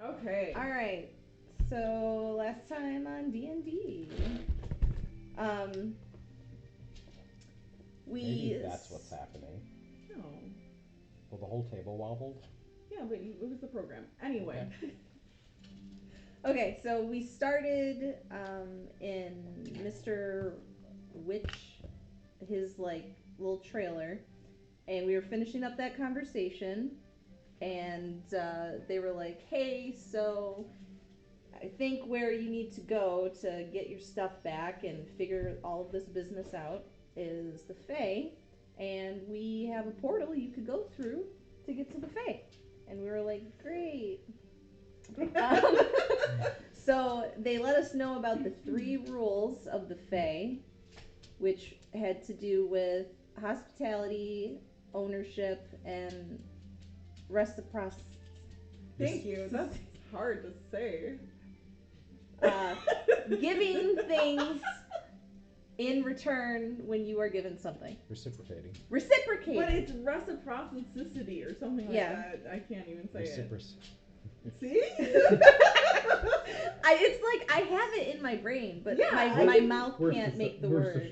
Okay. All right. So last time on D&D, um, Maybe that's what's happening. No. Well, the whole table wobbled. Yeah, but it was the program. Anyway. Okay, so we started in Mr. Witch, his like little trailer, and we were finishing up that conversation, and they were like, "Hey, so I think where you need to go to get your stuff back and figure all of this business out is the Fae, and we have a portal you could go through to get to the Fae." And we were like, "Great." Um, so they let us know about the 3 rules of the Fae, which had to do with hospitality, ownership, and reciprocity. Thank you. That's hard to say. Giving things in return when you are given something. Reciprocating. Reciprocating. But it's reciprocity or something like that. I can't even say it. See? It's like I have it in my brain, but my mouth can't make the word.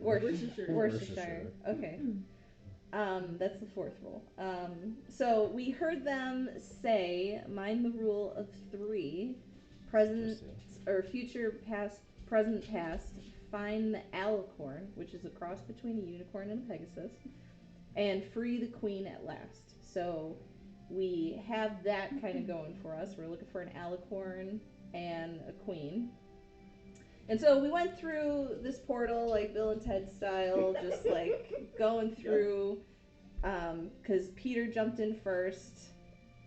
Worcestershire. Okay. That's the 4th rule. So we heard them say, mind the rule of 3, present or future, past, present, past, find the alicorn, which is a cross between a unicorn and a pegasus, and free the queen at last. So we have that kind of going for us. We're looking for an alicorn and a queen. And so we went through this portal like Bill and Ted style, just like going through, because Peter jumped in first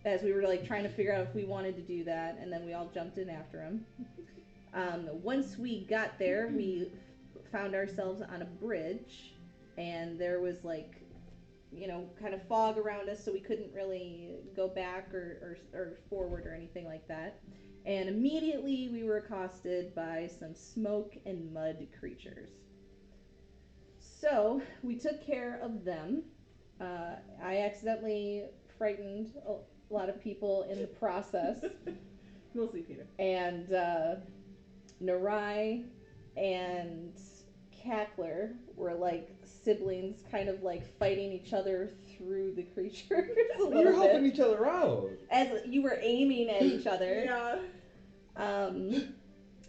as we were like trying to figure out if we wanted to do that, and then we all jumped in after him. Once we got there, we found ourselves on a bridge, and there was like, kind of fog around us, so we couldn't really go back or forward or anything like that. And immediately we were accosted by some smoke and mud creatures. So we took care of them. I accidentally frightened a lot of people in the process. Mostly Peter. And Narai and Kakler were like siblings, kind of like fighting each other through the creatures. We were helping each other out as you were aiming at each other. Yeah.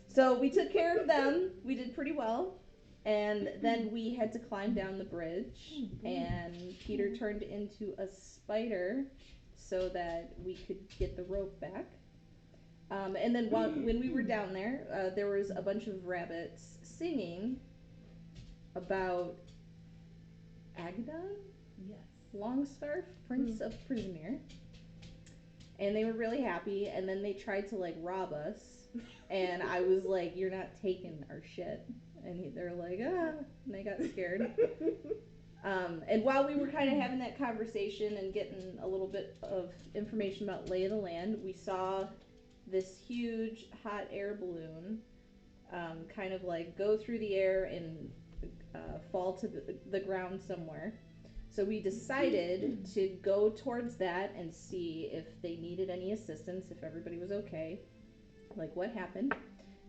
So we took care of them. We did pretty well. And then we had to climb down the bridge, and Peter turned into a spider so that we could get the rope back. And then when we were down there was a bunch of rabbits singing about Agadon? Yes. Longscarf, Prince of Prismere. And they were really happy, and then they tried to like rob us. And I was like, "You're not taking our shit." And they're like, "Ah," and they got scared. And while we were kind of having that conversation and getting a little bit of information about lay of the land, we saw this huge hot air balloon kind of like go through the air and fall to the ground somewhere. So we decided to go towards that and see if they needed any assistance, if everybody was okay, like what happened.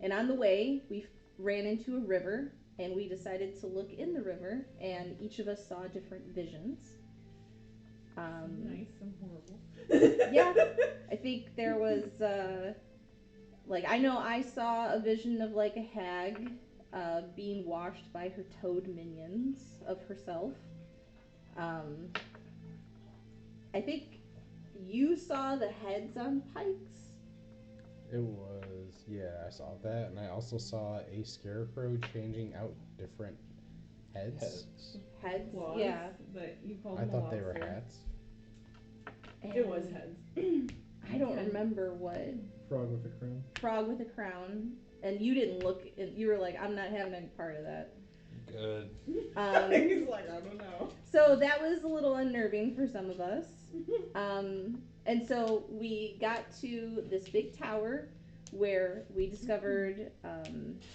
And on the way, we ran into a river, and we decided to look in the river, and each of us saw different visions. Nice and horrible. Yeah, I think there was, I know I saw a vision of like a hag being washed by her toad minions of herself. I think you saw the heads on pikes. It was, I saw that, and I also saw a scarecrow changing out different heads. Claws, yeah. But you called I them thought they were hats. And it was heads. I don't remember what. Frog with a crown. Frog with a crown. And you didn't look, you were like, "I'm not having any part of that." Good. He's like, "I don't know." So that was a little unnerving for some of us. And so we got to this big tower where we discovered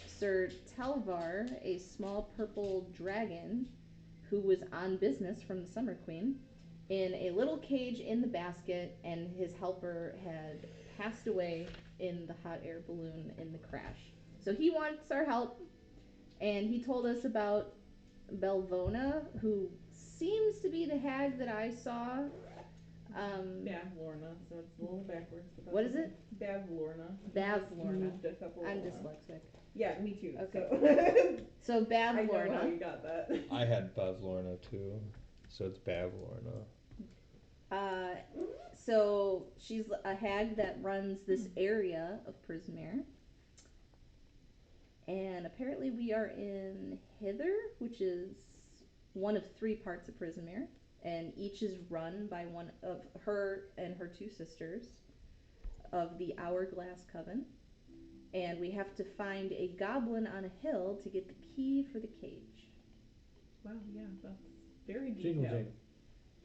Sir Telvar, a small purple dragon who was on business from the Summer Queen. in a little cage in the basket, and his helper had passed away in the hot air balloon in the crash. So he wants our help, and he told us about Belvona, who seems to be the hag that I saw. Bavlorna, so it's a little backwards. But What is it? Bavlorna. Bavlorna. I'm dyslexic. Yeah, me too. Okay. So I know how Bavlorna. you got that. I had Bavlorna too, so it's Bavlorna. So she's a hag that runs this area of Prismere. And apparently we are in Hither, which is one of 3 parts of Prismere. And each is run by one of her and her 2 sisters of the Hourglass Coven. And we have to find a goblin on a hill to get the key for the cage. Wow, yeah, that's very detailed.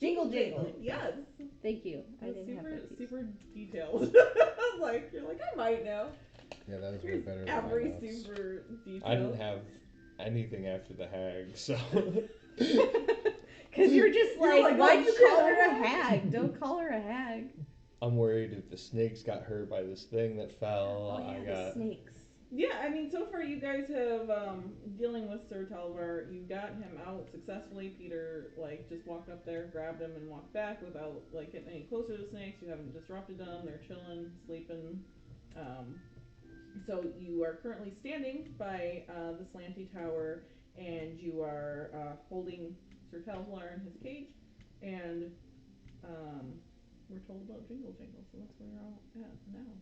Jingle Jangle. Yes. Thank you. That's I didn't have that piece. super detailed. You're like, I might know. Yeah, that was way better than every my notes. super detailed. I didn't have anything after the hag, so. Because you're just like, why'd you call her a hag? Don't call her a hag. I'm worried if the snakes got hurt by this thing that fell. Oh, yeah, the snakes. Yeah, I mean, so far you guys have, dealing with Sir Talvar, you got him out successfully. Peter, just walked up there, grabbed him, and walked back without, getting any closer to the snakes. You haven't disrupted them. They're chilling, sleeping. So you are currently standing by, the slanty tower, and you are, holding Sir Talvar in his cage, and, we're told about Jingle Jangle, so that's where you're all at now.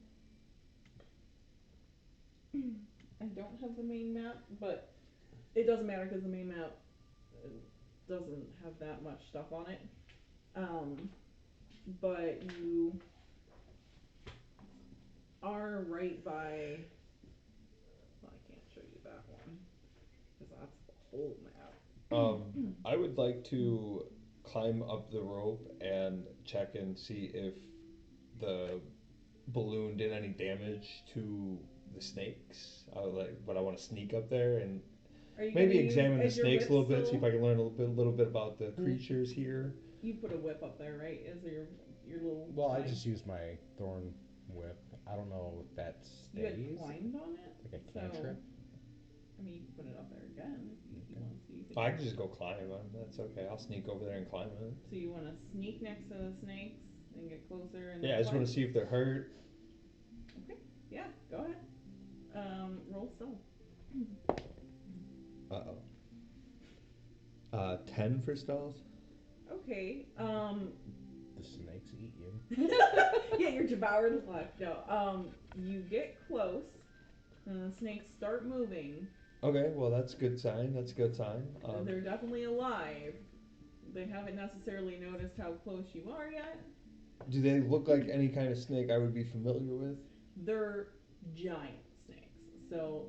I don't have the main map, but it doesn't matter because the main map doesn't have that much stuff on it. But you are right by. Well, I can't show you that one because that's the whole map. I would like to climb up the rope and check and see if the balloon did any damage to the snakes. But I want to sneak up there and maybe examine the snakes a little bit, see if I can learn a little bit about the creatures here. You put a whip up there, right? Is there your little? Well, I just used my thorn whip. I don't know if that stays. You had climbed on it, like a cantrip. I mean, you can put it up there again if you want to see. I can just go climb on. That's okay. I'll sneak over there and climb it. So you want to sneak next to the snakes and get closer and. Yeah, I just want to see if they're hurt. Okay. Yeah. Go ahead. Roll stealth. 10 for stealth. Okay. The snakes eat you. Yeah, you're devoured with flesh. No. You get close, and the snakes start moving. Okay, well that's a good sign. They're definitely alive. They haven't necessarily noticed how close you are yet. Do they look like any kind of snake I would be familiar with? They're giant snakes. So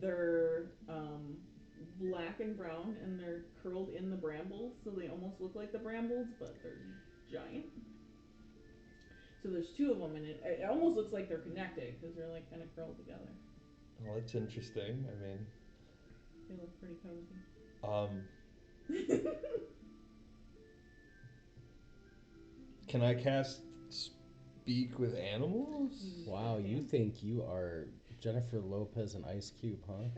they're black and brown, and they're curled in the brambles, so they almost look like the brambles, but they're giant. So there's 2 of them, and it almost looks like they're connected because they're kind of curled together. Well, that's interesting. I mean, they look pretty cozy. Can I cast Speak with Animals? Wow, you think you are Jennifer Lopez and Ice Cube, huh?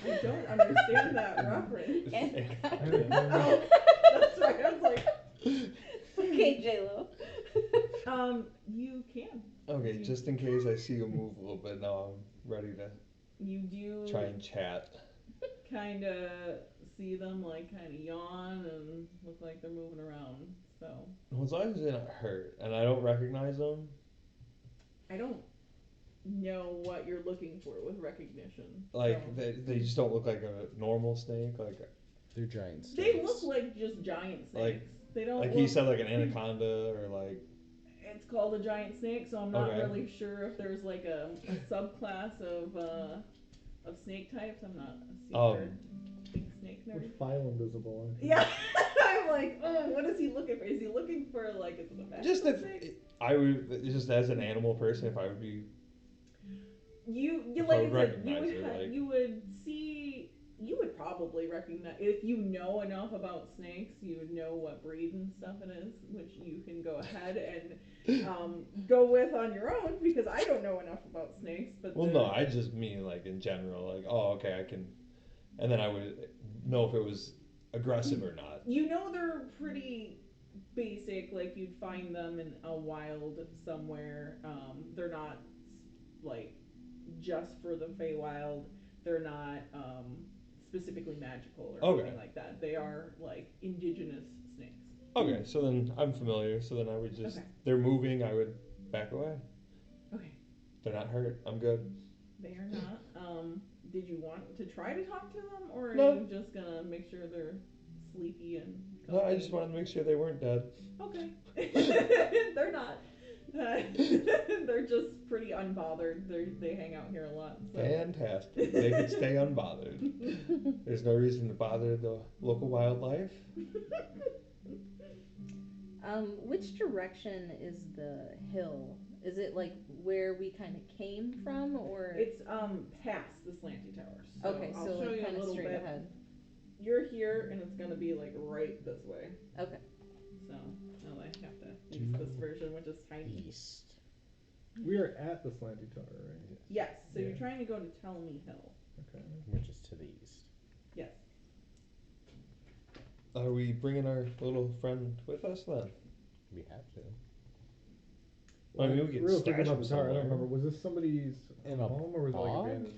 I don't understand that reference. Oh, that's right. I was like, okay, J-Lo. You can. Okay, just in case I see you move a little bit, now I'm ready to. You do try and chat. Kind of see them kind of yawn and look like they're moving around. So. Well, as long as they're not hurt and I don't recognize them. I don't know what you're looking for with recognition. They just don't look like a normal snake. They're giant snakes. They look like just giant snakes. They don't. He said an anaconda or It's called a giant snake, so I'm not really sure if there's a subclass of snake types. I'm not a super big snake nerd. Which phylum visible? Yeah, I'm like, oh, what is he looking for? Is he looking for is it a magical snake? I would just as an animal person, if I would be. You would see You would probably recognize if you know enough about snakes. You would know what breed and stuff it is, which you can go ahead and go with on your own because I don't know enough about snakes. But Well, no, I just mean like in general, like okay, I can, and then I would know if it was aggressive or not. You know they're pretty basic. Like you'd find them in a wild somewhere. They're not like just for the Feywild. They're not specifically magical or anything like that. They are like indigenous snakes. Okay, so then I'm familiar. So then I would just they're moving. I would back away. Okay. They're not hurt. I'm good. They are not. Did you want to try to talk to them, or are No. you just gonna make sure they're sleepy and? No, I just wanted to make sure they weren't dead. Okay. They're not. They're just pretty unbothered. They hang out here a lot. So. Fantastic. They could stay unbothered. There's no reason to bother the local wildlife. Which direction is the hill? Is it like where we kind of came from, or? It's past the slanty towers. So okay, I'll so show like you kind a of little straight bit. ahead. You're here, and it's gonna be like right this way. Okay. So now I have to use this version, which is tiny. East. We are at the slanty tower, right? Yes. So Yeah. you're trying to go to Tellamy Hill. Okay. Which is to the east. Yes. Are we bringing our little friend with us then? We have to. I mean, we could real quick stash about him the tower. I somewhere. don't remember. Was this somebody's In a home or was it like bog? abandoned?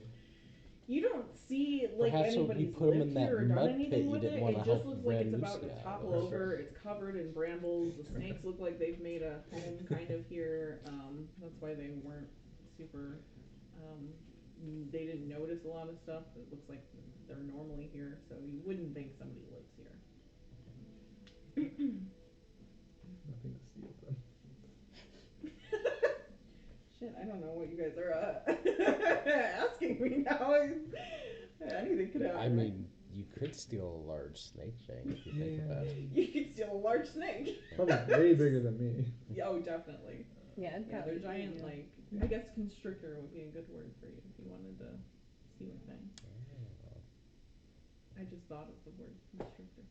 You don't see like Perhaps when anybody's you put 'em lived in that here or done mud anything pit, you with didn't it. wanna It just help looks like it's about to Rhamnusia topple out. over. It's covered in brambles. The snakes look like they've made a home kind of here. That's why they weren't super. They didn't notice a lot of stuff. It looks like they're normally here, so you wouldn't think somebody lives here. Nothing to steal from. Shit, I don't know what you guys are asking me now. Anything could happen. I mean, you could steal a large snake, Jane, if you think Yeah. about it. You could steal a large snake. Probably way bigger than me. Oh, definitely. Yeah, it'd Yeah, probably they're giant, be, like, I guess constrictor would be a good word for you if you wanted to see what thing. I just thought of the word constrictor.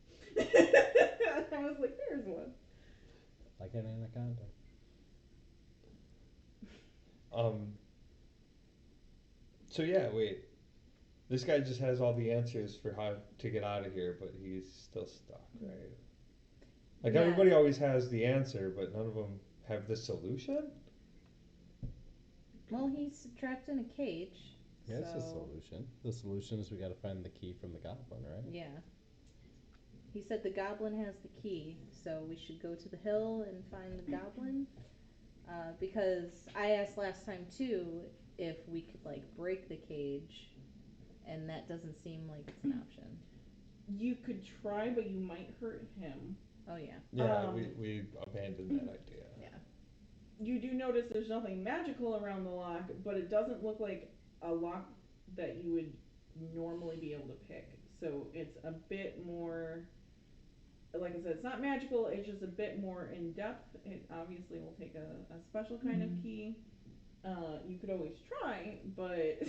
I was like, there's one. Like an anaconda. So yeah, wait. This guy just has all the answers for how to get out of here, but he's still stuck, right? Like Yeah. everybody always has the answer, but none of them have the solution. Well, he's trapped in a cage. Yeah, that's a so- solution. The solution is we gotta find the key from the goblin, right? Yeah. He said the goblin has the key, so we should go to the hill and find the goblin. Because I asked last time too if we could like break the cage, and that doesn't seem like it's an option. You could try, but you might hurt him. Oh yeah. Yeah, we abandoned that idea. Yeah. You do notice there's nothing magical around the lock, but it doesn't look like a lock that you would normally be able to pick. So it's a bit more, like I said, it's not magical, it's just a bit more in depth. It obviously will take a special kind of key. You could always try, but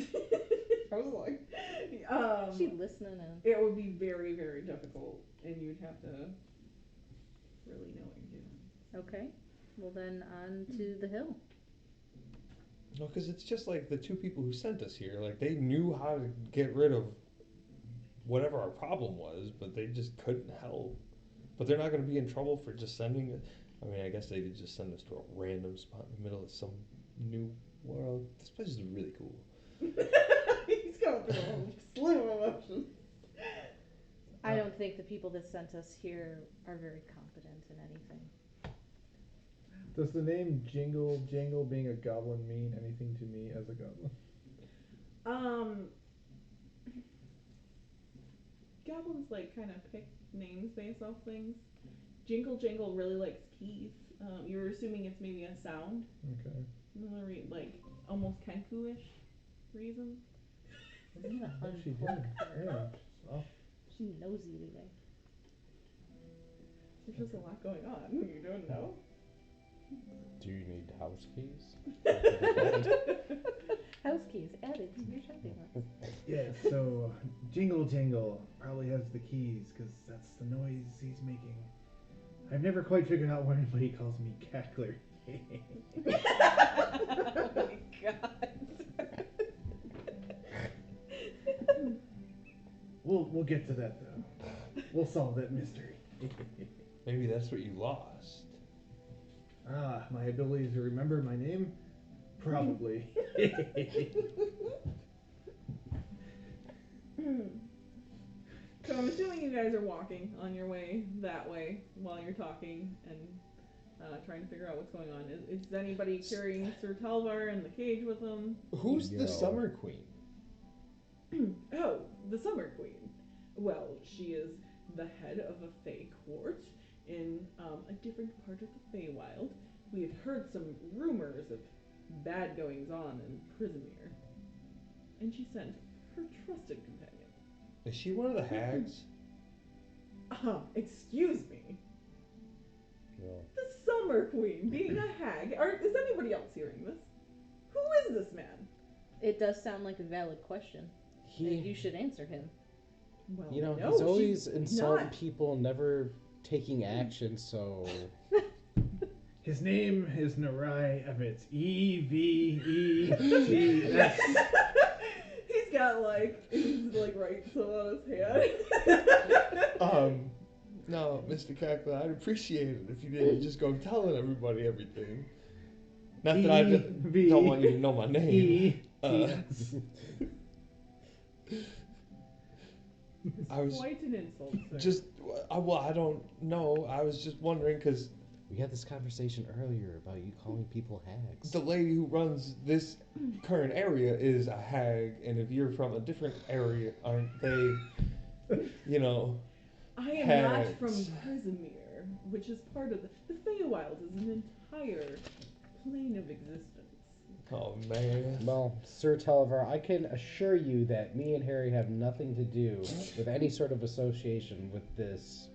I was like, She's listening in. it would be very, very difficult, and you'd have to really know what you're doing. Okay. Well then, on to the hill. No, because it's just like the two people who sent us here. Like they knew how to get rid of whatever our problem was, but they just couldn't help. But they're not going to be in trouble for just sending it. I mean, I guess they could just send us to a random spot in the middle of some new world. This place is really cool. He's going through a whole slew of emotions. I don't think the people that sent us here are very competent in anything. Does the name Jingle Jangle being a goblin mean anything to me as a goblin? Goblins like kind of pick names based off things. Jingle Jangle really likes keys. You're assuming it's maybe a sound. Okay. Another like almost Kenku-ish reason. I'm gonna What's she unplug doing? her. Yeah. Oh. She's nosy today. There's just a lot going on. You don't know. Do you need house keys? House keys added to your shopping list. Yes, so Jingle Jangle probably has the keys because that's the noise he's making. I've never quite figured out why anybody calls me Kakler. Oh my god. We'll get to that though. We'll solve that mystery. Maybe that's what you lost. My ability to remember my name? Probably. So I'm assuming you guys are walking on your way that way while you're talking and trying to figure out what's going on. Is anybody carrying Sir Talvar in the cage with them? Who's the Yo. Summer Queen? Oh, the Summer Queen. Well, she is the head of a Fey court in a different part of the Feywild. We have heard some rumors of bad goings on in Prismere, and she sent her trusted companion. Is she one of the hags? Excuse me. No. The Summer Queen being a hag. Is anybody else hearing this? Who is this man? It does sound like a valid question. And you should answer him. Well, You know, no, he's always she's insulting not. people, never taking action, so... His name is Narai Evans. EVETS. He's got he's writing some on his hand. No, Mr. Kakler, I'd appreciate it if you didn't just go telling everybody everything. Not that I don't want you to know my name. I was Quite an insult, sir. just, well, I don't know. I was just wondering because We had this conversation earlier about you calling people hags. the lady who runs this current area is a hag, and if you're from a different area, aren't they, you know, I am hags? not from Prismere, which is part of the Feywild is an entire plane of existence. Oh, man. Well, Sir Tulliver, I can assure you that me and Harry have nothing to do with any sort of association with this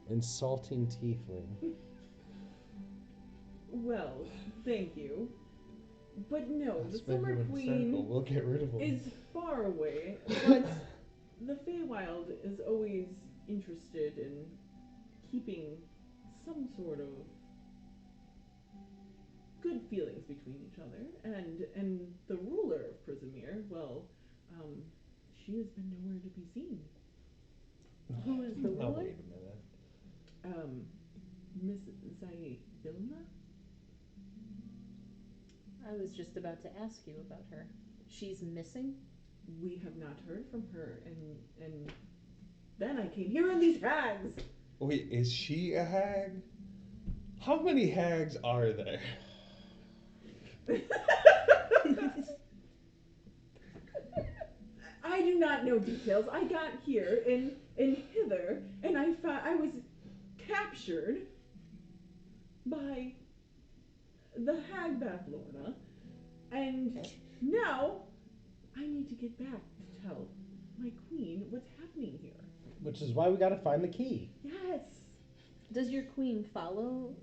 insulting tiefling. Well, thank you. But no, the Spin Summer him in a circle. Queen We'll get rid of him. is far away, but the Feywild is always interested in keeping some sort of good feelings between each other, and the ruler of Prismere, well, she has been nowhere to be seen. Who is the Now, ruler? wait a minute. Miss Zybilna? I was just about to ask you about her. She's missing? We have not heard from her, and then I came here on these hags. Wait, is she a hag? How many hags are there? I do not know details. I got here in hither, and I was captured by the hag Bathlorna, and now I need to get back to tell my queen what's happening here. Which is why we gotta find the key. Yes. Does your queen follow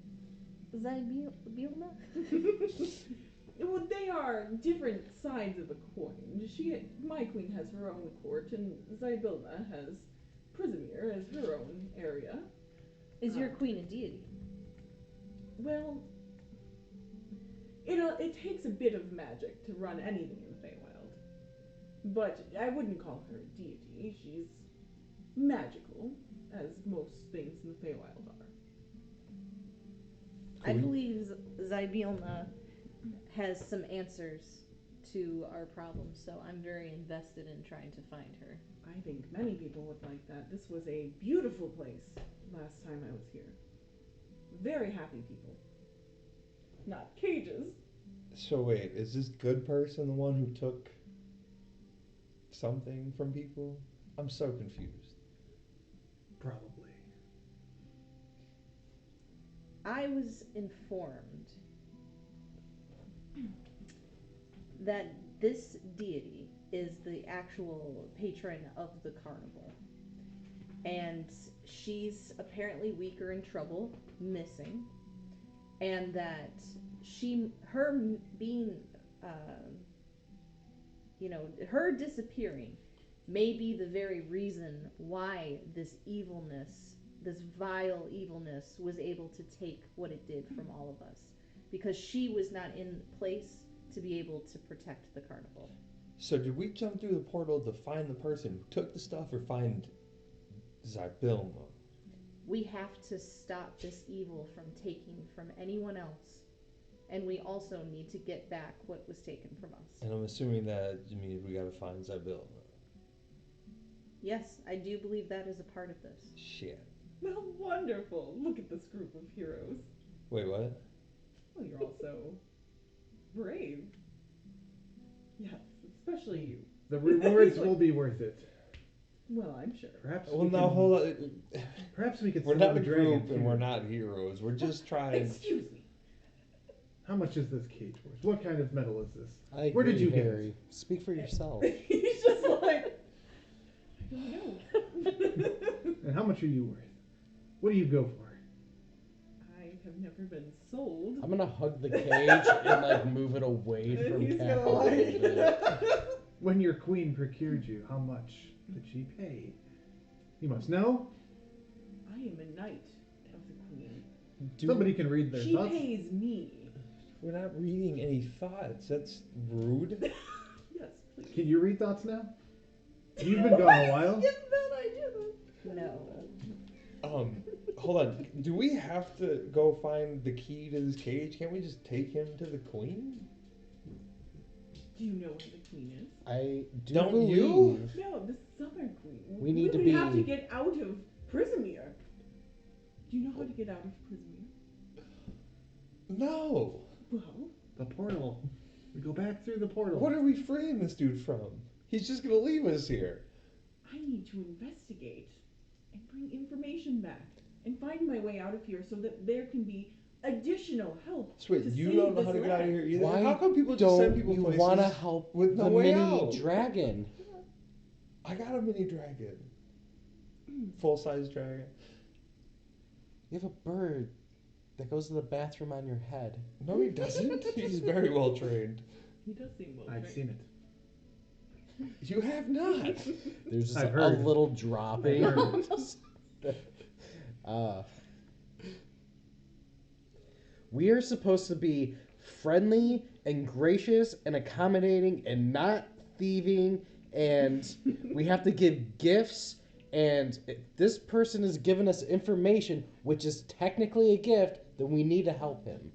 Zybilna? Well, they are different sides of a coin. My queen has her own court, and Zybilna has Prismere as her own area. Is your queen a deity? Well, it takes a bit of magic to run anything in the Feywild, but I wouldn't call her a deity. She's magical, as most things in the Feywild are. I believe Zybilna has some answers to our problems, so I'm very invested in trying to find her. I think many people would like that. This was a beautiful place last time I was here. Very happy people. Not cages. So wait, is this good person the one who took something from people? I'm so confused. Probably. I was informed that this deity is the actual patron of the carnival. And she's apparently weak or in trouble, missing. And that her being, her disappearing may be the very reason why this evilness, this vile evilness, was able to take what it did from all of us. Because she was not in place to be able to protect the carnival. So did we jump through the portal to find the person who took the stuff or find Zybilma? We have to stop this evil from taking from anyone else. And we also need to get back what was taken from us. And I'm assuming that means we gotta find Zybilma. Yes, I do believe that is a part of this. Shit. Well, wonderful. Look at this group of heroes. Wait, what? Well, you're all so brave. Yes, especially you. The rewards will be worth it. Well, I'm sure. Perhaps. Well, we now can, hold on. Perhaps we could. We're solve not a the dragon group and too. we're not heroes. We're just trying. Excuse me. How much is this cage worth? What kind of metal is this? I Where did agree, you get Harry? it? Speak for yourself. He's just like, I don't know. And how much are you worth? What do you go for? I have never been sold. I'm gonna hug the cage and like move it away And from he's Cat gonna a little like- bit. When your queen procured you, how much did she pay? You must know. I am a knight of the queen. Somebody can read their She thoughts. pays me. We're not reading any thoughts. That's rude. Yes, please. Can you read thoughts now? You've been gone a while. Give that idea. No. Hold on. Do we have to go find the key to this cage? Can't we just take him to the queen? Do you know where the queen is? I do Don't believe. you? No, the summer queen. We need to would be- have to get out of Prismere. Do you know how to get out of Prismere? No. Well, The portal. We go back through the portal. What are we freeing this dude from? He's just gonna leave us here. I need to investigate and bring information back and find my way out of here so that there can be additional help. Sweet, to you save don't know this how to get out of lad. here either. Why How come people just send don't people you places want to help with no the way mini out? dragon? I got a mini dragon. Full size dragon. You have a bird that goes to the bathroom on your head. No, he doesn't. He's very well trained. He does seem well I've trained. seen it. You have not. There's just I've a heard. little dropping. I've heard. We are supposed to be friendly and gracious and accommodating and not thieving, and we have to give gifts. And if this person has given us information, which is technically a gift, then we need to help him.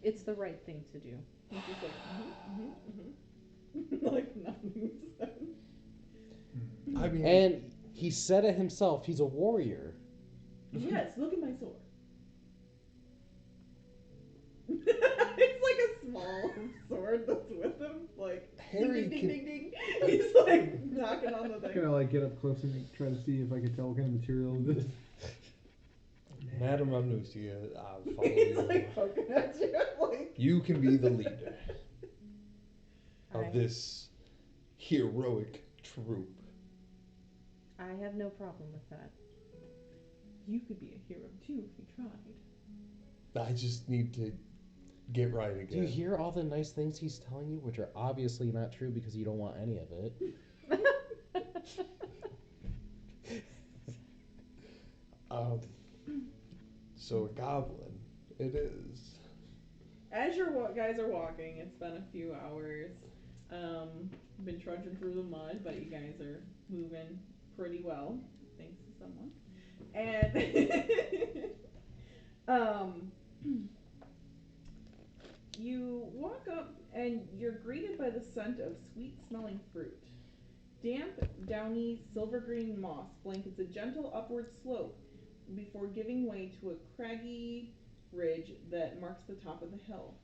It's the right thing to do. He's just like, like nothing said. I mean, And he said it himself. He's a warrior. Yes, look at my sword. It's like a small sword that's with him. Like, Harry ding, ding, can- ding, ding, ding. He's like knocking on the I'm thing. gonna like get up close and try to see if I can tell what kind of material it is. Madam Rhamnusia, I'll follow He's you. like poking at you. Like, You can be the leader of Alright. this heroic troop. I have no problem with that. you could be a hero too if you tried. I just need to get right Do you again. hear all the nice things he's telling you, which are obviously not true because you don't want any of it? So a goblin, it is. As your guys are walking, it's been a few hours. Been trudging through the mud, but you guys are moving pretty well, thanks to someone. And you walk up and you're greeted by the scent of sweet-smelling fruit. Damp, downy, silver-green moss blankets a gentle upward slope before giving way to a craggy ridge that marks the top of the hill.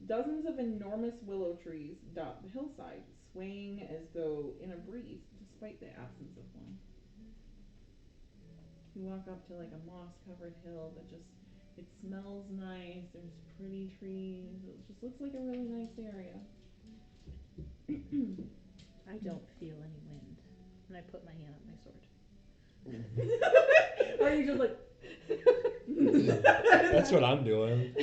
Dozens of enormous willow trees dot the hillside, swaying as though in a breeze, despite the absence of one. You walk up to like a moss-covered hill that it smells nice, there's pretty trees, it just looks like a really nice area. I don't feel any wind. And I put my hand on my sword. Or you just like... That's what I'm doing.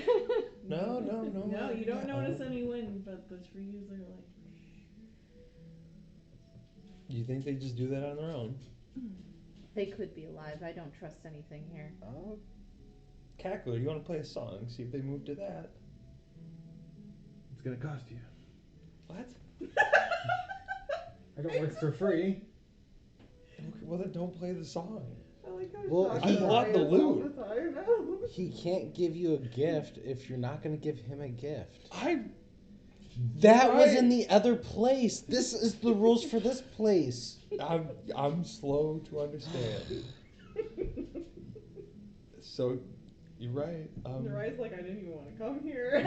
No. No, you don't notice any wind, but the trees are like You think they just do that on their own? They could be alive. I don't trust anything here. Kakler, you want to play a song? See if they move to that. It's gonna cost you. What? I don't work for free. Okay, well, then don't play the song. I like how Well, shocked I Ryan want the is all loot. the time now. He can't give you a gift if you're not going to give him a gift. That was in the other place. This is the rules for this place. I'm slow to understand. So, you're right. Ryan's like, I didn't even want to come here.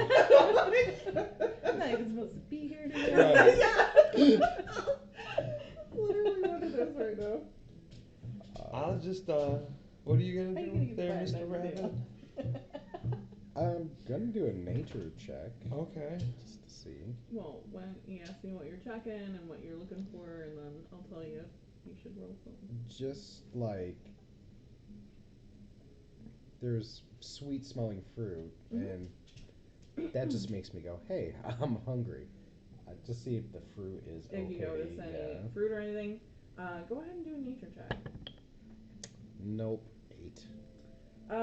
I'm not even supposed to be here today. Right. Yeah. Literally what it is right now. I'll just, what are you How gonna you do gonna get there, fired Mr. by Rabbit? I'm going to do a nature check Okay. just to see. Well, why don't you ask me what you're checking and what you're looking for, and then I'll tell you if you should roll something. Just like there's sweet smelling fruit, and that just makes me go, hey, I'm hungry. Just see if the fruit is If okay. you notice any fruit or anything, go ahead and do a nature check. Nope. 8.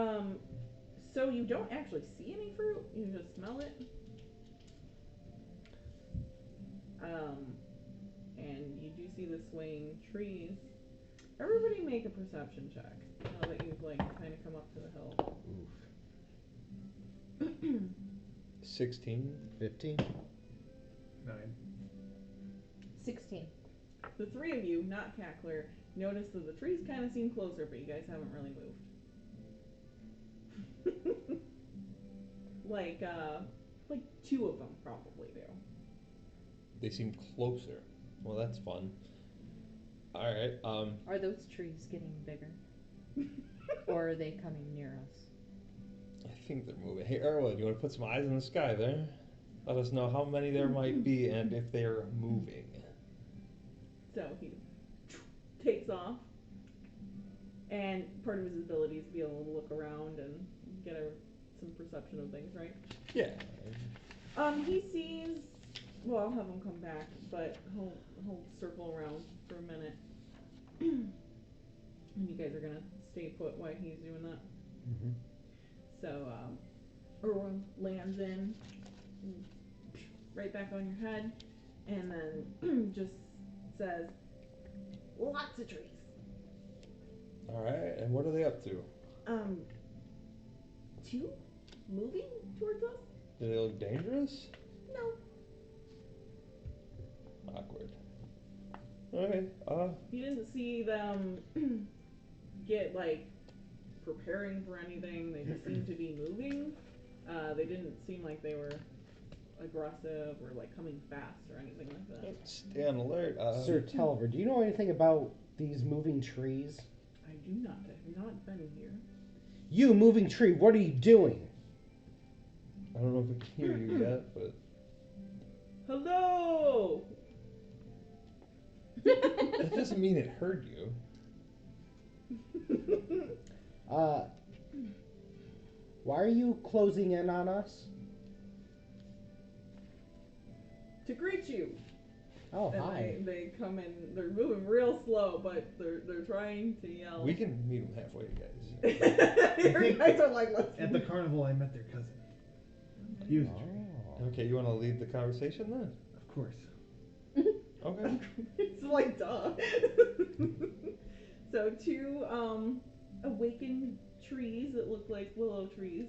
So you don't actually see any fruit, you just smell it. And you do see the swaying trees. Everybody make a perception check, now that you've, like, kind of come up to the hill. Oof. 16. 15. 9. 16. The three of you, not Kakler, notice that the trees kind of seem closer, but you guys haven't really moved. like 2 of them probably do. They seem closer. Well, that's fun. Alright, Are those trees getting bigger? Or are they coming near us? I think they're moving. Hey, Erwin, you want to put some eyes in the sky there? Let us know how many there might be and if they're moving. So he takes off, and part of his ability is to be able to look around and get some perception of things, right? Yeah. He sees. Well, I'll have him come back, but he'll circle around for a minute, and you guys are gonna stay put while he's doing that. Mm-hmm. So Erwin lands in, right back on your head, and then just says, "Lots of trees." Alright, and what are they up to? 2 moving towards us? Do they look dangerous? No. Awkward. Okay, You didn't see them get, like, preparing for anything. They just seemed to be moving. They didn't seem like they were aggressive or, like, coming fast or anything like that. stay on alert. Sir Telver, do you know anything about these moving trees? I do not. I have not been here. You, moving tree, what are you doing? I don't know if I can hear you yet, but... Hello! That doesn't mean it heard you. Why are you closing in on us? To greet you. Oh, And hi. they come in. They're moving real slow, but they're trying to yell. We can meet them halfway, guys. Your guys are like, let's. At the carnival, I met their cousin. He was a tree. Oh. Okay, you want to lead the conversation then? Of course. Okay. It's like, duh. So 2 awakened trees that look like willow trees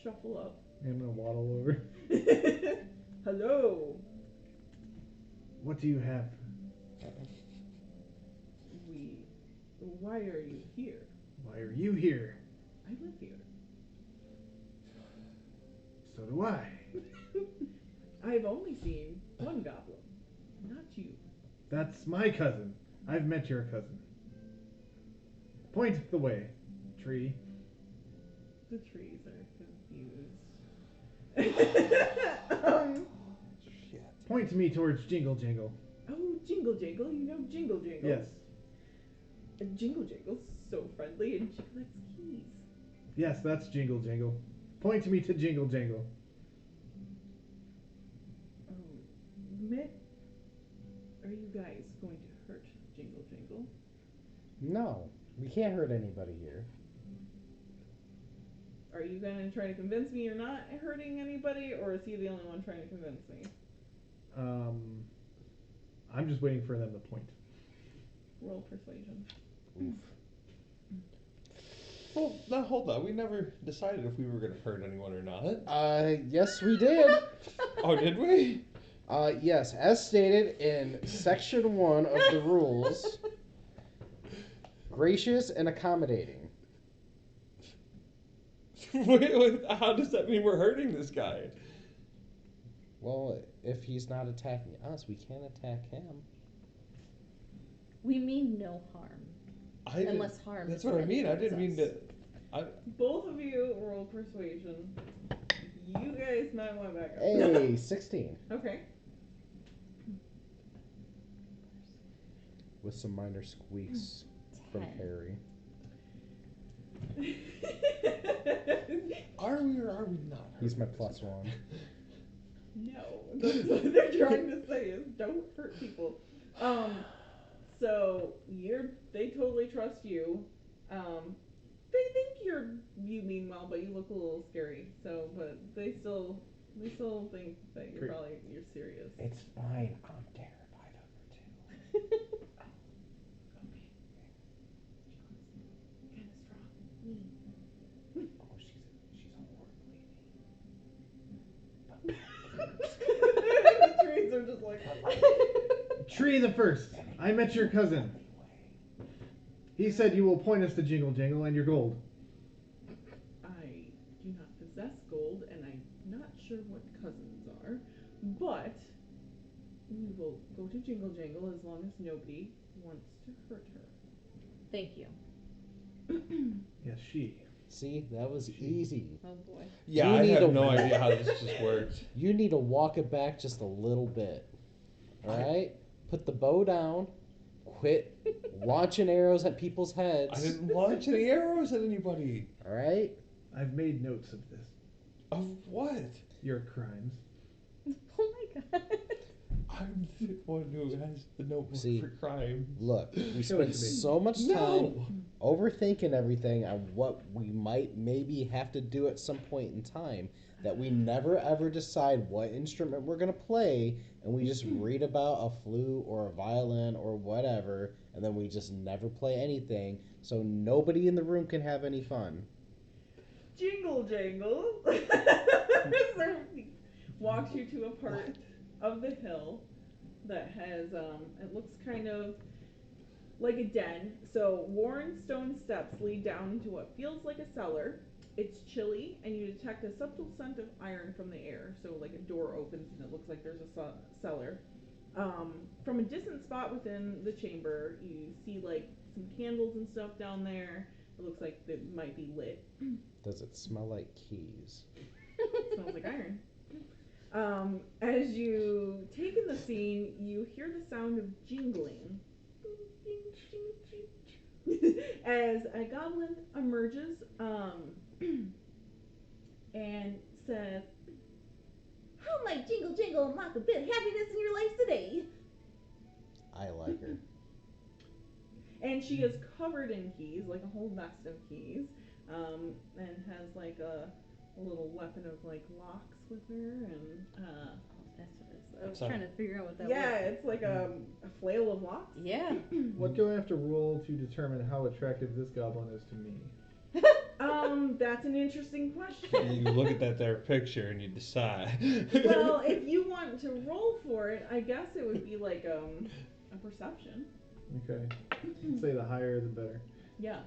shuffle up. I'm gonna waddle over. Hello. What do you have? Why are you here? Why are you here? I live here. So do I. I've only seen one goblin, not you. That's my cousin. I've met your cousin. Point the way, tree. The trees are confused. Shit. Point me towards Jingle Jangle. Oh, Jingle Jangle, you know Jingle Jangle. Yes. Jingle Jangle's so friendly and she collects keys. Yes, that's Jingle Jangle. Point me to Jingle Jangle. Mitt, are you guys going to hurt No, we can't hurt anybody here. Are you gonna try to convince me you're not hurting anybody, or is he the only one trying to convince me? I'm just waiting for them to point. Roll persuasion. Oof. Well, now hold on. We never decided if we were going to hurt anyone or not. Yes, we did. Oh, did we? Yes, as stated in section 1 of the rules, gracious and accommodating. Wait, how does that mean we're hurting this guy? Well, if he's not attacking us, we can't attack him. We mean no harm. Unless harm. That's what I mean. I didn't mean to. Both of you roll persuasion. You guys might want to back up. Hey, 16. Okay. With some minor squeaks from 10. Harry. Are we or are we not? He's my +1. No. That's what they're trying to say is don't hurt people. So they totally trust you. They think you mean well, but you look a little scary. So, but they still think that you're serious. It's fine. I'm terrified of her too. Okay. Kind of strong. Oh, she's a horrible lady. The trees are just like. Tree the first. I met your cousin. He said you will point us to Jingle Jangle and your gold. I do not possess gold, and I'm not sure what cousins are, but we will go to Jingle Jangle as long as nobody wants to hurt her. Thank you. Yes, she. See, that was easy. Oh boy. Yeah, You I need have a- no idea how this just works. You need to walk it back just a little bit. Alright? Put the bow down. Quit launching arrows at people's heads. I didn't launch any arrows at anybody. Alright? I've made notes of this. Of what? Your crimes. Oh my god. I'm the one who has the notebook See, for crime. Look, we Show it spent to me. so much time No! overthinking everything on what we might maybe have to do at some point in time that we never ever decide what instrument we're going to play, and we just read about a flute or a violin or whatever, and then we just never play anything, so nobody in the room can have any fun. Jingle Jangle walks you to a part of the hill that has it looks kind of like a den. So worn stone steps lead down into what feels like a cellar. It's chilly, and you detect a subtle scent of iron from the air. So like a door opens and it looks like there's a cellar. From a distant spot within the chamber, you see like some candles and stuff down there. It looks like it might be lit. Does it smell like keys? It smells like iron. As you take in the scene, you hear the sound of jingling as a goblin emerges and says, "How might Jingle Jangle unlock a bit of happiness in your life today?" I like her. And she is covered in keys, like a whole vest of keys, and has like a little weapon of like locks with her, and That's what it is. I was Sorry. trying to figure out what that yeah, was. it's like a flail of locks. Yeah. What do I have to roll to determine how attractive this goblin is to me? That's an interesting question. You look at that there picture and you decide. Well, if you want to roll for it, I guess it would be like a perception. Okay. Let's say the higher the better. Yeah.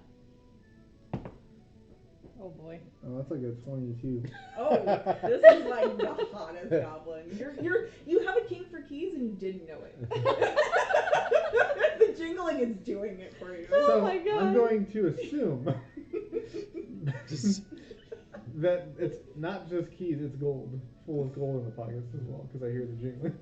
Oh boy. Oh, that's like a 22. Oh, this is like the hottest goblin. You have a king for keys and you didn't know it. The jingling is doing it for you. Oh So my God. I'm going to assume Just- that it's not just keys, it's gold. Full of gold in the pockets as well, because I hear the jingling.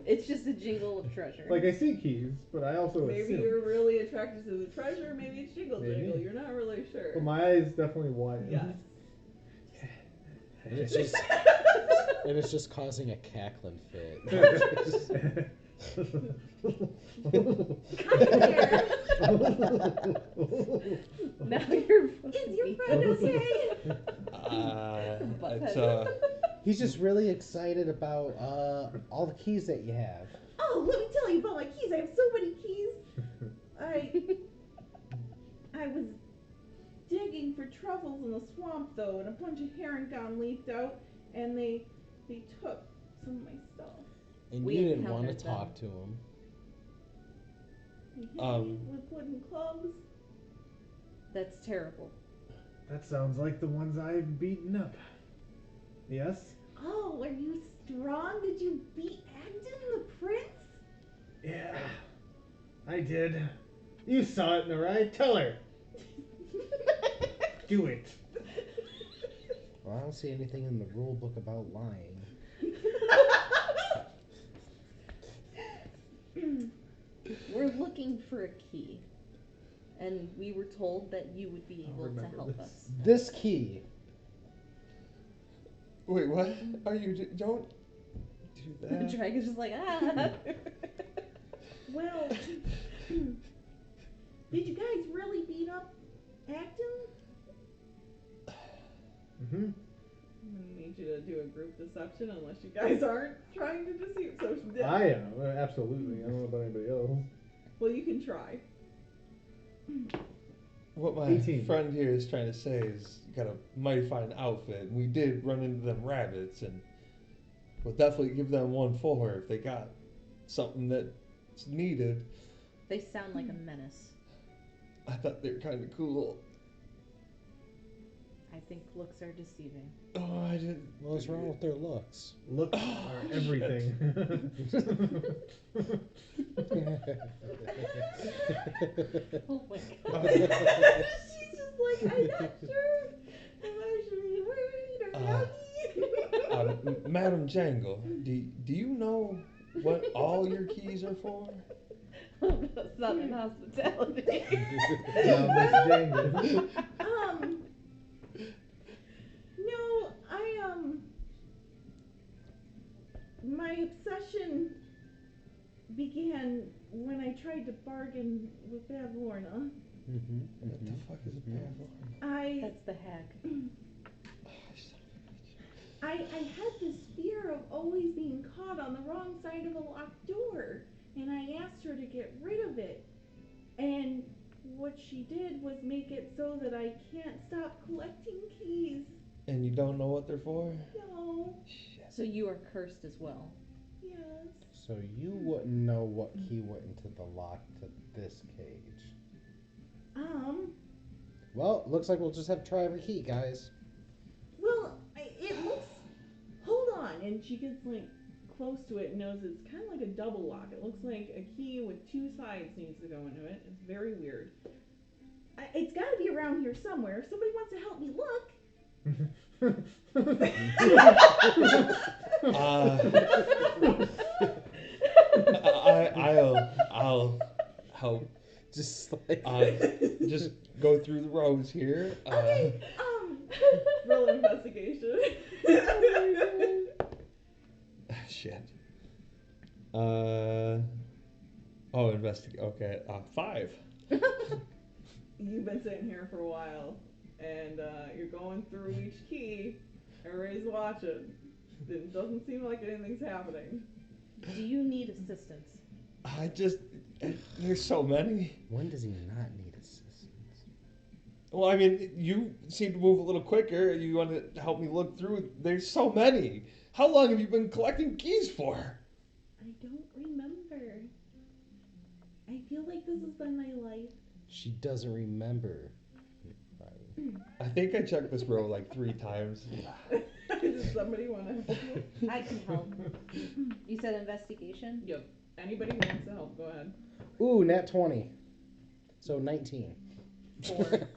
It's just a jingle of treasure. Like, I see keys, but I also Maybe assume. you're really attracted to the treasure. Maybe it's Jingle Maybe. Jangle. You're not really sure. But my eyes definitely widen. Yes. And it's just causing a cackling fit. Now you're. Is your friend okay? It's He's just really excited about all the keys that you have. Oh, let me tell you about my keys. I have so many keys. I was digging for truffles in the swamp though, and a bunch of herring gone leaked out, and they took some of my stuff. And We you didn't want to encountered talk to him. They hit me with wooden clubs. That's terrible. That sounds like the ones I've beaten up. Yes? Oh, are you strong? Did you beat Agden the prince? Yeah, I did. You saw it, Narai. Tell her. Do it. Well, I don't see anything in the rule book about lying. We're looking for a key, and we were told that you would be able to remember help this. us. This key. Wait, what? Are you? Don't do The that. dragon's just like, ah. Well, did you guys really beat up Agden? Mm-hmm. I'm gonna need you to do a group deception unless you guys aren't trying to deceive. So I am. Absolutely. I don't know about anybody else. well, you can try. What my 18. friend here is trying to say is you got a mighty fine outfit. We did run into them rabbits, and we'll definitely give them one for her if they got something that's needed. They sound like a menace. I thought they were kind of cool. I think looks are deceiving. Oh, I didn't. What's wrong with their looks? Looks are everything. Oh my Oh. god. She's just like, I'm not sure if I should be worried or happy. Madam Jangle, do you know what all your keys are for? Southern hospitality. Miss Jangle. No, my obsession began when I tried to bargain with Bavlorna. What the fuck is a Bavlorna? That's the hag. I had this fear of always being caught on the wrong side of a locked door, and I asked her to get rid of it. And what she did was make it so that I can't stop collecting keys. And you don't know what they're for? No. Shit. So you are cursed as well. Yes. So you wouldn't know what key went into the lock to this cage. Well, looks like we'll just have to try every key, guys. Well, it looks. Hold on. And she gets like close to it and knows it's kind of like a double lock. It looks like a key with two sides needs to go into it. It's very weird. It's got to be around here somewhere. If somebody wants to help me look. I'll help. Just like Just go through the rows here. Okay. Roll investigation. Shit. Investigate. Okay. 5. You've been sitting here for a while, and you're going through each key. Everybody's watching. It doesn't seem like anything's happening. Do you need assistance? There's so many. when does he not need assistance? Well, I mean, you seem to move a little quicker. You want to help me look through. There's so many. How long have you been collecting keys for? I don't remember. I feel like this has been my life. She doesn't remember. Right. I think I checked this row like 3 times. Does somebody want to help you? I can help. You said investigation? Yep. Anybody who wants to help, go ahead. Ooh, nat 20. So 19. 4.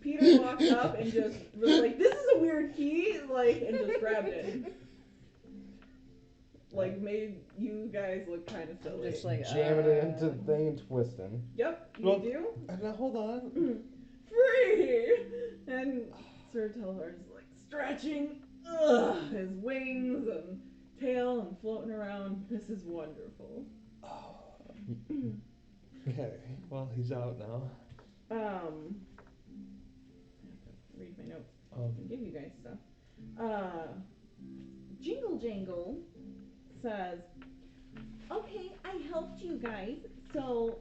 Peter walked up and just was like, "This is a weird key," like, and just grabbed it. Like, made you guys look kind of silly. Just like, Jamming it into the thing and twisting. Yep, you Well- do. Now, hold on. Free! And Sir Tellar's like stretching his wings and tail and floating around. This is wonderful. Okay, well, he's out now. I have to read my notes and give you guys stuff. Jingle Jangle says, okay, I helped you guys, so,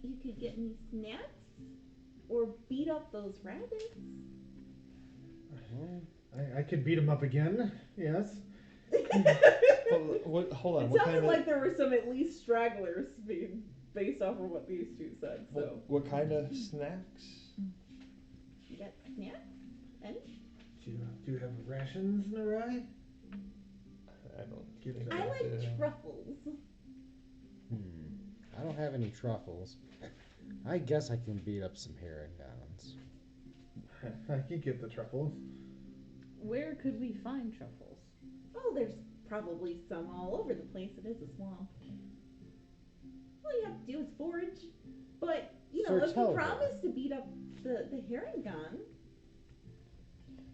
you could get me snacks or beat up those rabbits. I could beat him up again. Yes. Hold on. It What sounded kind like there were some at least stragglers being based off of what these two said. So what kind of snacks? you got snacks? Any? Do you have rations in a ride? I don't. I like truffles. I don't have any truffles. I guess I can beat up some herringons. I can get the truffles. Where could we find truffles? Oh, there's probably some all over the place. It is a swamp. All you have to do is forage. But, you know, if you promise to beat up the herringon.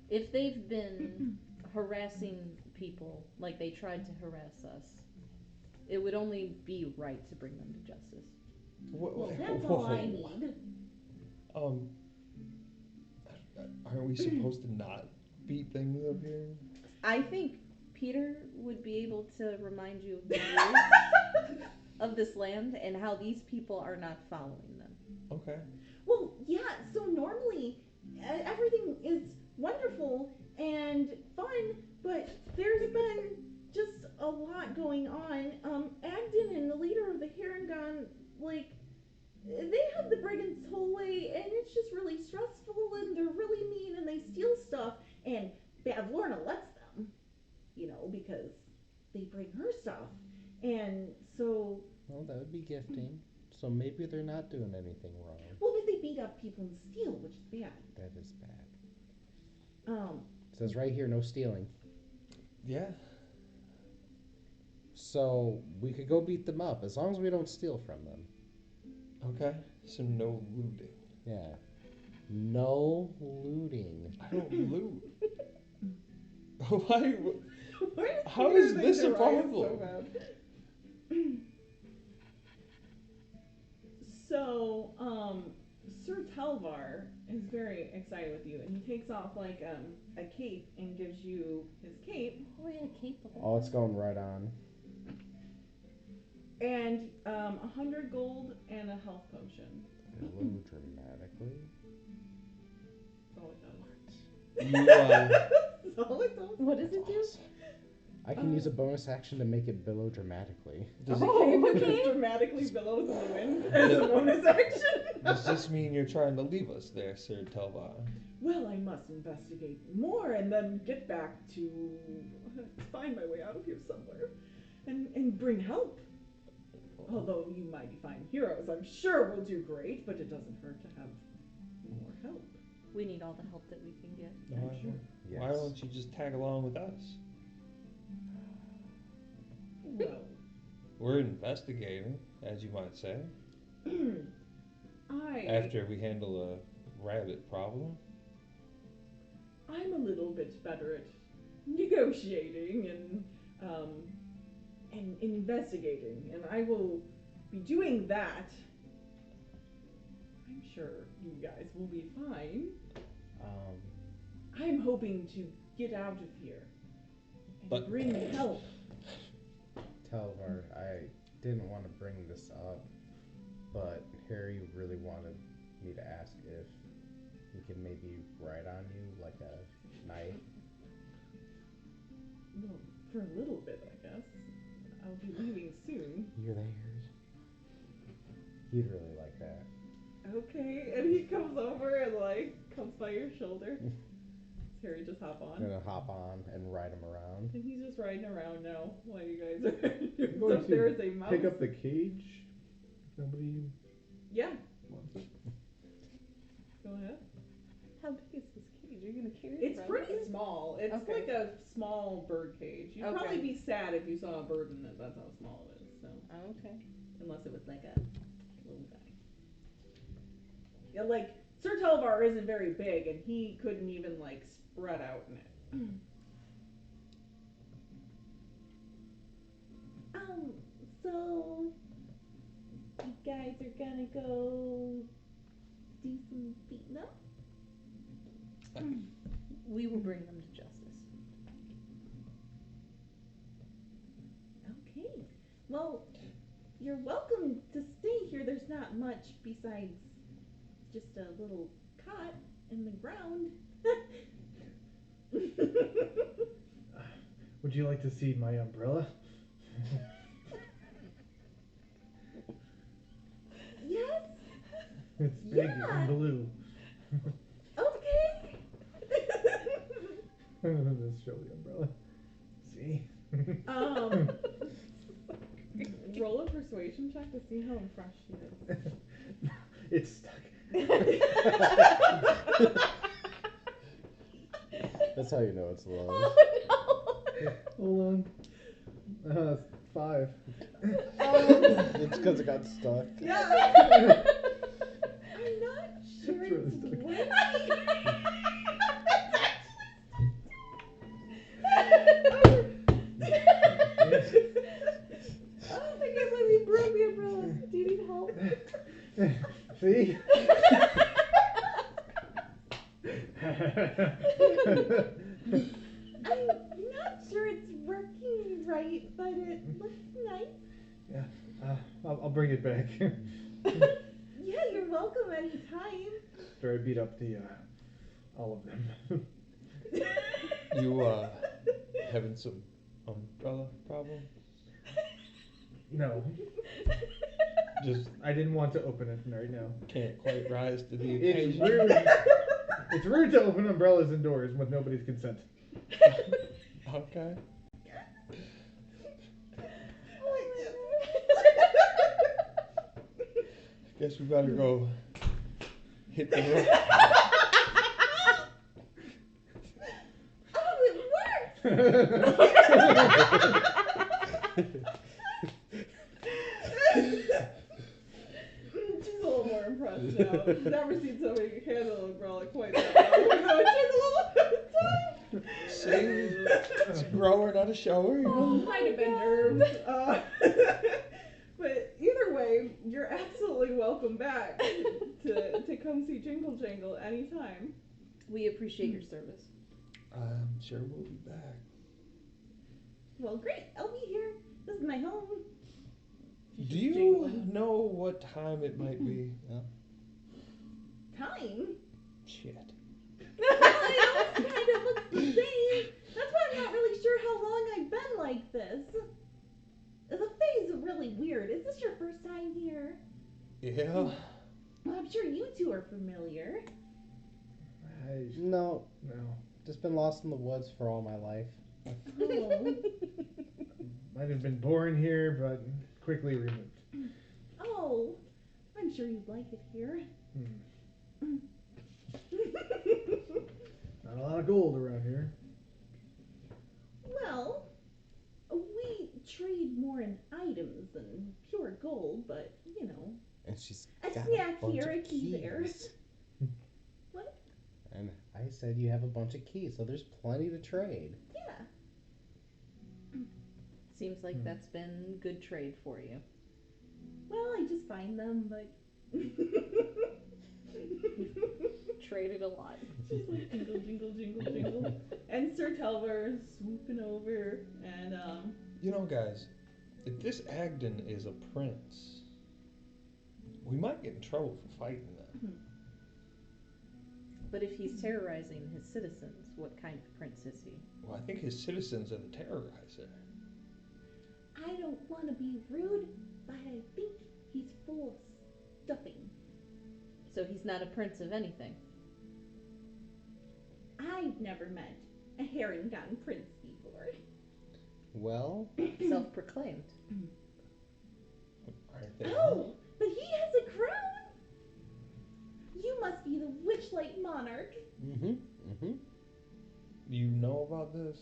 If they've been harassing people like they tried to harass us, it would only be right to bring them to justice. Well, that's all I need. Aren't we supposed to not beat things up here? I think Peter would be able to remind you of the rules of this land and how these people are not following them. Okay. Well, yeah, so normally everything is wonderful and fun, but there's been just a lot going on. Agden and the leader of the Herringon, like, they have the brigands whole way, and it's just really stressful, and they're really mean, and they steal stuff, and Bad Lorna lets them, you know, because they bring her stuff. And so... Well, that would be gifting. So maybe they're not doing anything wrong. Well, but they beat up people and steal, which is bad. That is bad. It says right here, no stealing. Yeah. So we could go beat them up as long as we don't steal from them. Okay. So no looting. Yeah. No looting. I don't loot. Why? Why How is this a problem? So, Sir Telvar is very excited with you, and he takes off like a cape and gives you his cape. Oh, we had a cape. Oh, it's going right on. And 100 gold and a health potion. Hello, dramatically. That's all it does. You, That's all it does. What does it do? I can use a bonus action to make it billow dramatically. does, It just dramatically billows in the wind as a bonus action. does this mean you're trying to leave us there, Sir Telvar? Well, I must investigate more and then get back to find my way out of here somewhere and bring help. Although you mighty fine heroes, I'm sure will do great, but it doesn't hurt to have more help. We need all the help that we can get. Why, sure. Yes. why don't you just tag along with us? Well, We're investigating, as you might say, after we handle a rabbit problem. I'm a little bit better at negotiating and investigating, and I will be doing that. I'm sure you guys will be fine. I'm hoping to get out of here and But- bring help. Telvar, I didn't want to bring this up, but Harry really wanted me to ask if he can maybe ride on you like a knight. Well, for a little bit, I guess. I'll be leaving soon. You're there. He'd really like that. Okay, and he comes over and like comes by your shoulder. Does Harry just hop I'm on? gonna hop on and ride him around. And he's just riding around now while you guys are. I'm going So there is to a mouse. pick up the cage. Nobody Yeah, wants it. go ahead. How big is this cage? Are you gonna carry it It's around pretty with you? small. It's Okay. like a small bird cage. You'd Okay. probably be sad if you saw a bird in it. That's how small it is. So Oh, okay. unless it was like a little guy. Yeah, like Sir Telvar isn't very big, and he couldn't even like spread out in it. So, you guys are gonna go do some beating up? We will bring them to justice. Okay. Well, you're welcome to stay here. There's not much besides just a little cot in the ground. Would you like to see my umbrella? Yes? It's big Yeah. and blue. Okay. Let's show the umbrella. See? Roll a persuasion check to see how impressed she is. It's stuck. That's how you know it's love. Oh Hold on. 5. It's because it got stuck. Yeah. I'm not sure It's really it's stuck. working. Oh, I can't believe you broke the umbrella. Do you need help? See? I'm not sure it's working right, but it looks nice. Yeah, I'll bring it back. Yeah, you're welcome anytime. After I beat up the all of them. You having some umbrella problems? No, Just I didn't want to open it right now. can't quite rise to the It's occasion. rude. It's rude to open umbrellas indoors with nobody's consent. Okay. Guess we better go hit the road. Oh, it She's a little more impressed now. She's never seen somebody handle an umbrella quite that well. So it took a little bit of time. See? It's a grower, not a shower. Might have been nerves. But either way, you're absolutely welcome back to come see Jingle Jangle anytime. We appreciate your service. I'm sure we'll be back. Well, great. I'll be here. This is my home. Do you know what time it might be? Time? Shit. Well, it all kind of looks the same. That's why I'm not really sure how long I've been like this. The fae's really weird. Is this your first time here? Yeah. Well, I'm sure you two are familiar. No, No. just been lost in the woods for all my life. Oh. Might have been born here, but quickly removed. Oh. I'm sure you'd like it here. Not a lot of gold around here. Well, we trade more in items than pure gold, but, you know, And she's a got snack bunch here, of a key there. keys. What? And I said you have a bunch of keys, so there's plenty to trade. Yeah. Seems like that's been good trade for you. Well, I just find them, but... Traded a lot. She's like jingle, jingle, jingle, jingle. And Sir Telvar is swooping over and You know, guys, if this Agden is a prince, we might get in trouble for fighting them. But if he's terrorizing his citizens, what kind of prince is he? Well, I think his citizens are the terrorizer. I don't want to be rude, but I think he's full of stuffing. So he's not a prince of anything. I've never met a herringbone prince before. Well, Self-proclaimed. Aren't they? Oh, but he has a crown! You must be the Witchlight monarch. You know about this?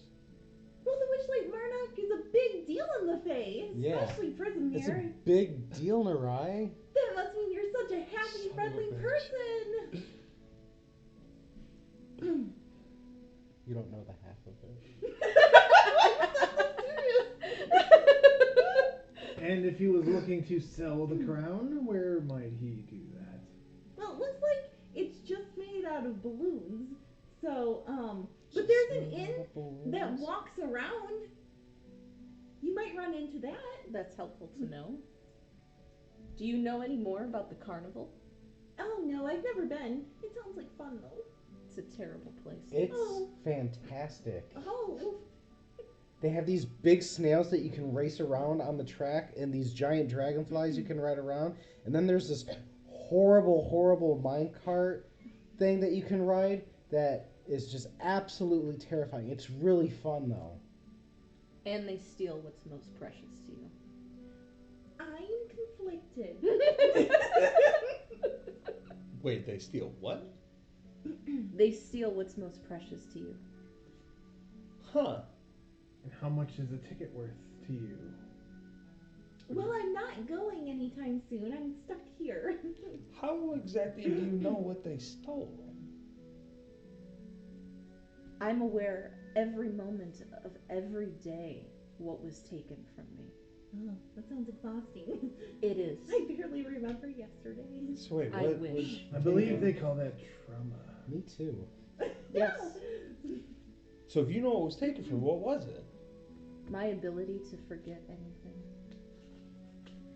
Well, the Witchlight monarch is a big deal in the Fae, Yeah. especially prison It's a here. big deal, Narai. That must mean you're such a happy, Son of a friendly bitch. person. You don't know the half of it. I'm so serious. And if he was looking to sell the crown, where might he do that? Well, it looks like it's just made out of balloons. So, but there's an inn that walks around. You might run into that. That's helpful to know. Do you know any more about the carnival? Oh no, I've never been. It sounds like fun though. It's a terrible place. It's Oh. fantastic. Oh. They have these big snails that you can race around on the track, and these giant dragonflies you can ride around. And then there's this horrible minecart thing that you can ride that is just absolutely terrifying. It's really fun though. And they steal what's most precious to you. I'm conflicted. Wait, they steal what? They steal what's most precious to you. Huh. And how much is a ticket worth to you? Well, I'm not going anytime soon. I'm stuck here. How exactly do you know what they stole? I'm aware every moment of every day what was taken from me. Oh, that sounds exhausting. It is. I barely remember yesterday. So wait, I what wish. was I believe they call that trauma. Me too. Yes. So if you know what was taken from you, what was it? My ability to forget anything.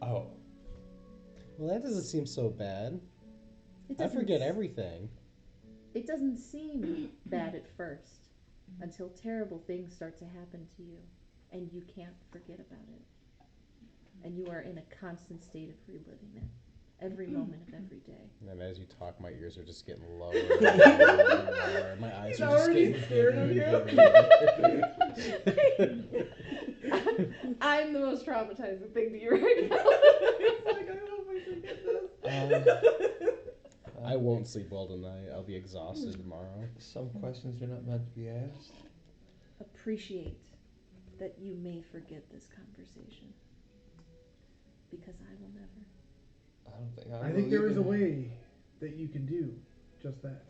Oh. Well, that doesn't seem so bad. It I doesn't forget everything. It doesn't seem bad at first until terrible things start to happen to you and you can't forget about it. And you are in a constant state of reliving it every moment of every day. And then as you talk, my ears are just getting lower. And lower. My eyes He's are just already getting scared of I'm the most traumatizing thing to you right now. It's like, I hope I forget this. I won't sleep well tonight. I'll be exhausted tomorrow. Some questions are not meant to be asked. Appreciate that you may forget this conversation. Because I will never. I don't think I think there is a way that you can do just that.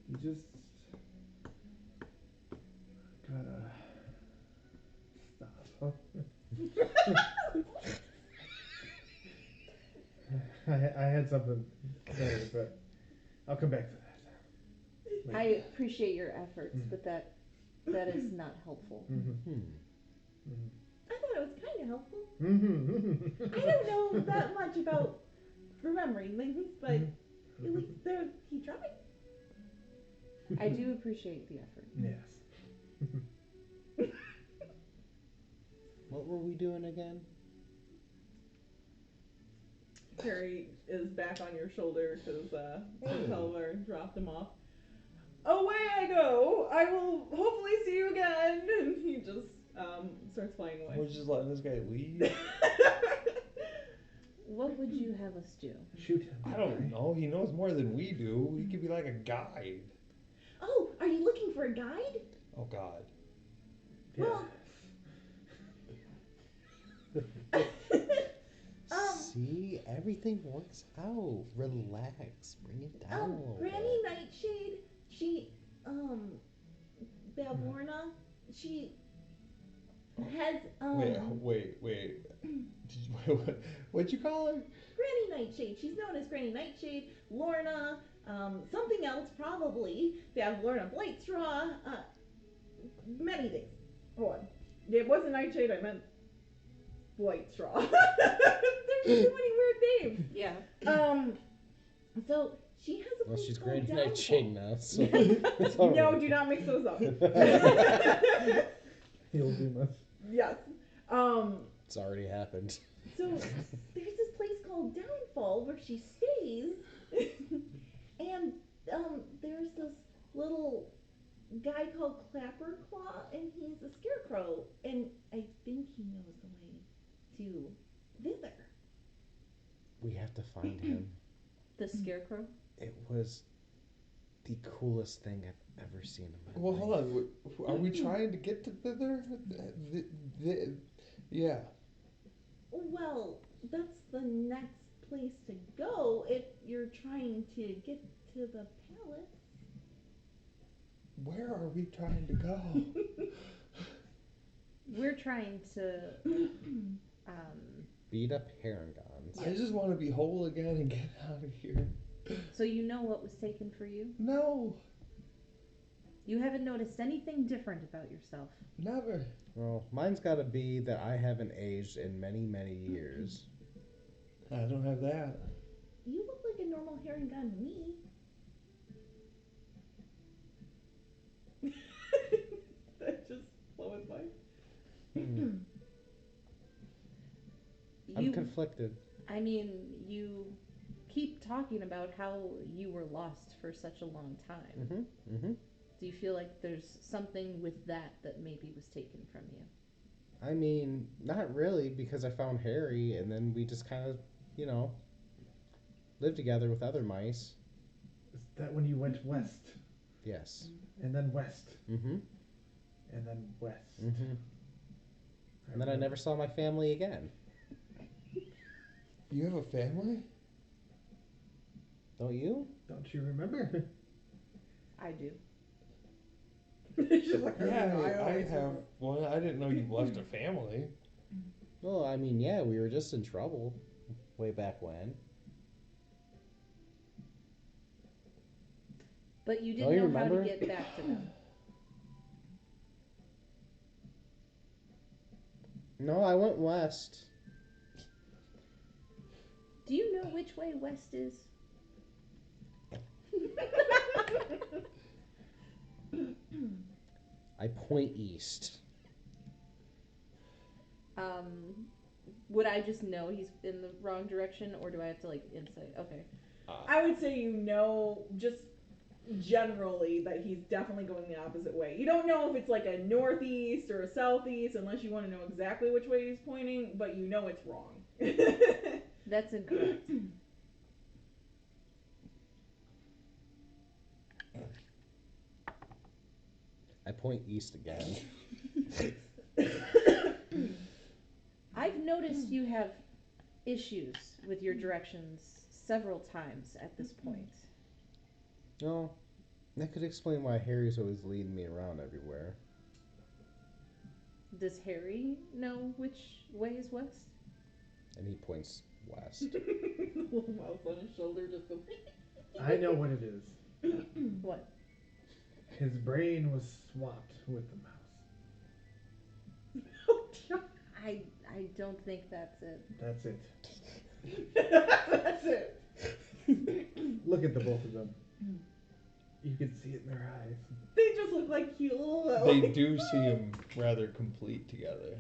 You just gotta stop. I had something better, but I'll come back to that. I appreciate your efforts, but that is not helpful. Mm-hmm. I thought it was kind of helpful. Mm-hmm. I don't know that much about remembering things, but at least he tried. I do appreciate the effort. Yes. What were we doing again? Carrie is back on your shoulder because Kakler dropped him off. Away I go. I will hopefully see you again. And he just starts flying away. We're just letting this guy leave. What would you have us do? Shoot him. I don't know. He knows more than we do. He could be like a guide. Oh, are you looking for a guide? Oh God. Yeah. See, everything works out. Relax. Bring it down a little Granny bit. Nightshade, she, Bavlorna, she has, Wait. Did you, what'd you call her? Granny Nightshade. She's known as Granny Nightshade, Lorna, something else probably. Bavlorna Blightstraw, many things. Hold on. It wasn't Nightshade, I meant Blightstraw. There's too many weird names. Yeah. So she has a Well, place she's called Granny Downfall. Nightshade now, so it's all No, right. do not mix those up. He'll do much. Yes. It's already happened. So there's this place called Downfall where she stays, and there's this little guy called Clapperclaw, and he's a scarecrow, and I think he knows the way to thither. We have to find him. The scarecrow? It was the coolest thing I've ever seen in my Well, life. hold on. Are we trying to get to thither? Yeah. Well, that's the next place to go if you're trying to get to the palace. Where are we trying to go? we're trying to Beat up Herringons. I just want to be whole again and get out of here. so you know what was taken for you? No, You haven't noticed anything different about yourself. never. Well, mine's got to be that I haven't aged in many, many years. I don't have that. You look like a normal herring gun to me. That just flowed by. I'm You, conflicted. I mean, you keep talking about how you were lost for such a long time. Do you feel like there's something with that maybe was taken from you? I mean, not really, because I found Harry, and then we just kind of, lived together with other mice. Is that when you went west? Yes. And then west? Mm-hmm. And then west? Mm-hmm. And then I never saw my family again. You have a family? Don't you? Don't you remember? I do. She's like, Yeah, I always have one. I didn't know you left a family. Well, I mean, yeah, we were just in trouble way back when. But you Don't didn't you know how to remember? get back to them. No, I went west. Do you know which way west is? I point east. Would I just know he's in the wrong direction, or do I have to insight? Okay. I would say just generally that he's definitely going the opposite way. You don't know if it's like a northeast or a southeast unless you want to know exactly which way he's pointing, but you know it's wrong. That's incorrect. I point east again. I've noticed you have issues with your directions several times at this point. No, that could explain why Harry's always leading me around everywhere. Does Harry know which way is west? And he points west. Little mouse on his shoulder just goes. I know what it is. What? His brain was swapped with the mouse. I don't think that's it. That's it. That's it. Look at the both of them. You can see it in their eyes. They just look like cute little. They do seem rather complete together.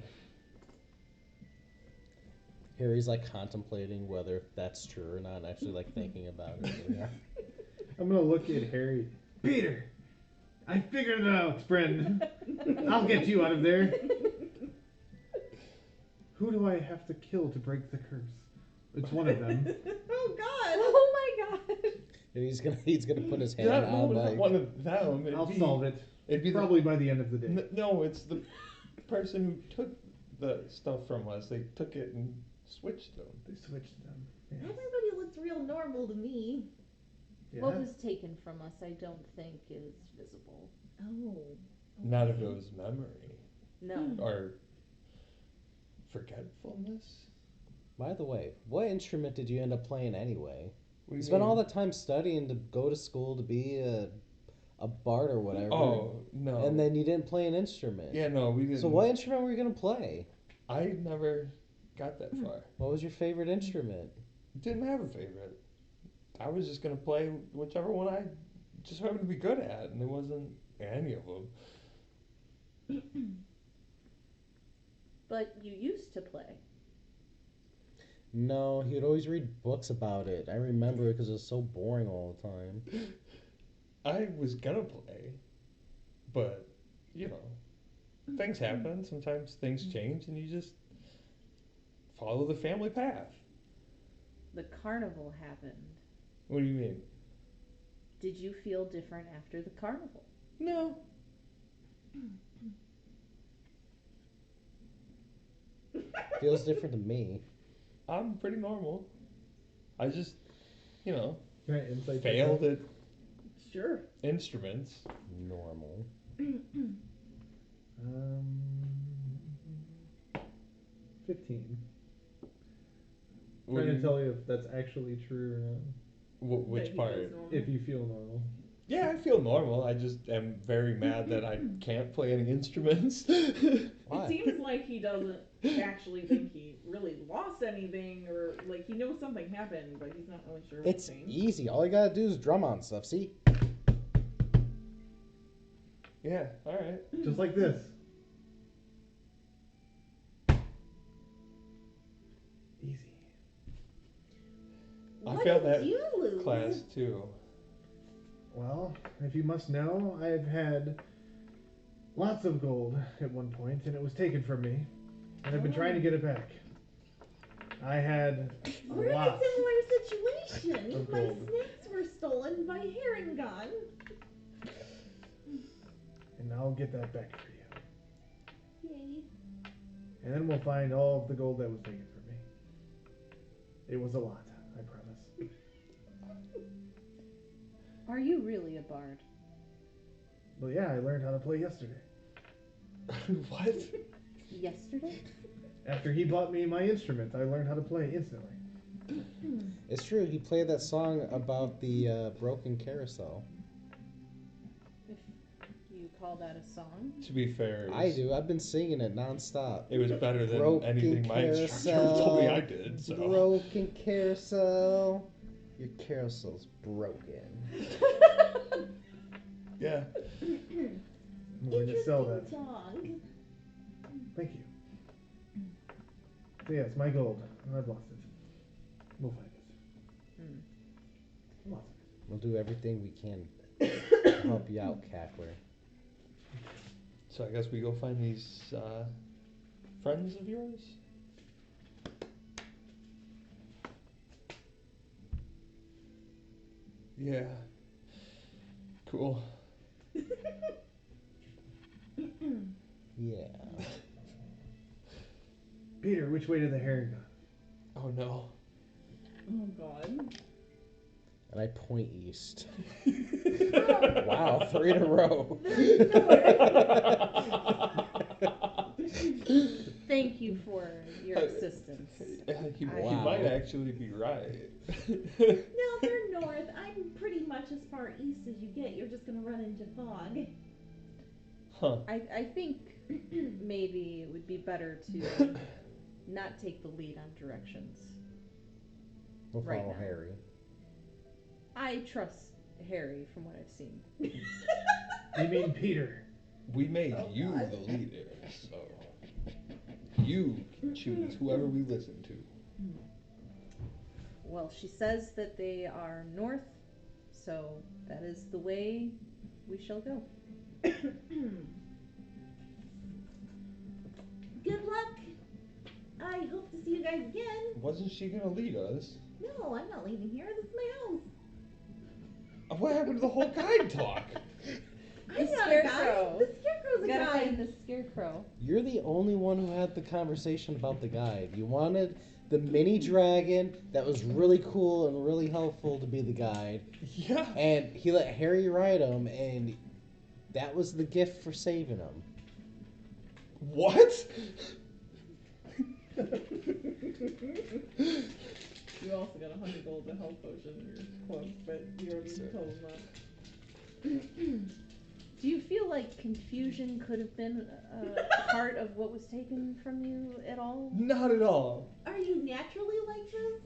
Harry's contemplating whether that's true or not, actually thinking about it. Yeah. I'm gonna look at Harry. Peter! I figured it out, friend. I'll get you out of there. Who do I have to kill to break the curse? It's one of them. Oh God! Oh my god! And he's gonna put his hand Not on one of them. I'll solve it. It'd be Probably by the end of the day. No, it's the person who took the stuff from us. They took it and switched them. They switched them. Yes. Everybody looks real normal to me. Yeah. What was taken from us, I don't think is visible. Oh. Not if it was memory No. or forgetfulness. By the way, what instrument did you end up playing anyway? What do You you spent mean? all the time studying to go to school to be a bard or whatever. Oh no! And then you didn't play an instrument. Yeah, no, we didn't. So what instrument were you gonna play? I never got that far. What was your favorite instrument? Didn't have a favorite. I was just gonna play whichever one I just happened to be good at, and it wasn't any of them. But you used to play. No, he would always read books about it. I remember it because it was so boring all the time. I was gonna play, but things happen. Sometimes things change, and you just follow the family path. The carnival happened. What do you mean? Did you feel different after the carnival? No. Feels different to me. I'm pretty normal. I just, Right, insight failed at Sure. instruments. Normal. 15. What Trying do to you- tell you if that's actually true or not. which That he part? feels normal. If you feel normal. Yeah, I feel normal. I just am very mad that I can't play any instruments. Why? It seems like he doesn't actually think he really lost anything, or like he knows something happened, but he's not really sure what It's changed. easy. All you gotta do is drum on stuff. See? Yeah, alright. Just like this. Easy. I What failed did that you lose? class too. Well, if you must know, I've had lots of gold at one point, and it was taken from me, and I've been trying to get it back. I had a We're in a lot. similar situation. Of My gold. snakes were stolen by herring gone. And I'll get that back for you. Yay. And then we'll find all of the gold that was taken from me. It was a lot, I promise. Are you really a bard? Well, yeah, I learned how to play yesterday. What? Yesterday? After he bought me my instrument, I learned how to play instantly. It's true. He played that song about the broken carousel. If you call that a song. To be fair, it I was, do. I've been singing it nonstop. it was better than Broken anything my instructor told me I did, so. Broken carousel. Your carousel's broken. Yeah. I'm going to sell that. Interesting song. Thank you. So yes, my gold. I've lost it. We'll find it. Hmm. Lots of it. We'll do everything we can to help you out, Kakler. So I guess we go find these friends of yours? Yeah. Cool. Yeah. Peter, which way did the herring go? Oh no. Oh God. And I point east. Wow, 3 in a row. Thank you for your assistance. He Wow. might actually be right. No, they're north. I'm pretty much as far east as you get. You're just gonna run into fog. Huh. I think maybe it would be better to not take the lead on directions. We'll Right follow now. Harry. I trust Harry from what I've seen. You mean Peter? We made you the leader, so you can choose whoever we listen to. Well, she says that they are north, so that is the way we shall go. Good luck. I hope to see you guys again. Wasn't she gonna lead us? No, I'm not leaving here. This is my house. What happened to the whole guide talk? I'm The not a guy. scarecrow. The scarecrow's a Gotta guy. find the scarecrow. You're the only one who had the conversation about the guide. You wanted the mini dragon that was really cool and really helpful to be the guide. Yeah. And he let Harry ride him, and that was the gift for saving him. What? You also got 100 gold to health potion in your cloak, but you already told them that. Do you feel like confusion could have been a part of what was taken from you at all? Not at all. Are you naturally like this?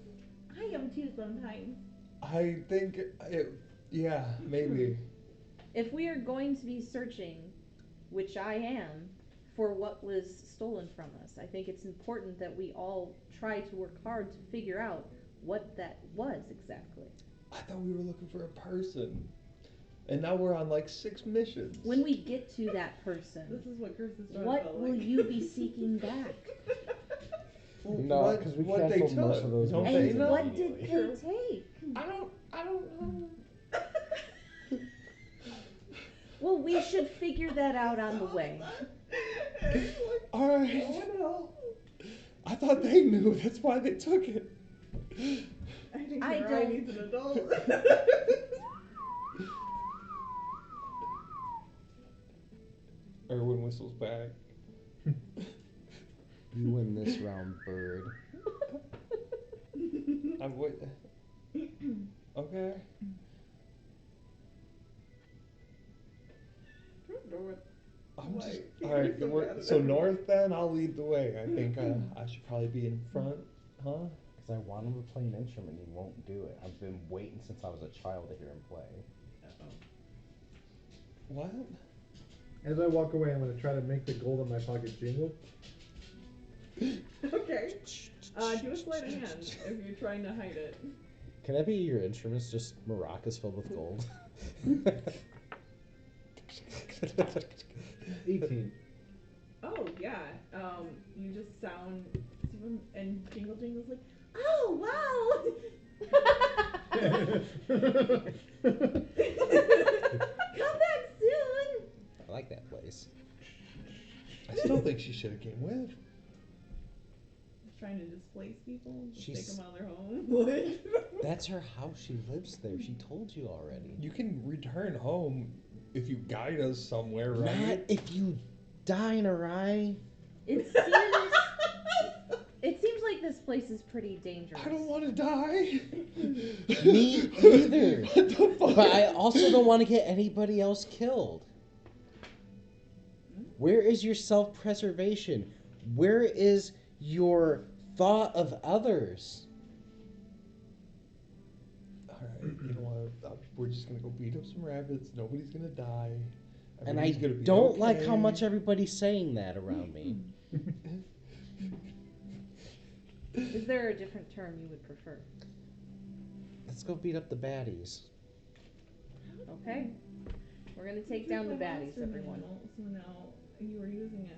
I am too sometimes. I think yeah, maybe. If we are going to be searching, which I am, for what was stolen from us, I think it's important that we all try to work hard to figure out what that was exactly. I thought we were looking for a person. And now we're on like 6 missions. When we get to that person, This is what Kirsten's trying to what felt will like. you be seeking back? No, because we what they canceled most took. of those Don't missions they know? What did immediately. they take? I don't know. Well, we should figure that out on the way. Alright. I thought they knew, that's why they took it. I think I Mariah don't- needs an adult. Erwin whistles back. You win this round, bird. I'm wait. Okay. I'm just Like, all right. you're so bad at So everything. north, then I'll lead the way. I think I should probably be in front, huh? Because I want him to play an instrument, and he won't do it. I've been waiting since I was a child to hear him play. What? As I walk away, I'm going to try to make the gold in my pocket jingle. Okay. Do a sleight of hand if you're trying to hide it. Can that be your instruments? Just maracas filled with gold? 18. Oh yeah. You just sound and Jingle Jangle's like, oh wow. Come back soon. I like that place. I still think she should have came with. Trying to displace people, just take She's- them out of their home. That's her house. She lives there. She told you already. You can return home if you guide us somewhere, Not right? if you die in a rye. It seems like this place is pretty dangerous. I don't want to die. Me either. What the fuck? But I also don't want to get anybody else killed. Where is your self-preservation? Where is your thought of others? Alright, you know what? We're just gonna go beat up some rabbits. Nobody's gonna die. And I Everybody's gonna be don't like how okay. much everybody's saying that around me. Is there a different term you would prefer? Let's go beat up the baddies. Okay. We're gonna take down the baddies, everyone. So now you were using it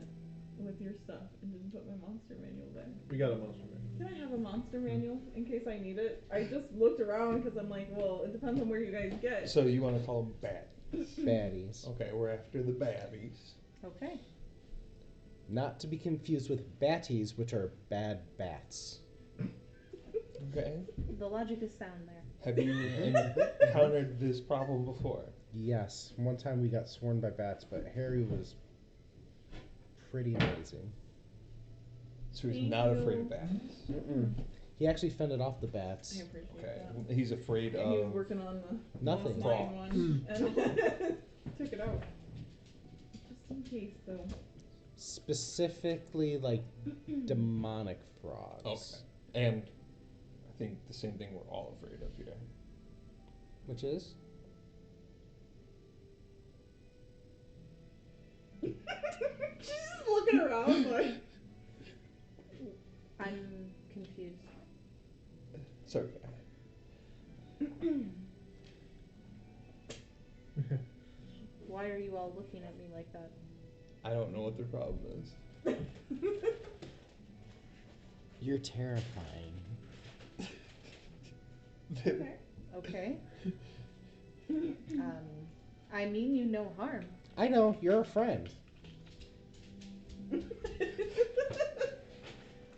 with your stuff and didn't put my monster manual back. We got a monster manual. Can I have a monster manual in case I need it? I just looked around because I'm like, well, it depends on where you guys get. So you want to call them baddies? Baddies. Okay, we're after the baddies. Okay. Not to be confused with batties, which are bad bats. Okay. The logic is sound there. Have you encountered this problem before? Yes. One time we got sworn by bats, but Harry was pretty amazing. So he's Thank not you. afraid of bats. Mm-mm. He actually fended off the I bats. appreciate Okay. that. He's afraid And he was of. working on the Nothing. boss line one and took it out. Just in case, though. Specifically, like, demonic frogs. Okay. And I think the same thing we're all afraid of here. Which is? She's just looking around like. I'm confused. It's okay. Why are you all looking at me like that? I don't know what their problem is. You're terrifying. Okay. Okay. I mean you no harm. I know, you're a friend.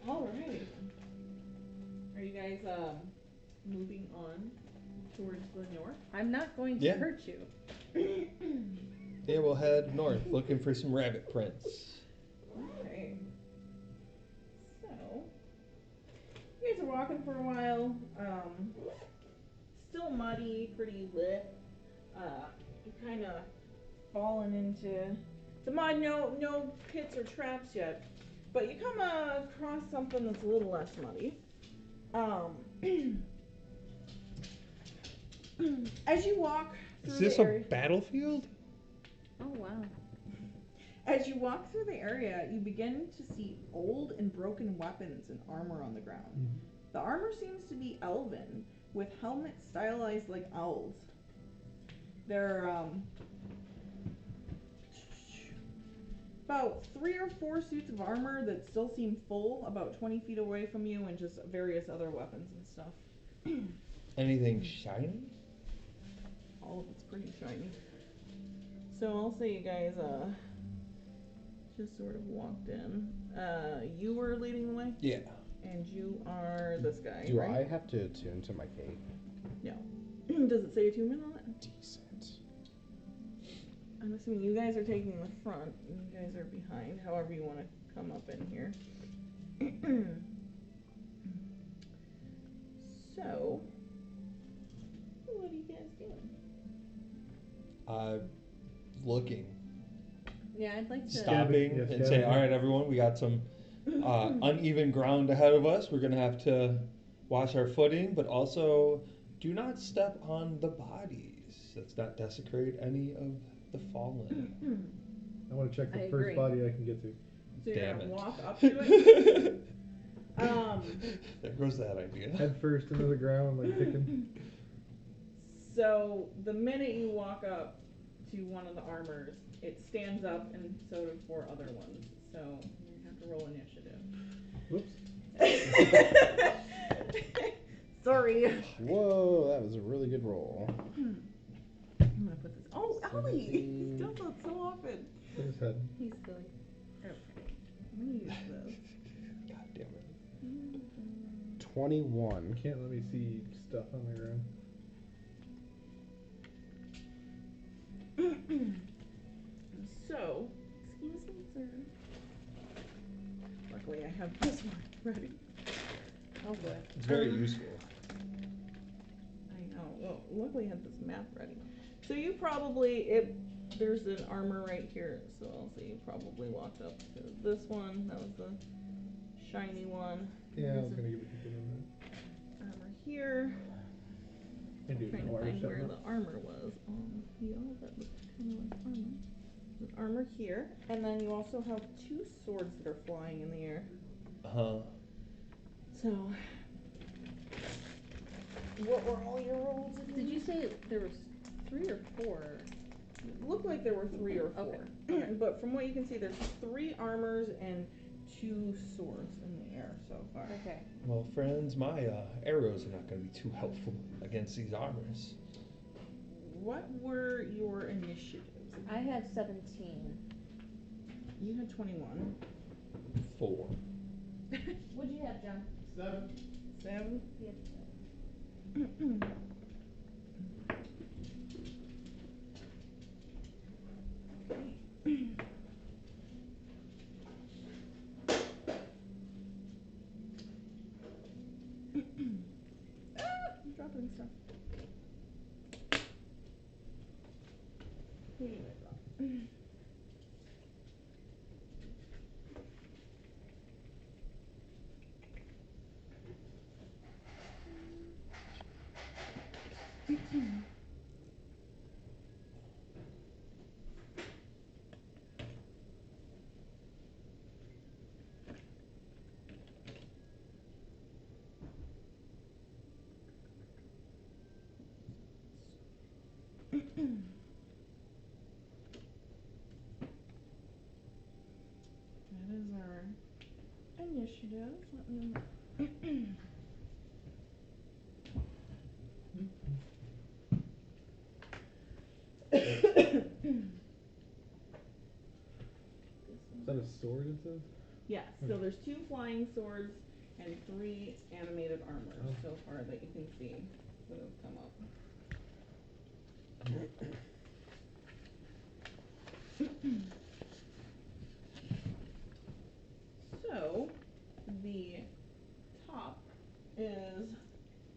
All right. Are you guys moving on towards the north? I'm not going to Yeah. hurt you. Yeah, we'll head north looking for some rabbit prints. Okay. So, you guys are walking for a while. Still muddy, pretty lit. You're kind of falling into the mud. No pits or traps yet, but you come across something that's a little less muddy. As you walk through Is this the a area, battlefield? Oh wow. as you walk through the area, you begin to see old and broken weapons and armor on the ground. The armor seems to be elven, with helmets stylized like owls. They're about 3 or 4 suits of armor that still seem full, about 20 feet away from you, and just various other weapons and stuff. Anything shiny? All of it's pretty shiny. So I'll say you guys just sort of walked in. You were leading the way, Yeah. and you are this guy, Do right? I have to attune to my cape? No. Does it say attunement on it? Decent. I'm assuming you guys are taking the front, and you guys are behind, however you want to come up in here. So, what are you guys doing? Looking, Yeah, I'd like to. stopping, Yes, and say, Gavin. all right, everyone, we got some uneven ground ahead of us. We're gonna have to watch our footing, but also do not step on the bodies. Let's not desecrate any of the fallen. I want to check the I first agree. body I can get to. So you're Damn gonna it. walk up to it? There goes that idea. Head first into the ground, like kicking. So the minute you walk up to one of the armors, it stands up, and so do 4 other ones. So you have to roll initiative. Whoops. Sorry. Whoa, that was a really good roll. I'm gonna put this. Oh, Ellie! He 17. does that so often. Hit his head. He's silly. Okay. I'm gonna use this. God damn it. 21. Can't let me see stuff on the ground. So, excuse me, sir. Luckily, I have this one ready. Oh boy. It's very useful. I know. Well, luckily, I had this map ready. So you probably there's an armor right here. So I'll say you probably walked up to this one. That was the shiny one. Yeah, I There's was a gonna give it to you. armor here. I do Trying to know find where something. the armor was on heel. That looked kind of like armor. There's an armor here, and then you also have 2 swords that are flying in the air. So, what were all your rolls? Did you say there was 3 or 4? It looked like there were 3 or 4. Okay. But from what you can see, there's 3 armors and 2 swords in the air so far. Okay. Well, friends, my arrows are not going to be too helpful against these armors. What were your initiatives? I have 17. You had 21. 4. What'd you have, John? 7. He had 7. I'm dropping stuff. Who did I drop? That is our initiative. Let me Is that a sword it says? Yes, so there's 2 flying swords and 3 animated armors Oh. so far that you can see that have come up. So, the top is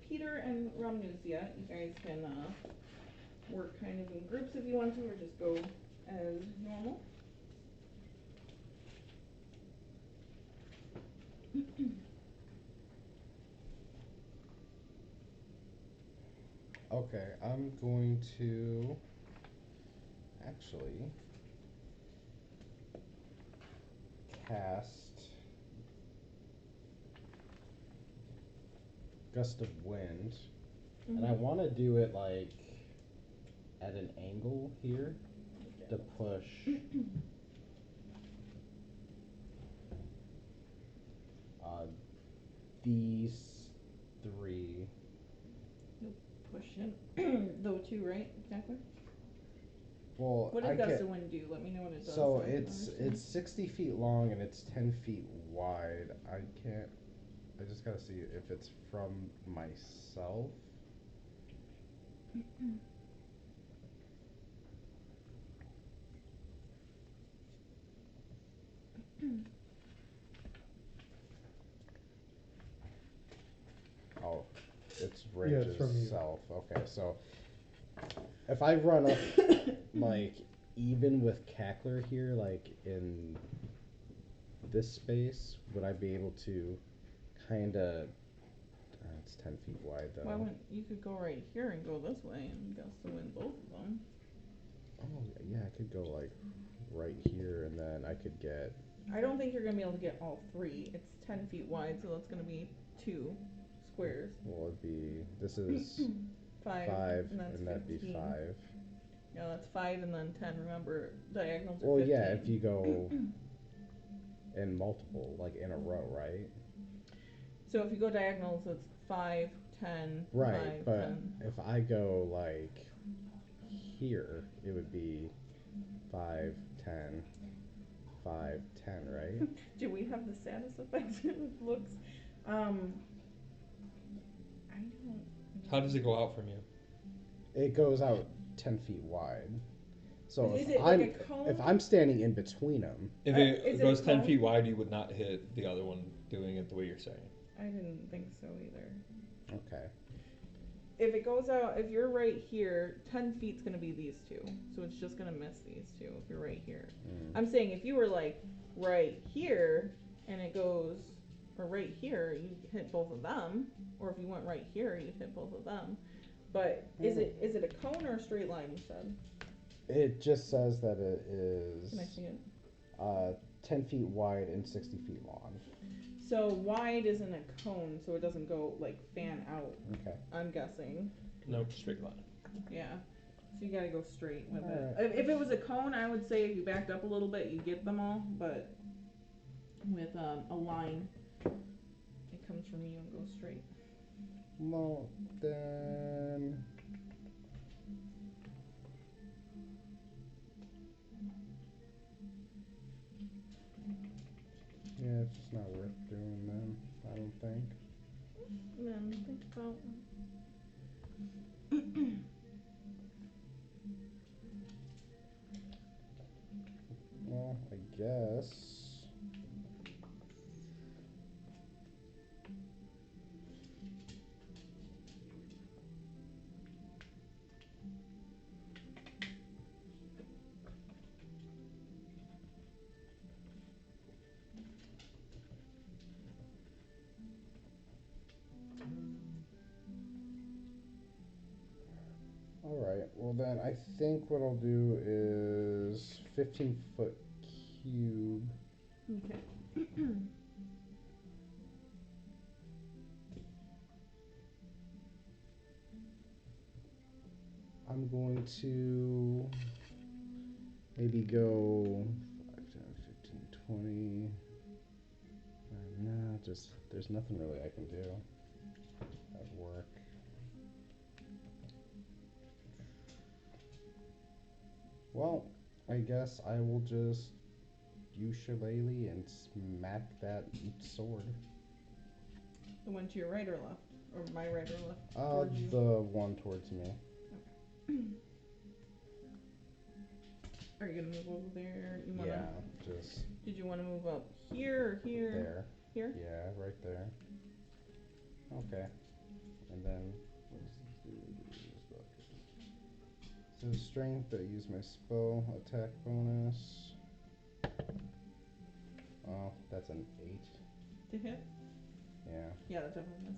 Peter and Rhamnusia. You guys can work kind of in groups if you want to, or just go as normal. Okay, I'm going to actually cast Gust of Wind, and I want to do it like at an angle here to push these 3. Push in. Those 2, right? Exactly. Well, What I does Gust can, of Wind do? Let me know what it does. so I can it's understand. 60 feet long and it's 10 feet wide. I just gotta see if it's from myself. bridge Yeah, it's from you. itself. Okay, so if I run up, like, even with Kakler here, like, in this space, would I be able to kind of... it's 10 feet wide, though. Why wouldn't you could go right here and go this way and gust to win both of them? Oh, yeah, I could go, like, right here, and then I could get... I don't think you're gonna be able to get all three. It's 10 feet wide, so that's gonna be 2 squares. Well, it'd be... This is 5, 5, and that's and that'd 15. be 5. Yeah, that's 5 and then 10. Remember, diagonals are Well, 15. yeah, if you go in multiple, like, in a row, right? So if you go diagonals, it's 5, 10, Right, 5, but 10. if I go, like, here, it would be 5, 10, 5, 10, right? Do we have the saddest effects it looks? I don't. How does it go out from you? It goes out 10 feet wide. So Is if it I'm like a cone? if I'm standing in between them, If is it it goes a 10 cone? feet wide, you would not hit the other one doing it the way you're saying. I didn't think so either. okay. If it goes out, if you're right here, 10 feet's gonna be these two. So it's just gonna miss these two if you're right here. I'm saying if you were like right here and it goes, or right here, you hit both of them. Or if you went right here, you'd hit both of them. But is it a cone or a straight line, you said? It just says that it is Can I see it? 10 feet wide and 60 feet long. So wide isn't a cone, so it doesn't go like fan out. Okay. I'm guessing. No, straight line. Yeah. So you gotta go straight with it. Alright. If it was a cone, I would say if you backed up a little bit, you get them all. But with a line, it comes from you and goes straight. Well, then... Yeah, it's just not worth doing then, I don't think. And then think about. Well, I guess... Alright, well then I think what I'll do is 15-foot cube. Okay. I'm going to maybe go 5, 10, 15, 20. Nah, just there's nothing really I can do at work. Well, I guess I will just use Shillelagh and smack that sword. The one to your right or left? Or my right or left? Towards you? The one towards me. Are you gonna move over there? You wanna? Yeah, just Did you want to move up here or here? there. Here? Yeah, right there. Okay. And then what does this do? So strength, I use my spell attack bonus. Oh, that's an 8. To hit? Yeah. Yeah, that definitely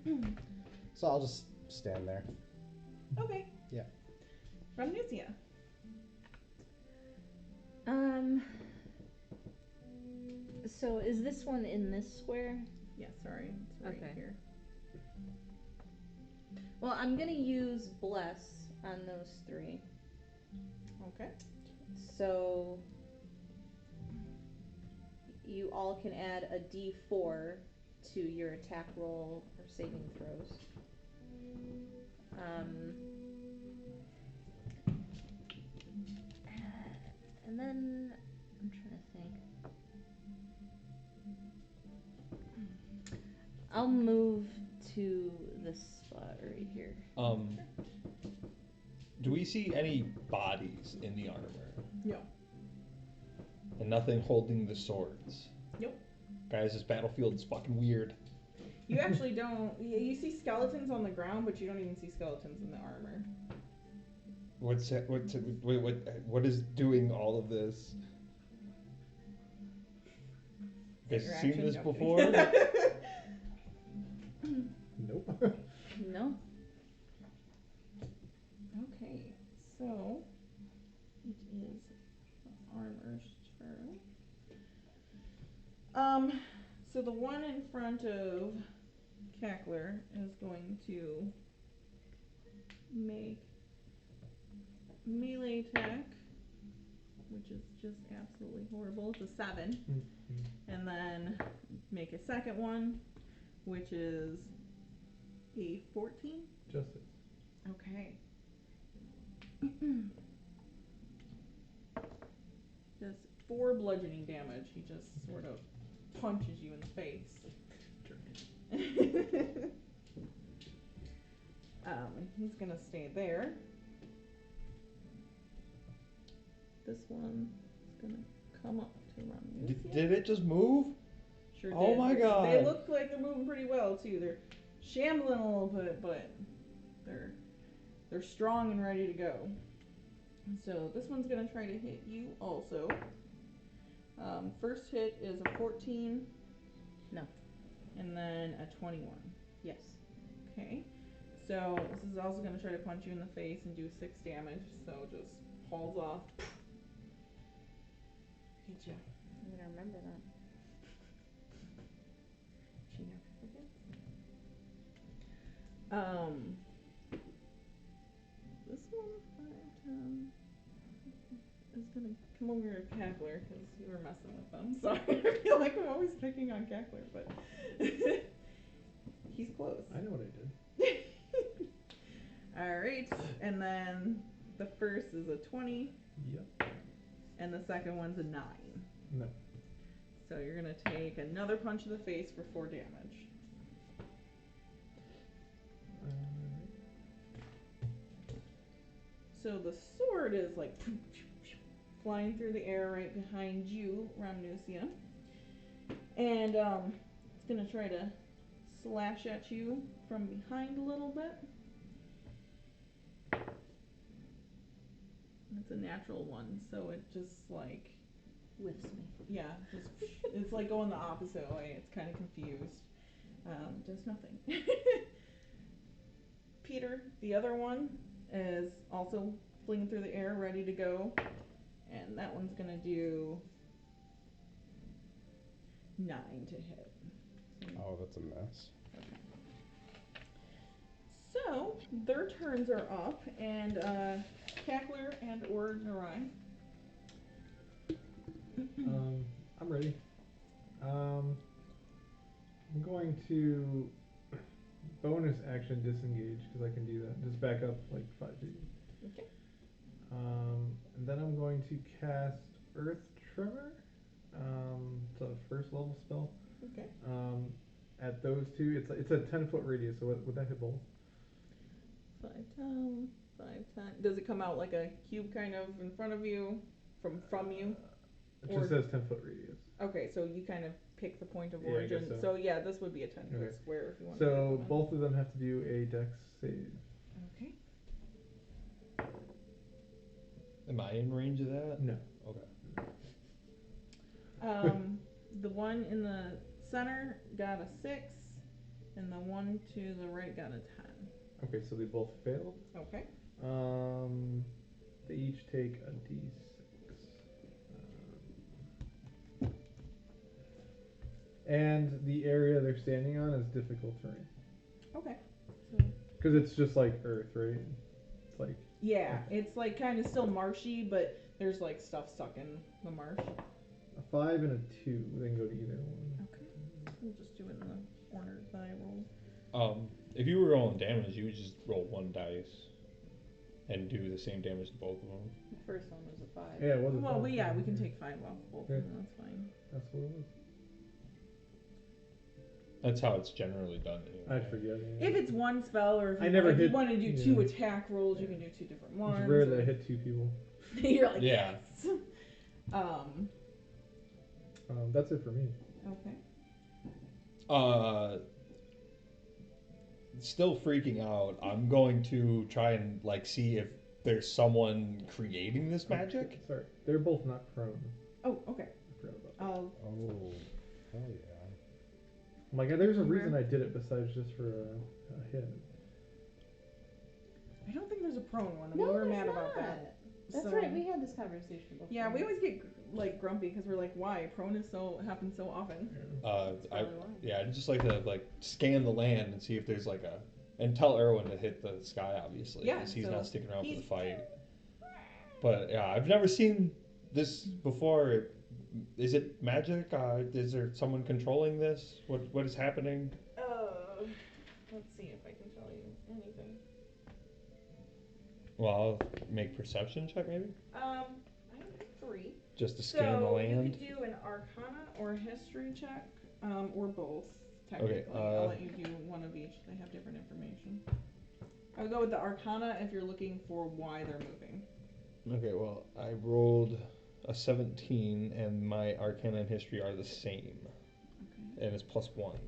misses. So I'll just stand there. Okay. Yeah. Rhamnusia. So is this one in this square? Yeah, sorry. It's right Okay. here. Well, I'm gonna use bless on those 3. Okay. So you all can add a D4 to your attack roll or saving throws. And then I'm trying to think. I'll move to this spot right here. Do we see any bodies in the armor? No. And nothing holding the swords? Nope. Guys, this battlefield is fucking weird. You actually don't. You see skeletons on the ground, but you don't even see skeletons in the armor. What's that? What is doing all of this? You guys seen this before? Nope. No. Okay, so it is the armor's turn. So the one in front of Kakler is going to make melee attack, which is just absolutely horrible. It's a 7. And then make a second one, which is a 14. Justice. Okay. Does 4 bludgeoning damage. He just sort of punches you in the face. And he's gonna stay there. This one is gonna come up to Rhamnusia. Did it just move? Sure did. Oh my god. They look like they're moving pretty well too. They're shambling a little bit, but they're strong and ready to go. So this one's gonna try to hit you also. First hit is a 14. No. And then a 21. Yes. Okay. So this is also gonna try to punch you in the face and do 6 damage. So just hauls off. Hit you. I'm gonna remember that. She never forgets. This one, 5, 10, is gonna come over to Kakler because you were messing with them. Sorry, I feel like I'm always picking on Kakler, but he's close. I know what I did. Alright, and then the first is a 20. Yep. And the second one's a 9. No. So you're gonna take another punch to the face for 4 damage. So the sword is like flying through the air right behind you, Rhamnusia. And it's gonna try to slash at you from behind a little bit. It's a natural one, so it just like Whiffs me. yeah, just it's like going the opposite way. It's kind of confused. Does nothing. Peter, the other one, is also flinging through the air, ready to go, and that one's gonna do 9 to hit. Oh, that's a mess. So their turns are up, and Kakler and or Narai. I'm ready. I'm going to bonus action disengage because I can do that. Just back up like 5 feet. Okay. And then I'm going to cast Earth Tremor. It's a first level spell. Okay. At those two, it's a 10-foot radius. So would that hit both? 5, 10, 5, 10. Does it come out like a cube kind of in front of you, from you? It Or- just says 10-foot radius. Okay, so you kind of pick the point of Yeah, I origin. guess so. Yeah, this would be a 10-foot Okay. square if you want to. So both of them have to do a Dex save. Okay. Am I in range of that? No. Okay. The one in the center got a 6, and the one to the right got a 10. Okay, so they both failed. Okay. They each take a D6. And the area they're standing on is difficult terrain. Okay. So Because it's just like Earth, right? It's like yeah, it's like kind of still marshy, but there's like stuff stuck in the marsh. a 5 and a 2. They can go to either one. Okay. We'll just do it in the order that I rolled. If you were rolling damage, you would just roll 1 dice and do the same damage to both of them. The first one was a 5. Yeah, it was a Well, 5. but yeah, we can take 5 off both Yeah. of them. That's fine. That's what it was. That's how it's generally done. I Anyway. forget. Yeah. If it's one spell, or if I you, never if you hit- want to do yeah. 2 attack rolls, you can do 2 different ones. It's rare or- that I hit 2 people. You're like, Yeah. yes. That's it for me. Okay. still freaking out. I'm going to try and like see if there's someone creating this magic. Sorry, they're both not prone. Oh, okay. I forgot about that. I'll. Oh, hell yeah. I'm like, there's a reason I did it besides just for a hit. I don't think there's a prone one. No, We were there's mad not. about that. That's So- right. We had this conversation before. Yeah, we always get like grumpy because we're like, why? Prone is happens so often. That's I probably why. yeah, I'd just like to like scan the land and see if there's like and tell Erwin to hit the sky, obviously, Yeah, because he's so not sticking around for he's- the fight. But yeah, I've never seen this before. Is it magic? Is there someone controlling this? What is happening? Let's see if I can tell you anything. Well, I'll make perception check maybe, I have 3. just to scan the So you land. could do an Arcana or a History check, or both. Technically, Okay, I'll let you do one of each. They have different information. I'll go with the Arcana if you're looking for why they're moving. Okay, well, I rolled a 17, and my Arcana and History are the same, Okay. and it's +1.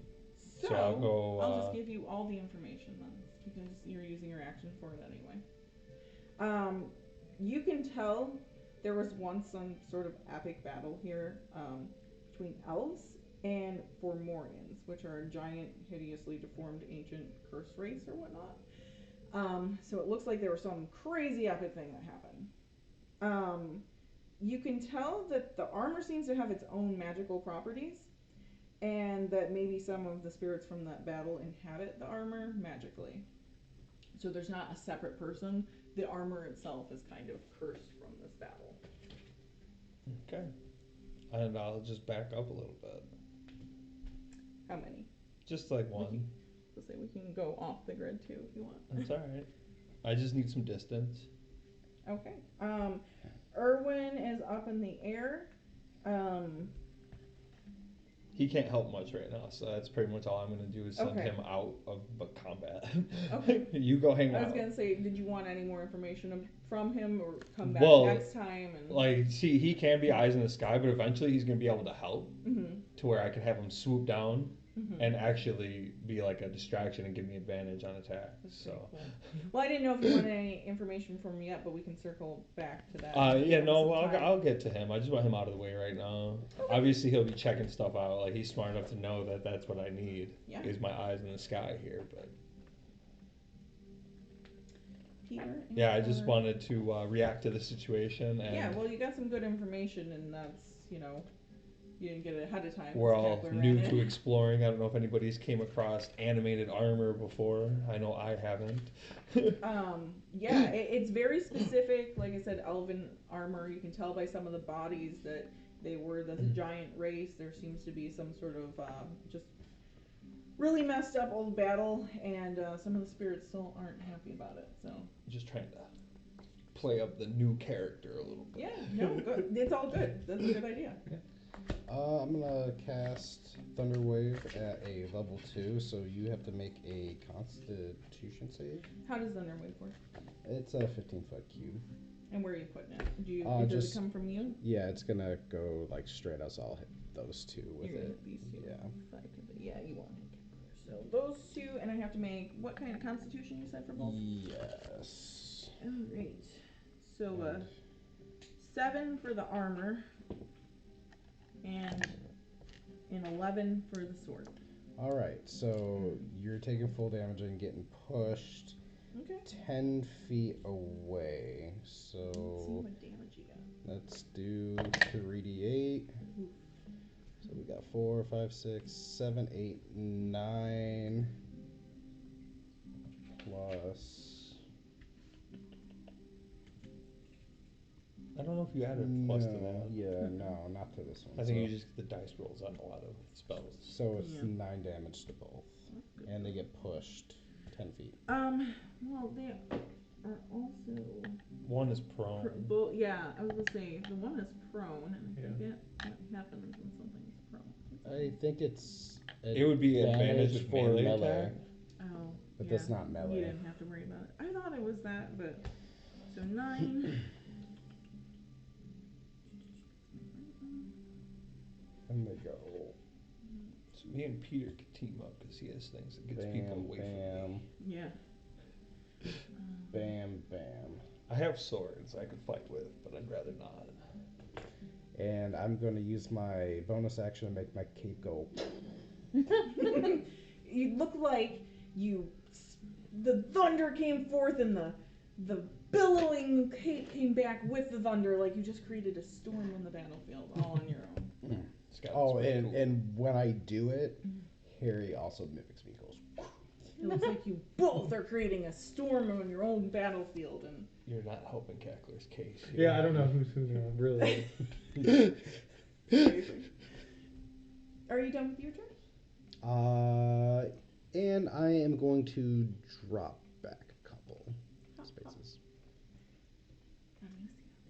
So, I'll go. I'll just give you all the information then, because you're using your action for it anyway. You can tell there was once some sort of epic battle here between elves and Formorians, which are a giant, hideously deformed, ancient cursed race or whatnot. So it looks like there was some crazy epic thing that happened. You can tell that the armor seems to have its own magical properties, and that maybe some of the spirits from that battle inhabit the armor magically. So there's not a separate person. The armor itself is kind of cursed from this battle. Okay, and I'll just back up a little bit, How many? just like one. Let's say we can go off the grid too if you want. That's all right. I just need some distance. Okay. Erwin is up in the air. He can't help much right now, so that's pretty much all I'm going to do is send Okay. him out of combat. Okay. You go hang I out. was gonna say, did you want any more information from him, or come back Well, next time? And Like, see, he can be eyes in the sky, but eventually he's going to be able to help Mhm. to where I can have him swoop down Mhm. and actually be like a distraction and give me advantage on attacks. That's So, pretty cool. Well, I didn't know if you wanted any information from me yet, but we can circle back to that. yeah, no, some well, time. I'll get to him. I just want him out of the way right now. Obviously, he'll be checking stuff out. Like, he's smart enough to know that that's what I need. Yeah. Is my eyes in the sky here, but Peter and yeah, I just Kakler. wanted to react to the situation, and Yeah, well, you got some good information, and that's, you didn't get it ahead of time. we're 'cause all Kakler new ran to it. exploring. I don't know if anybody's came across animated armor before. I know I haven't. Yeah, it's very specific. Like I said, elven armor. You can tell by some of the bodies that they were this giant race. There seems to be some sort of just really messed up old battle, and some of the spirits still aren't happy about it. So Just trying to play up the new character a little bit. yeah, no, good. It's all good. That's a good idea. I'm gonna cast Thunder Wave at a level 2, so you have to make a Constitution save. How does Thunderwave work? It's a 15-foot cube. And where are you putting it? Does Just- it come from you? Yeah, it's gonna go like straight out, so I'll hit those two with You're gonna it. hit these two. Yeah. Yeah, you won't hit Kakler. So those two, and I have to make what kind of Constitution you said for both? Yes. Alright. So, And 7 for the armor, and an 11 for the sword. Alright, so you're taking full damage and getting pushed Okay. 10 feet away. Let's see So what damage you got. let's do 3d8. So we got 4, 5, 6, 7, 8, 9 plus. I don't know if you added a plus to that. Yeah, no, not to this one. I think so, you just get the dice rolls on a lot of spells. so it's Yeah. 9 damage to both, That's good. and they get pushed 10 feet. Well, they are also One is prone. yeah, I was gonna say the one is prone, and I Yeah. forget what happens when something's prone. I think it's It would be advantage with for melee melee, attack. Oh, but yeah. that's not You melee. didn't have to worry about it. I thought it was that, but so 9. And they go. Me and Peter could team up because he has things that gets Bam, people away from bam, me. Yeah. bam, bam. I have swords I could fight with, but I'd rather not. And I'm going to use my bonus action to make my cape go. You look like the thunder came forth and the billowing came back with the thunder, like you just created a storm on the battlefield all on your own. Oh, and when I do it, Harry also mimics me. Goes. It looks like you both are creating a storm on your own battlefield, and You're not helping Kakler's case. Yeah, I don't know who's who now, really. Are you done with your turn? And I am going to drop back a couple spaces.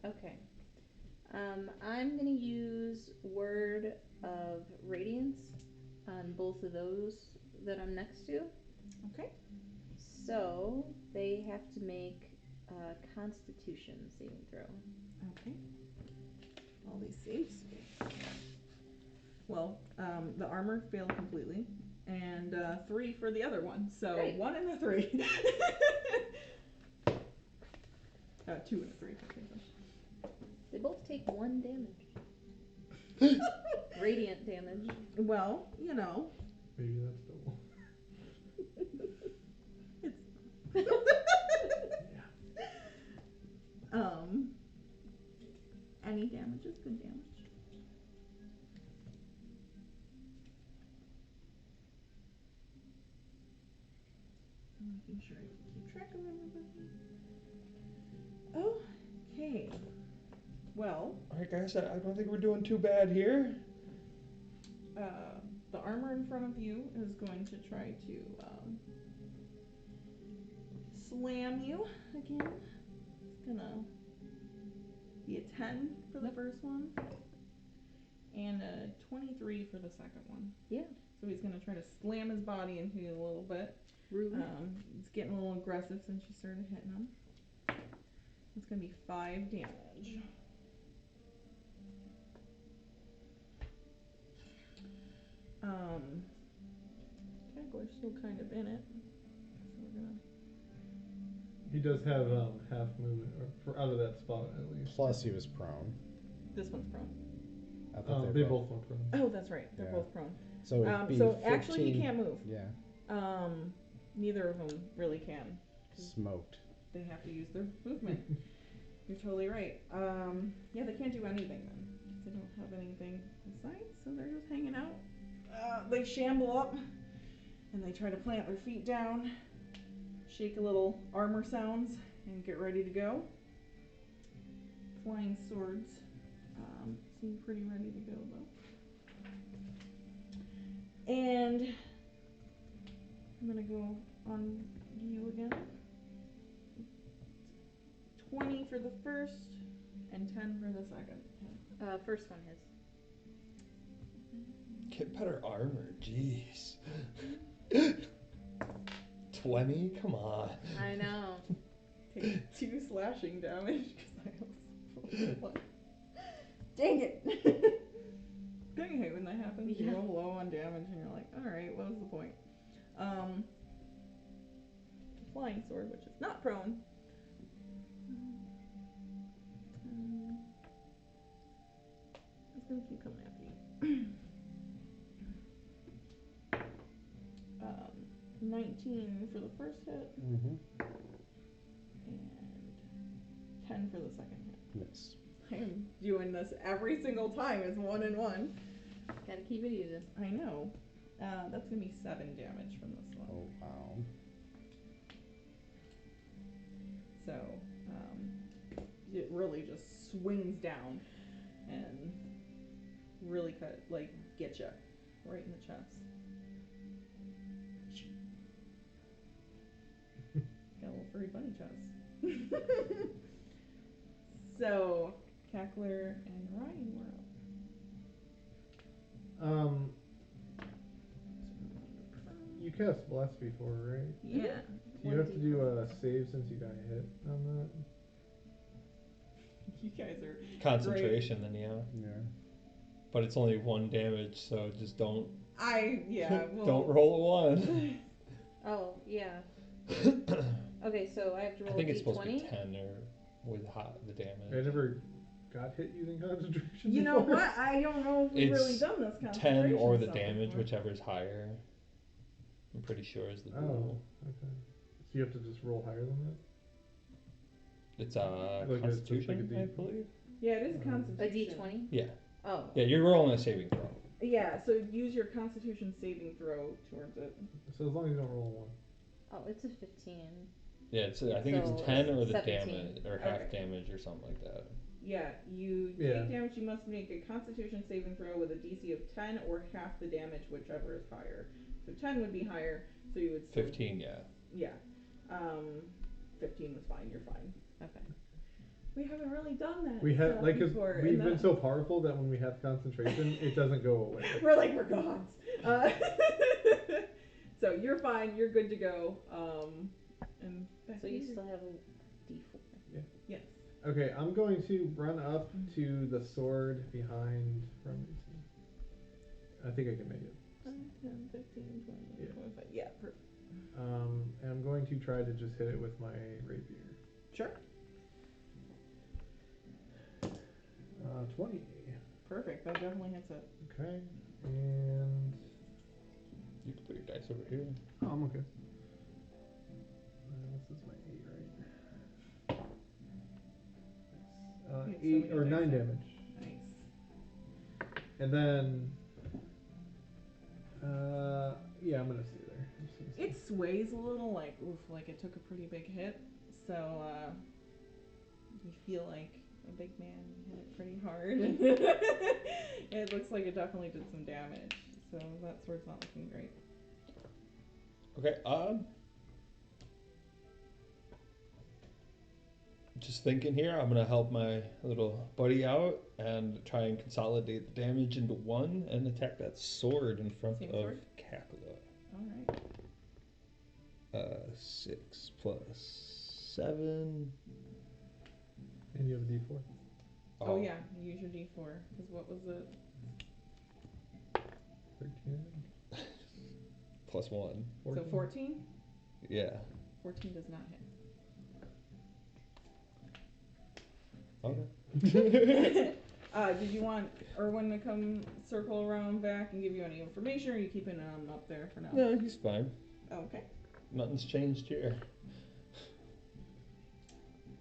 Okay. I'm gonna use Word of Radiance on both of those that I'm next to. Okay. So they have to make a Constitution saving throw. Okay. All these saves. Well, the armor failed completely, and 3 for the other one. So Great. 1 and a 3. 2 and a 3. They both take 1 damage. Radiant damage. Well, you know. Maybe that's double. Any damage is good damage. I'm making sure I can keep track of everybody. Okay. Well, Alright, guys, I don't think we're doing too bad here. the armor in front of you is going to try to slam you again. It's gonna be a 10 for the first one, and a 23 for the second one. Yeah. So he's gonna try to slam his body into you a little bit. Rude. It's getting a little aggressive since you started hitting him. It's gonna be 5 damage. Kakler's still kind of in it, so we're gonna. He does have half movement or out of that spot at least. Plus, he was prone. This one's prone. I thought They both were prone. Oh, that's right. They're Yeah. both prone. So, it'd be So 15, actually, he can't move. Yeah. Neither of them really can. Smoked. They have to use their movement. You're totally right. Yeah, they can't do anything then. They don't have anything besides, so they're just hanging out. They shamble up, and they try to plant their feet down, shake a little armor sounds, and get ready to go. Flying swords seem pretty ready to go, though. And I'm gonna go on you again. 20 for the first, and 10 for the second. First one hits. Get better armor, jeez. 20? Come on. I know. Take 2 slashing damage because I was dang it! Don't you hate when that happens? You Yeah. roll low on damage and you're like, alright, what was the point? Flying sword, which is not prone. It's gonna keep coming after you. 19 for the first hit, Mm-hmm. and 10 for the second hit. Miss. I am doing this every single time. It's 1 and 1. Gotta keep it even. I know. That's gonna be 7 damage from this one. Oh, wow. So, it really just swings down and really get you right in the chest. Got a little furry bunny chest. So, Kakler and Ryan were up. You cast Bless before, right? Yeah. Do you have to do a save since you got hit on that? You guys are Concentration, then, yeah. Yeah. But it's only 1 damage, so just don't Well, don't roll a 1. Oh, yeah. Okay, so I have to I roll think a it's supposed to be d20. 10 or with the I damage. never got hit using concentration. You know before. what? I don't know if we've really It's done this 10 concentration or the stuff damage, before. whichever is higher. I'm pretty sure is the Oh, rule. okay. So you have to just roll higher than that? It's Like Constitution, a I D- believe. Yeah, it is a A constitution. d20? Yeah. Oh. Yeah, you're rolling a saving throw. Yeah, so use your constitution saving throw towards it. So as long as you don't roll a 1. Oh, it's a 15. Yeah, I think So it's 10 or the 17. damage, or half Okay. damage or something like that. Yeah, you take damage, you must make a constitution saving throw with a DC of 10 or half the damage, whichever is higher. So 10 would be higher, so you would still... 15, yeah. Yeah. 15 was fine, you're fine. Okay. We haven't really done that We have, like, 'cause before. we've been so powerful that when we have concentration, it doesn't go away. We're like, we're gods. So you're fine, you're good to go. And So you still have a d4. Yes. Okay, I'm going to run up to the sword behind Rhamnusia. I think I can make it. 5, 10, 15, 20, Yeah. 25. Yeah, perfect. And I'm going to try to just hit it with my rapier. Sure. 20. Perfect, that definitely hits it. Okay, and You can put your dice over here. oh, I'm okay. This is my 8, right? Yeah, so 8 or many 9 dice there. damage. Nice. And then, yeah, I'm gonna stay there. I'm just gonna stay. It sways a little, like, oof, like it took a pretty big hit. So, you feel like a big man hit it pretty hard. It looks like it definitely did some damage. So that sword's not looking great. Okay, just thinking here, I'm gonna help my little buddy out and try and consolidate the damage into 1 and attack that sword in front Same of sword? Kakler. Alright. 6 plus 7. And you have a D4. Oh yeah, use your D4. Because what was it? 13. Plus 1. 14. So 14? Yeah. 14 does not hit. Okay. Did you want Erwin to come circle around back and give you any information, or are you keeping him up there for now? No, he's fine. Okay. Nothing's changed here.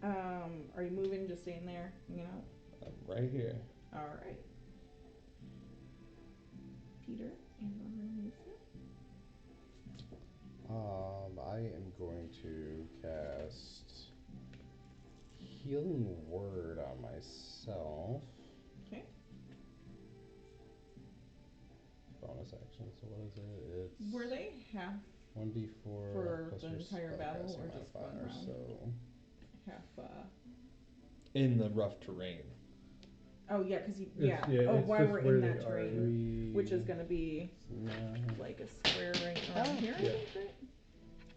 Are you moving, just staying there, hanging out? I'm right here. Alright. Peter and Rhamnusia. I am going to cast Healing Word on myself. Okay. Bonus action. So what is it? It's Were they half 1d4 for plus the your entire battle, spellcasting or just one modifier, round? so half, In the rough terrain. Oh, yeah, because you, It's- yeah. yeah, Oh, it's while just we're where in they that are, terrain, which is 3, going to be 9. like a square right around here, I Yeah. think, right?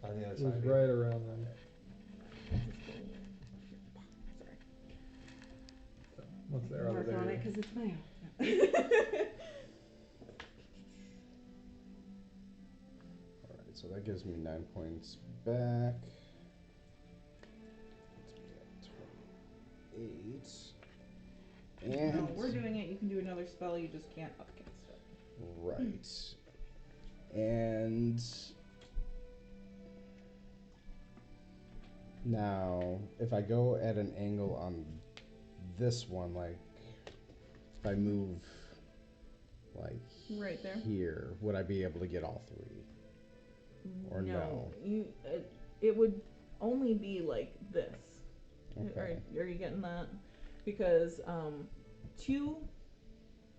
On the other It was side. right around them. Sorry. So once they're out of Mark on there. it because it's my own. Alright, so that gives me 9 points back. Puts me at 28. And No, we're doing it. You can do another spell. You just can't upcast it. right. And now, if I go at an angle on this one, like if I move like Right there. here, would I be able to get all 3? Or no? It would only be like this. Okay. Are you getting that? Because 2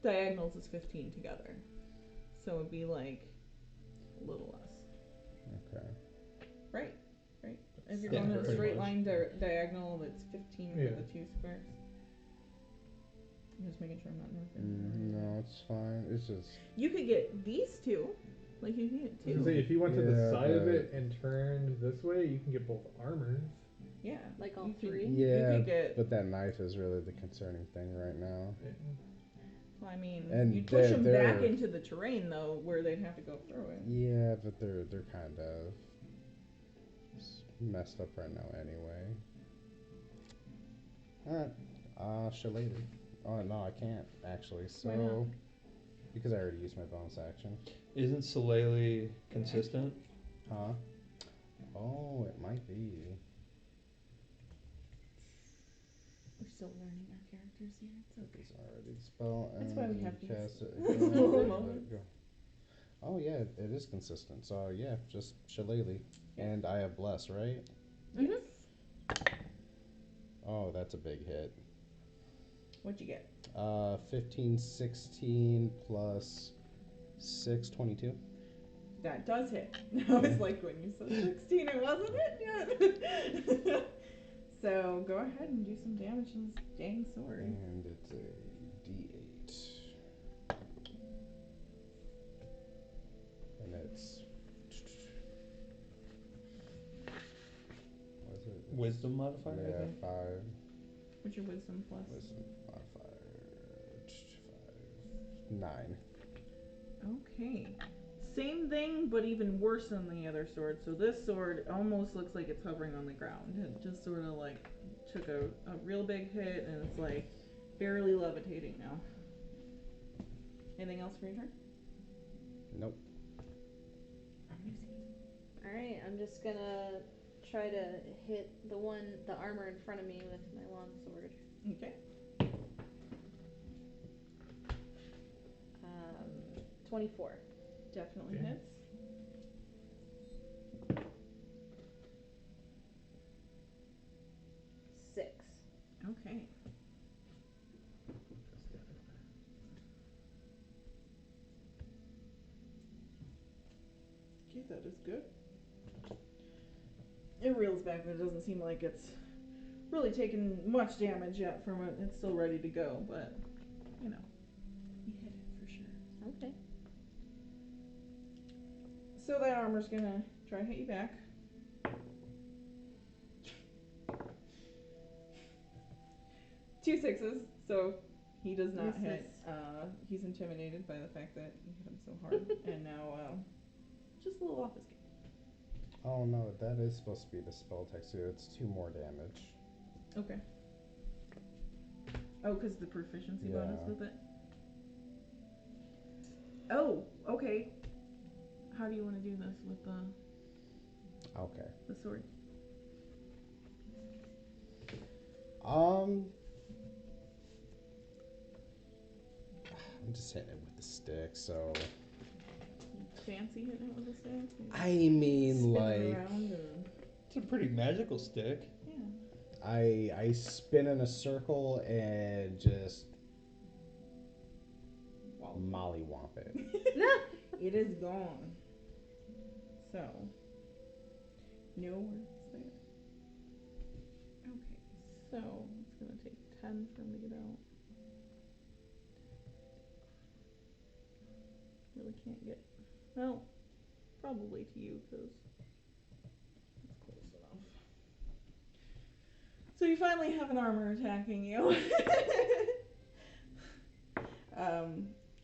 diagonals is 15 together, so it'd be like a little less. Okay. Right. If you're Yeah, going in a pretty straight much. line diagonal, that's 15 Yeah. for the 2 squares. I'm just making sure I'm not nerfing. No, it's fine. It's just You could get these 2. Like you can get I was 2. gonna say, if you went to the Yeah, side of but- it and turned this way, you can get both armors. Yeah. Like all you could- 3? You yeah, could get. but that knife is really the concerning thing right now. Yeah. I mean, And you'd push them back they're- into the terrain though, where they'd have to go through it. Yeah, but they're kind of messed up right now anyway. Alright. Shillelagh. Oh no, I can't actually. Why not? So because I already used my bonus action. Isn't Shillelagh consistent? Huh? Oh, it might be. We're still learning our characters here. It's okay. It's already the spell. That's And why we you have these cast it little again. moments. Oh yeah, it is consistent. So yeah, just Shillelagh. Yeah. And I have bless, right? Yes. Oh, that's a big hit. What'd you get? 15, 16 plus 6, 22. That does hit. I was like, when you said 16, it wasn't it yet. So go ahead and do some damage to this dang sword. And it's a D8. And it's. What is it? Wisdom modifier, I Yeah, think. 5. What's your wisdom plus? Wisdom modifier. 5. 9. Okay. Same thing, but even worse than the other sword. So this sword almost looks like it's hovering on the ground. It just sort of like took a real big hit and it's like barely levitating now. Anything else for your turn? Nope. Alright, I'm just gonna try to hit the armor in front of me with my long sword. Okay. 24. Definitely Okay. hits. Six. Okay. Okay, that is good. It reels back, but it doesn't seem like it's really taken much damage yet from it. It's still ready to go, but, you know, you hit it for sure. Okay. So that armor's gonna try to hit you back. Two sixes, so he does not hit. He's intimidated by the fact that you hit him so hard. And now, just a little off his game. Oh no, that is supposed to be the spell text too. It's 2 more damage. Okay. Oh, because the proficiency bonus Yeah. with it? Oh, okay. How do you want to do this with Okay. the sword? I'm just hitting it with the stick, so. You fancy hitting it with a stick? You I mean, spin it like. around and, It's a pretty magical stick. yeah. I spin in a circle and just mollywomp it. It is gone. So, no words there. Okay, so it's gonna take 10 for me to get out. Really can't get, well, probably to you because it's close enough. So you finally have an armor attacking you.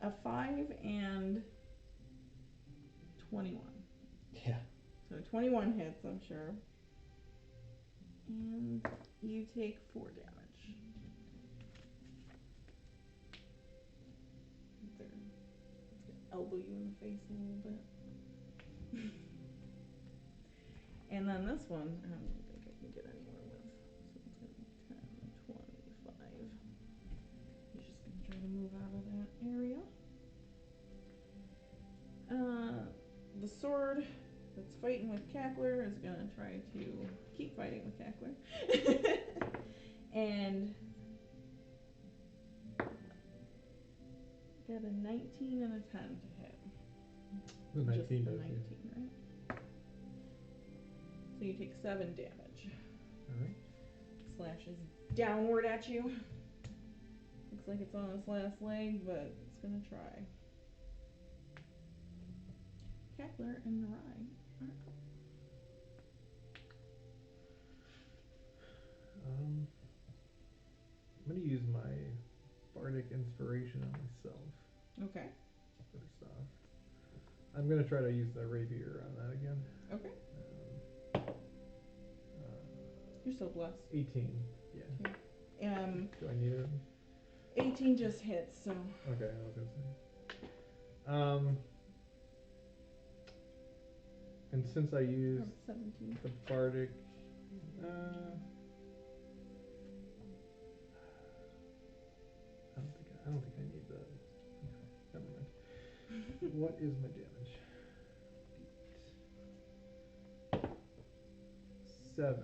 A 5 and 21. Yeah. So 21 hits, I'm sure. And you take 4 damage. There. It's gonna elbow you in the face a little bit. And then this one, I don't even think I can get anywhere with. So it's gonna be 10, 25. He's just gonna try to move out of that area. The sword that's fighting with Kakler is gonna try to keep fighting with Kakler. And got a 19 and a 10 to hit. The Just 19 the does, 19, right? So you take 7 damage. Alright. Slashes downward at you. Looks like it's on its last leg, but it's gonna try. Kakler and Narai are up. I'm gonna use my bardic inspiration on myself. Okay. First off, I'm gonna try to use the rapier on that again. Okay. Uh, You're so blessed. 18. Yeah. Okay. Do I need it? 18 just hits, so. Okay, I was gonna say. And since I used 17. the bardic, I don't think I need the. Never mind. What is my damage? 7.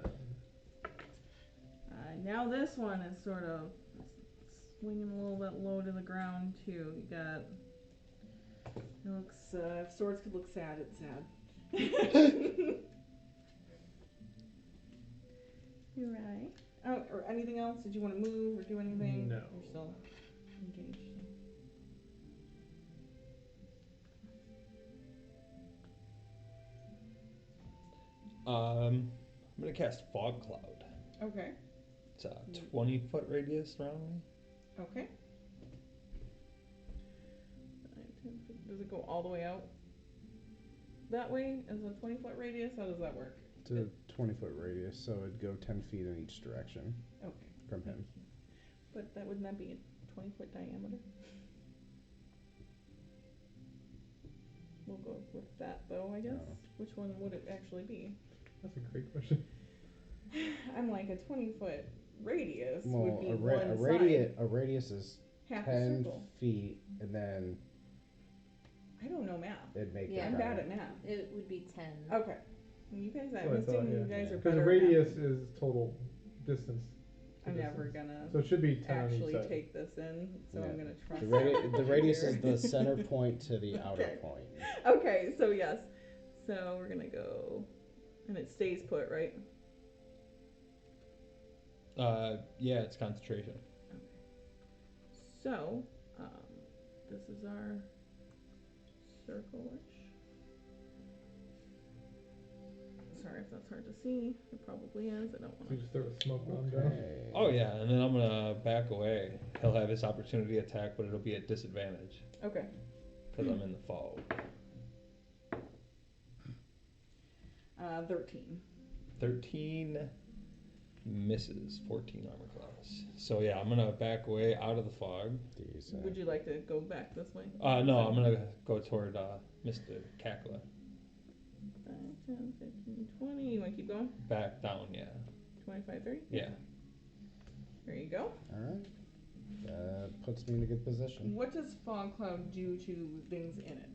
Now this one is sort of swinging a little bit low to the ground too. You got. It looks. If swords could look sad, it's sad. You're right. Oh, or anything else? Did you want to move or do anything? No. You're still engaged. I'm gonna cast Fog Cloud. Okay. It's a 20-foot radius around me. Okay. 9, 10, 15. Does it go all the way out that way as a 20-foot radius? How does that work? It's a 20-foot radius, so it'd go 10 feet in each direction Okay. from him. But that wouldn't that be a 20-foot diameter? We'll go with that though, I guess. No. Which one would it actually be? That's a great question. I'm like a 20-foot radius Well, would be a one radius is half a 10 circle. feet, and then I don't know math. it'd make Yeah. I'm the bad round. at math. It would be 10. Okay. You guys, That's I'm what I thought, assuming you yeah. guys are Because better. the at math. radius is total distance. to I'm never distance. gonna So it should be 10 on actually each side. take this in, so Yeah. I'm gonna trust The radius here. is the center point to the outer Okay. point. Okay, so yes. So we're gonna go, and it stays put, right? Yeah, it's concentration. So, this is our circle-ish. Sorry if that's hard to see. It probably is. I don't So you want just throw a smoke bomb down. Okay. Oh yeah, and then I'm gonna back away. He'll have his opportunity attack, but it'll be at disadvantage to. Okay. because I'm in the fog. 13. 13 misses. 14 armor class. So yeah, I'm gonna back away out of the fog. Decent. Would you like to go back this way? No, I'm gonna go toward Mr. Kakler. 5, 10, 15, 20. You want to keep going? Back down, yeah. 25, 30? Yeah. There you go. Alright. That puts me in a good position. What does fog cloud do to things in it?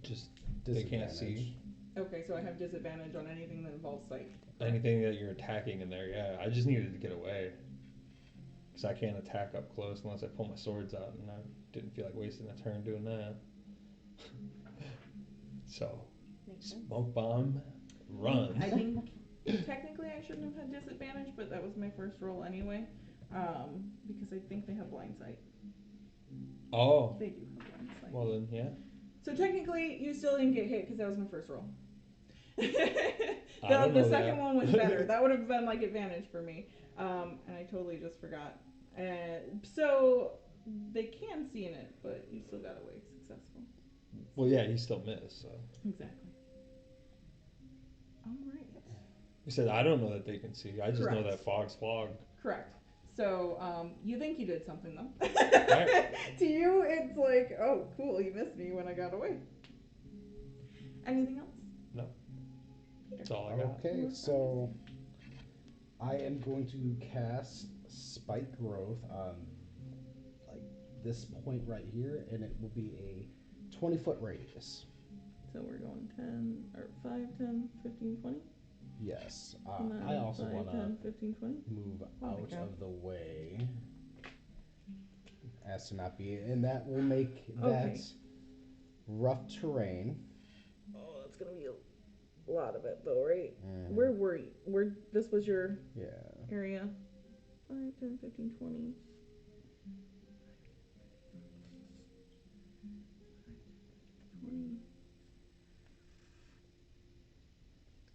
Just they can't see Okay, so I have disadvantage on anything that involves sight. anything that you're attacking in there. Yeah, I just needed to get away because I can't attack up close unless I pull my swords out, and I didn't feel like wasting a turn doing that. So, Makes sense. smoke bomb, run. I think technically I shouldn't have had disadvantage, but that was my first roll anyway. Because I think they have blind sight. Oh, They do have blind sight. well then, yeah. So technically, you still didn't get hit because that was my first roll. don't The know second that. one was better. That would have been like advantage for me. And I totally just forgot. So they can see in it, but you still got away successful. Well, yeah, he still missed. So Exactly. All right. he said, "I don't know that they can see. I just know Correct. that fog's fog." Correct. So you think you did something though. Right. To you, it's like, oh, cool, you missed me when I got away. Anything else? No. Peter. That's all I got. Okay, so I am going to cast Spike Growth on like this point right here, and it will be a 20-foot radius. So we're going 10 or 5, 10, 15, 20. Yes. And then I also 5, want to 10, 15, 20. move my out God. of the way as to not be, and that will make that Okay. rough terrain. Oh, that's gonna be a lot of it though, right? Mhm. Where were you? Where this was your Yeah. area? 5, 10, 15, 20.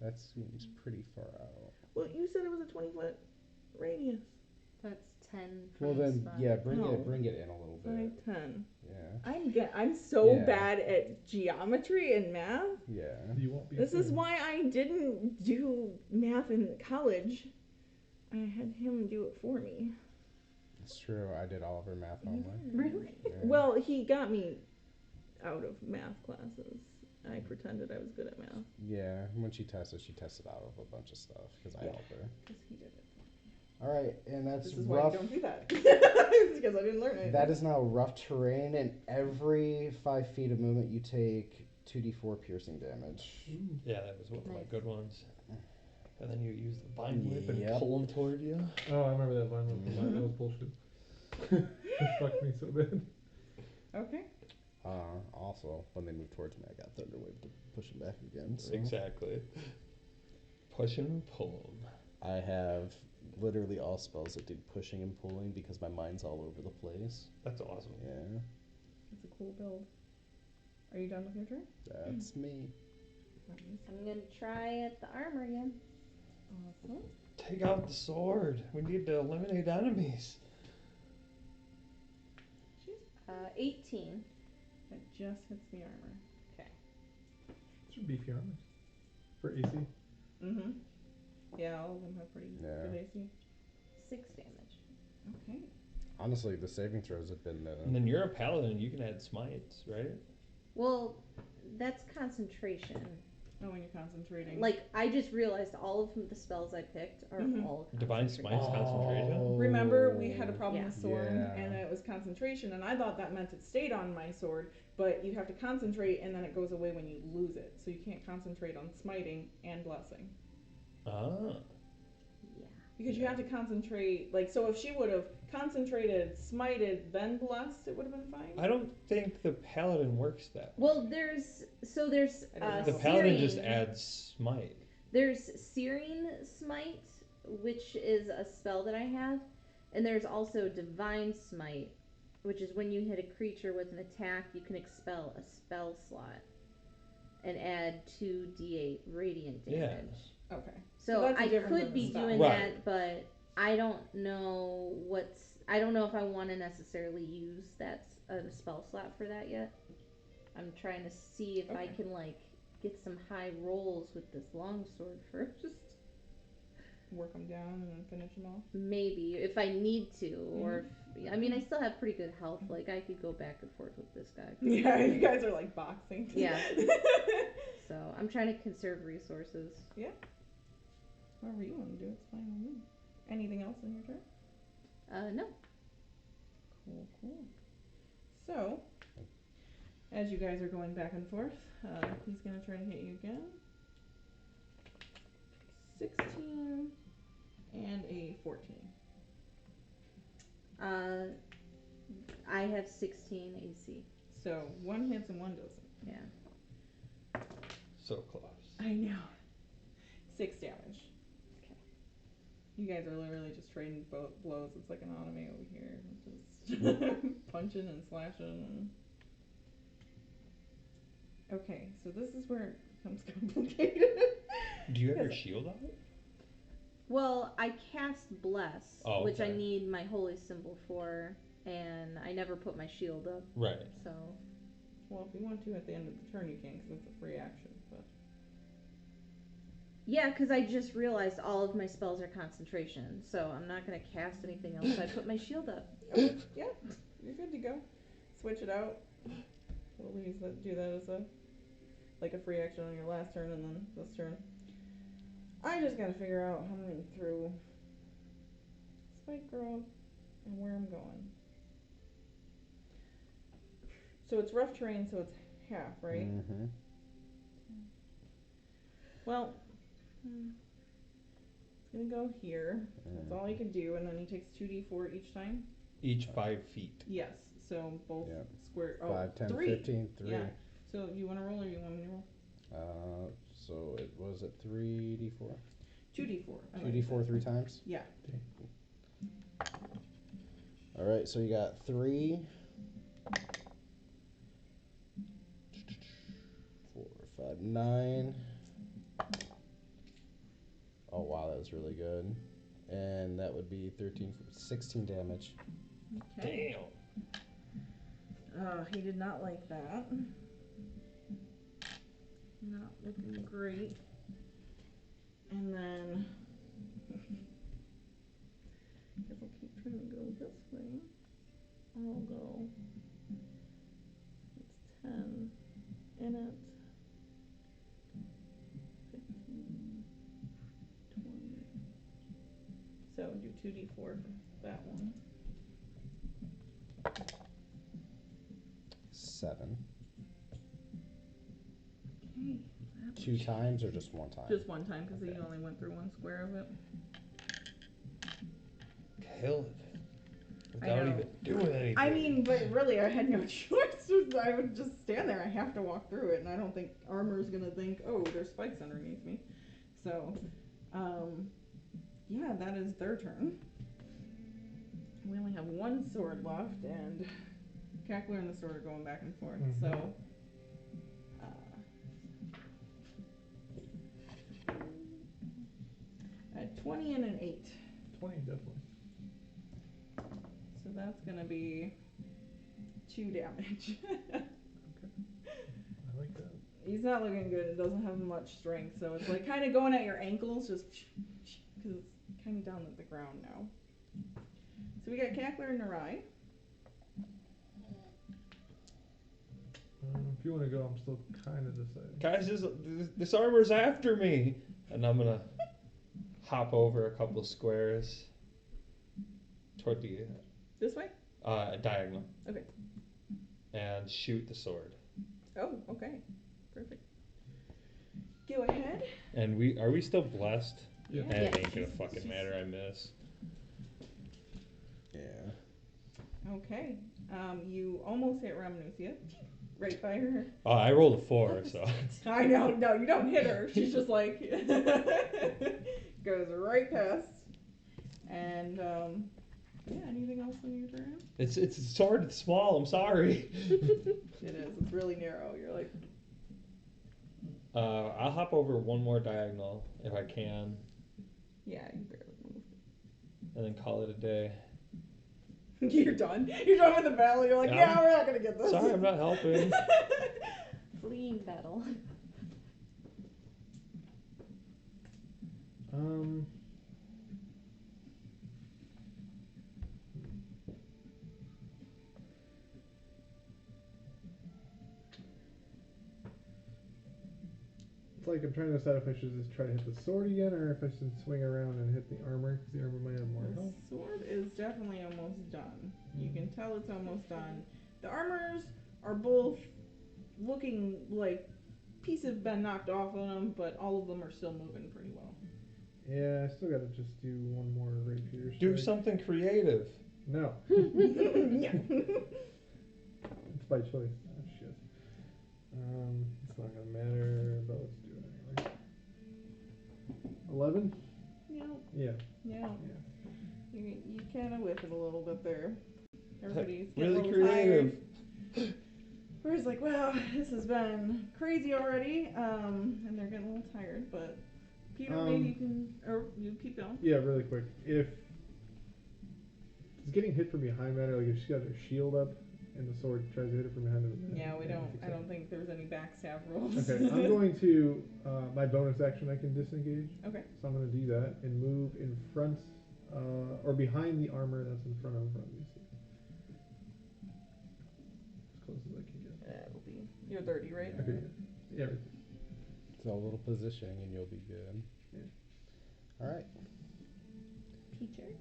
That seems pretty far out. Well, you said it was a 20-foot radius. That's 10 from Well the then, spot. yeah, bring No. it in a little bit. 5, 10. Yeah. I'm so Yeah. bad at geometry and math. Yeah. You won't be. This is soon. why I didn't do math in college. I had him do it for me. It's true. I did all of her math homework. Really? Yeah. Well, he got me out of math classes. I pretended I was good at math. Yeah, when she tested out of a bunch of stuff because I Yeah. helped her. Because he did it. All right, and that's This is why rough. you don't do that. It's because I didn't learn it. That is now rough terrain, and every 5 feet of movement you take 2d4 piercing damage. Ooh. Yeah, that was one of my Nice. good ones. And then you use the vine whip and Yep. pull them toward you. Oh, I remember that one. That was bullshit. It fucked me so bad. Okay. Also, when they move towards me, I got Thunderwave to push them back again. So. Exactly. Push 'em and pull 'em. I have literally all spells that do pushing and pulling because my mind's all over the place. That's awesome. Yeah, It's a cool build. Are you done with your turn? that's me. I'm going to try at the armor again. Awesome. Take out the sword. We need to eliminate enemies. 18. That just hits the armor. Should beefy armor for AC. Mm-hmm. Yeah, all of them have pretty Yeah. good AC. 6 damage. Okay. Honestly, the saving throws have been And then you're a paladin. You can add smites, right? Well, that's concentration. Oh, when you're concentrating. Like, I just realized all of the spells I picked are Mhm. all Divine concentration. Smite's concentration. Remember, we had a problem Yeah. with sword, Yeah. and it was concentration, and I thought that meant it stayed on my sword, but you have to concentrate, and then it goes away when you lose it. So you can't concentrate on smiting and blessing. Ah. Yeah. Because you have to concentrate, like, so if she would have concentrated, smited, then blessed, it would have been fine? I don't think the paladin works that way. Well, there's I don't know. The paladin Searing. just adds smite. There's Searing Smite, which is a spell that I have, and there's also Divine Smite, which is when you hit a creature with an attack, you can expel a spell slot and add 2d8 radiant Yeah. damage. Okay. So that's I different could than be the spell. doing Right. that, but I don't know I don't know if I want to necessarily use that a spell slot for that yet. I'm trying to see if I Okay. can like get some high rolls with this longsword first. Work them down and then finish them off. Maybe if I need to, or if, I mean, I still have pretty good health. Like I could go back and forth with this guy. Yeah, you guys are like boxing. Yeah. So I'm trying to conserve resources. Whatever you want to do, it's fine with me. Anything else in your turn? No. Cool. So, as you guys are going back and forth, he's gonna try to hit you again. 16 and a 14. I have 16 AC. So one hits and one doesn't. Yeah. So close. I know. 6 damage. Okay. You guys are literally just trading blows. It's like an anime over here. Just punching and slashing. Okay, so this is where it becomes complicated. Do you have your Yes. shield out? Well, I cast Bless, Oh, which I okay. need my holy symbol for, and I never put my shield up, Right. so. Well, if you want to at the end of the turn, you can, because it's a free action. But Yeah, because I just realized all of my spells are concentration, so I'm not going to cast anything else. I put my shield up. okay, yeah, you're good to go. Switch it out. We'll do that as a free action on your last turn, and then this turn. I just gotta figure out how I'm gonna throw Spike Growth and where I'm going. So it's rough terrain, so it's half, right? Mm-hmm. Well, it's gonna go here. That's all he can do, and then he takes 2d4 each time. Each 5 feet. Yes. So both Yep. square. 5, 10, 3. 15, 3. Yeah. So you want to roll or you want me to roll? So it was at 3d4? 2d4. 2d4 3 times? Yeah. Alright, so you got 3, 4, 5, 9. Oh wow, that was really good. And that would be 16 damage. Okay. He did not like that. Not looking great. And then I guess I'll keep trying to go this way. I'll go. It's 10 in it. 15, 20. So do 2d4 for that one. 7. Okay. 2 times or just 1 time? Just 1 time, because you only went through 1 square of it. Kill it. Without even doing anything. I mean, but really, I had no choice. I would just stand there. I have to walk through it, and I don't think armor's gonna think, oh, there's spikes underneath me. So, yeah, that is their turn. We only have 1 sword left, and Kakler and the sword are going back and forth. Mm-hmm. So, 20 and an 8. 20, definitely. So that's gonna be 2 damage. Okay. I like that. He's not looking good and doesn't have much strength, so it's like kind of going at your ankles, just because it's kind of down at the ground now. So we got Kakler and Narai. If you want to go, I'm still kind of deciding. Guys, this armor's after me. And I'm going to hop over a couple squares toward the... This way? Diagonal. Okay. And shoot the sword. Oh, okay. Perfect. Go ahead. And are we still blessed? Yeah. And it ain't gonna fucking matter, I miss. Yeah. Okay. You almost hit Rhamnusia. Right by her. Oh, I rolled a 4, so... I know. No, you don't hit her. She's just like... goes right past. And, yeah, anything else on your turn? It's a sword, it's small, I'm sorry. It is. It's really narrow. You're like... I'll hop over 1 more diagonal if I can. Yeah, you barely moved. And then call it a day. You're done. You're done with the battle. You're like, yeah, we're not gonna get this. Sorry, I'm not helping. Fleeing battle. It's like I'm trying to decide if I should just try to hit the sword again or if I should swing around and hit the armor, because the armor might have more The health. sword is definitely almost done. You can tell it's almost done. The armors are both looking like pieces have been knocked off of them, but all of them are still moving pretty well. Yeah, I still gotta just do 1 more rapier strike. Do something creative. No. Yeah. It's by choice. Oh, shit. It's not gonna matter, but let's do it anyway. 11? Yeah. Yeah. Yeah. You kind of whiff it a little bit there. Everybody's getting Really a little creative. tired. Whereas like, well, this has been crazy already, and they're getting a little tired, but Peter, maybe you can, or you keep going. Yeah, really quick. If it's getting hit from behind matter, like if she's got her shield up and the sword tries to hit her from behind, Yeah, we don't. I don't think there's any backstab rolls. Okay, I'm going to my bonus action. I can disengage. Okay. So I'm going to do that and move in front or behind the armor that's in front of Rhamnusia. As close as I can get. That'll be. You're 30, right? Okay. Yeah. Right. So a little positioning and you'll be good. Yeah. Alright. Teacher.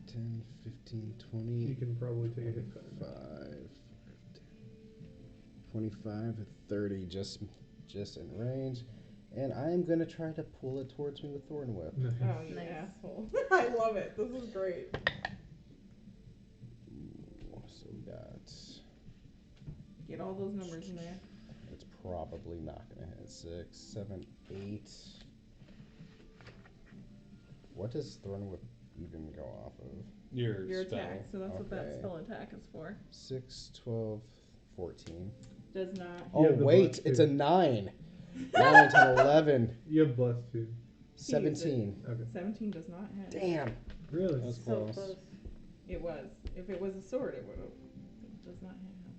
10, 15, 20. You can probably take a hit. 25, 30, just in range. And I'm going to try to pull it towards me with Thorn Whip. Nice. Oh, you Nice. asshole. I love it. This is great. Ooh, so we got... Get all those numbers in there. It's probably not going to hit. 6, 7, 8. What does Thorn Whip even go off of? Your spell. attack, so that's what that Okay. spell attack is for. 6, 12, 14. Does not. Oh, have the wait, plus it's two. a 9. 9, 10, 11. You have blessed too. 17. Okay. 17 does not hit. Damn. Really? That was So close. close. It was. If it was a sword, it would have. It does not hit him.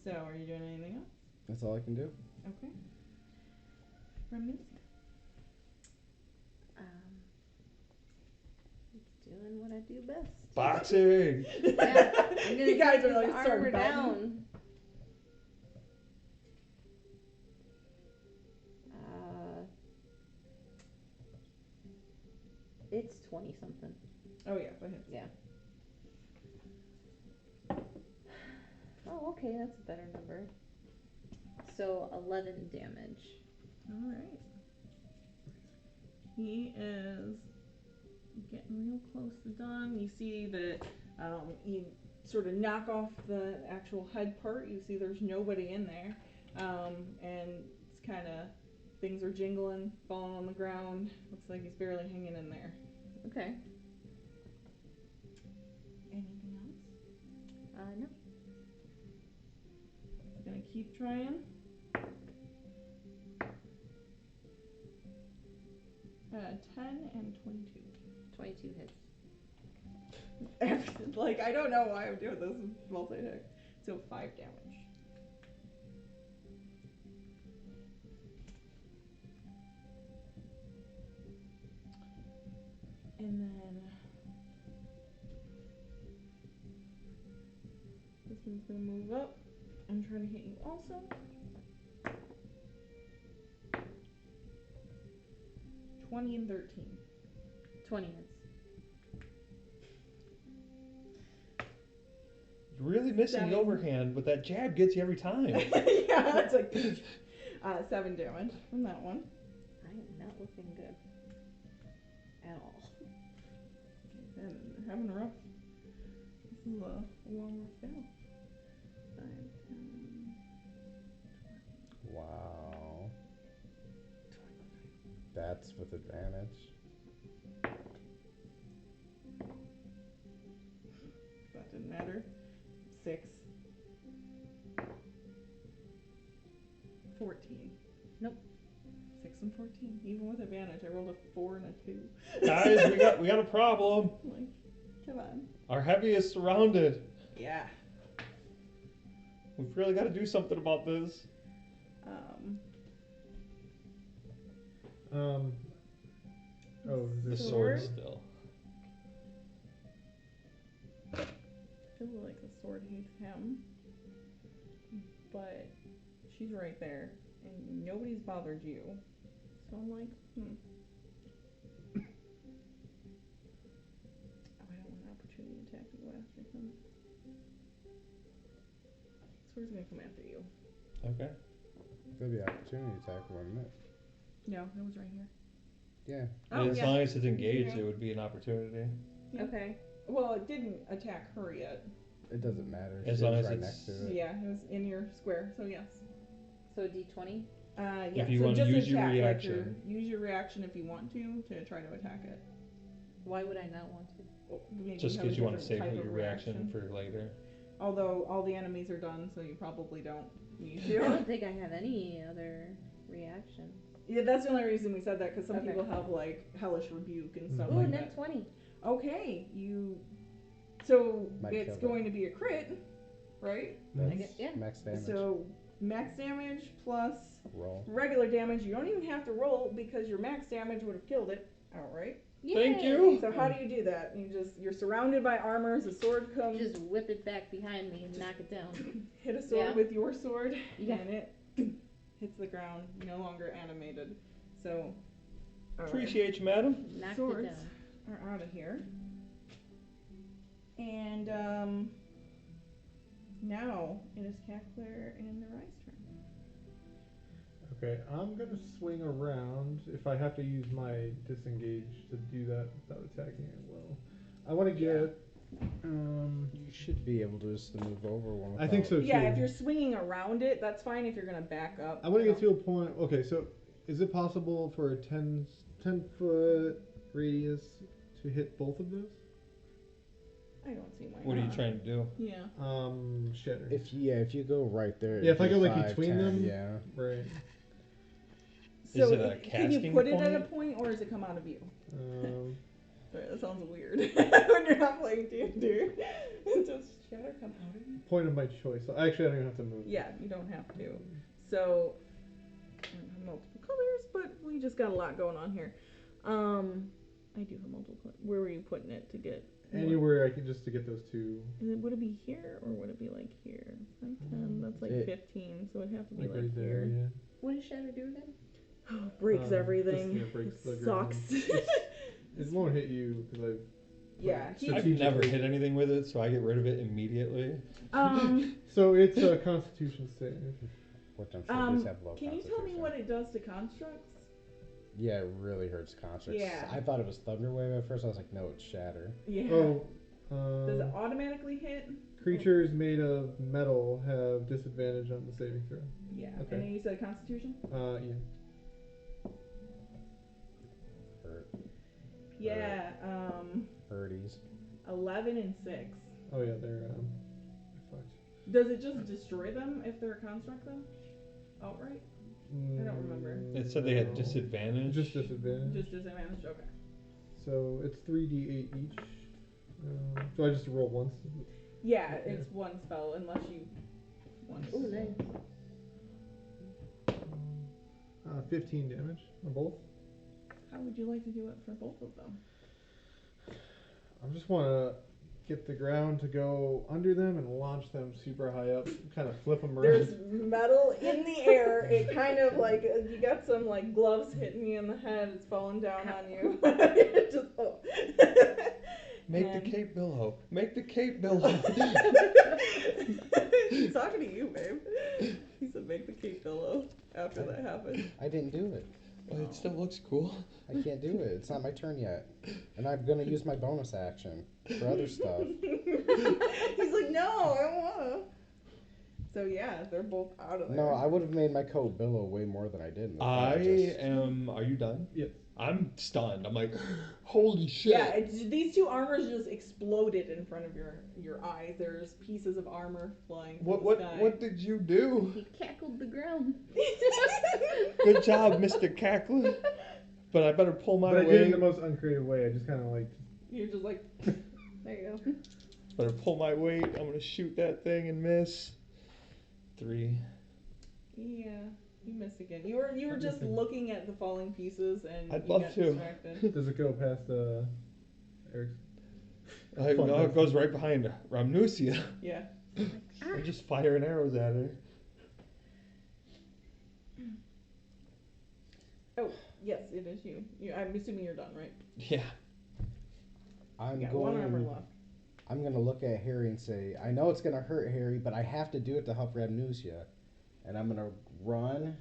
So, are you doing anything else? That's all I can do. Okay. Rhamnusia. Doing what I do best. Boxing. Yeah, I'm gonna You guys take are his like armor start belting. down. It's 20 something. Oh yeah, that hits. Yeah. Oh, okay, that's a better number. So 11 damage. All right. He is getting real close to done. You see that you sort of knock off the actual head part. You see there's nobody in there, and it's kind of things are jingling, falling on the ground. Looks like he's barely hanging in there. Okay. Anything else? No. He's gonna keep trying. 10 and 22. 22 hits. Like, I don't know why I'm doing this multi-hit. So 5 damage. And then this one's gonna move up and try to hit you also. 20 and 13. 20 hits. You're really missing 7. the overhand, but that jab gets you every time. Yeah, it's like 7 damage from that one. I am not looking good. At all. And having a rough. This is a long rough go. 5, 10, Wow. That's with advantage. that didn't matter. 6. 14. Nope. 6 and 14. Even with advantage, I rolled a 4 and a 2. Guys, we got a problem. Like, come on. Our heavy is surrounded. Yeah. We've really got to do something about this. Oh, The this sword Sword? still. I feel like the sword hates him. But she's right there. And nobody's bothered you. So I'm like, Oh, I don't want an opportunity attack to go after him. Sword's gonna come after you. Okay. That'd be an opportunity attack, wouldn't it? No, it was right here. Yeah. Oh, As yeah. long as it's engaged, Yeah. it would be an opportunity. Yeah. Okay. Well, it didn't attack her yet. It doesn't matter. As She long was as right it's- next to it. Yeah, it was in your square, so yes. So D20? Yeah, If you so wanna just use your attack, reaction. use your reaction if you want to try to attack it. Why would I not want to? Well, maybe Just have a because you want to different save type your of reaction for later. Although all the enemies are done, so you probably don't need I to. don't think I have any other reaction. Yeah, that's the only reason we said that, because some Okay. people have like hellish rebuke and stuff Ooh, like net that. 20. Okay, you. So Might it's kill going to be a crit, right? That's I guess, yeah. max damage. So max damage plus Roll. regular damage. You don't even have to roll because your max damage would have killed it outright. Thank Yay! you. So how do you do that? You're surrounded by armors. A sword comes. Just whip it back behind me and knock it down. Hit a sword Yeah. with your sword, Yeah. and it hits the ground. No longer animated. So. Appreciate you, madam. Knocked Swords. it down. Are out of here. And now it is Kakler and the Rise turn. Okay, I'm gonna swing around. If I have to use my disengage to do that without attacking, I will. I want to get. You should be able to just move over one. I think without- so. Yeah, too. if you're swinging around it, that's fine. If you're gonna back up, I want to get to a point. Okay, so is it possible for a 10-foot radius to hit both of those? I don't see why. What are you not. trying to do? Yeah. If you go right there. Yeah, if I it'd go, be like, 5, between 10, them. Yeah. Right. So it a can you casting put it at a point? point, or does it come out of you? Sorry, that sounds weird when you're not playing D&D. Does shatter come out of you? Point of my choice. Actually, I don't even have to move. Yeah, you don't have to. So, I don't have multiple colors, but we just got a lot going on here. I do have multiple colors. Where were you putting it to get? Anywhere I can just to get those two. Would it be here, or would it be like here? 10, that's like 15, so it'd have to be like right here. there, What does shatter do again? Breaks everything. Just, breaks the Sucks. It won't hit you because I've. Yeah, I've never hit anything with it, so I get rid of it immediately. So it's a Constitution save. Which I'm sure these have low Can you tell me what it does to constructs? Yeah, it really hurts constructs. Yeah. I thought it was Thunderwave at first. I was like, no, it's Shatter. Yeah. Oh. Does it automatically hit? Creatures made of metal have disadvantage on the saving throw. Yeah. Okay. And then you said Constitution? Yeah. Hurt. Yeah. Birdies. 11 and 6. Oh yeah, they're fucked. Does it just destroy them if they're a construct though? Outright? I don't remember. It said they had disadvantage. Just disadvantage. Just disadvantage? Okay. So it's 3d8 each. So I just roll once. Yeah, it's one spell unless you want to. Ooh, nice. 15 damage on both. How would you like to do it for both of them? I just want to get the ground to go under them and launch them super high up, kind of flip them around. There's metal in the air. It kind of like, you got some like gloves hitting you in the head. It's falling down on you. Just, oh. Make the cape billow. Make the cape billow. He's talking to you, babe. He said make the cape billow after that happened. I didn't do it. Well, it still looks cool. I can't do it. It's not my turn yet. And I'm going to use my bonus action for other stuff. He's like, no, I don't want to. So yeah, they're both out of there. No, I would have made my coat billow way more than I did. In the I just... am. Are you done? Yes. I'm stunned. I'm like, holy shit. Yeah, these two armors just exploded in front of your eyes. There's pieces of armor flying through the sky. What did you do? He cackled the ground. Good job, Mr. Kakler. But I better pull my But I did it in weight. the most uncreative way. I just kind of like. You're just like, there you go. Better pull my weight. I'm gonna shoot that thing and miss. 3. Yeah, you missed again. You were just looking at the falling pieces and I'd you love got to. distracted. Does it go past Eric's? It goes right behind Rhamnusia. Yeah. I'm just firing arrows at her. Oh, yes, it is you. I'm assuming you're done, right? Yeah. I'm You got one armor going. left. I'm gonna look at Harry and say, I know it's gonna hurt Harry, but I have to do it to help Rhamnusia. And I'm gonna run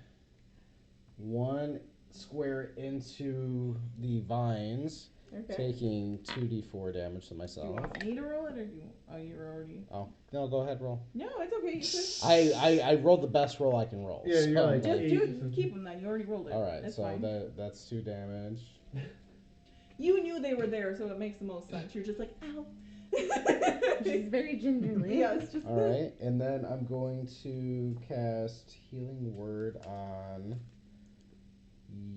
1 square into the vines, Okay. taking 2d4 damage to Do you myself. want me to roll it, or do you? Oh, you're already. Oh, no, go ahead, roll. No, it's okay. You could. I rolled the best roll I can roll. Yeah, you're so- like- Just keep them then. You already rolled it. Alright, That's so fine. that's 2 damage. You knew they were there, so it makes the most sense. You're just like, ow. She's very gingerly. Yeah, it's just. Alright, and then I'm going to cast Healing Word on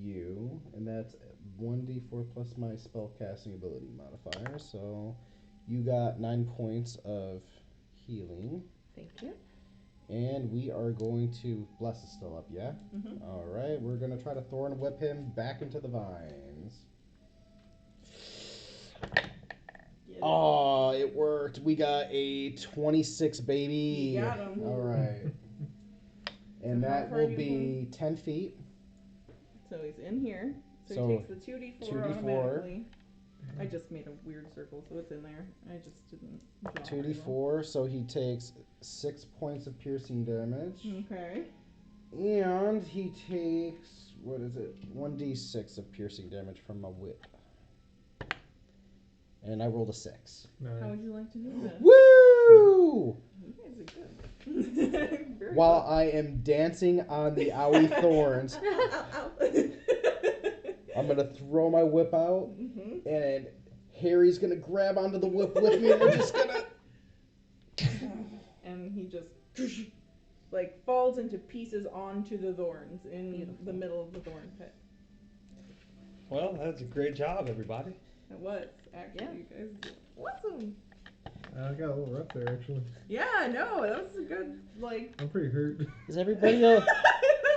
you, and that's 1d4 plus my spellcasting ability modifier, so you got 9 points of healing. Thank you. And we are going to... Bless is still up, yeah? Mm-hmm. Alright, we're going to try to thorn whip him back into the vines. Oh, it worked. We got a 26, baby. You got him. Alright. And So how that far will do you be 10 feet. So he's in here. So So, he takes the 2d4 2d4. automatically. I just made a weird circle, so it's in there. I just didn't draw it very 2d4, so he takes 6 points of piercing damage. well. Okay. And he takes, 1d6 of piercing damage from a whip. And I rolled a 6. How would you like to do this? Woo! You guys are good. Very While I am dancing on the owie thorns, Ow, ow. I'm going to throw my whip out, Mm-hmm. and Harry's going to grab onto the whip with me, and we're just going to... And he just like falls into pieces onto the thorns in Beautiful. the middle of the thorn pit. Well, that's a great job, everybody. It was actually, you guys did awesome. I got a little rough there, actually. Yeah, no, that was a good like. I'm pretty hurt. Is everybody I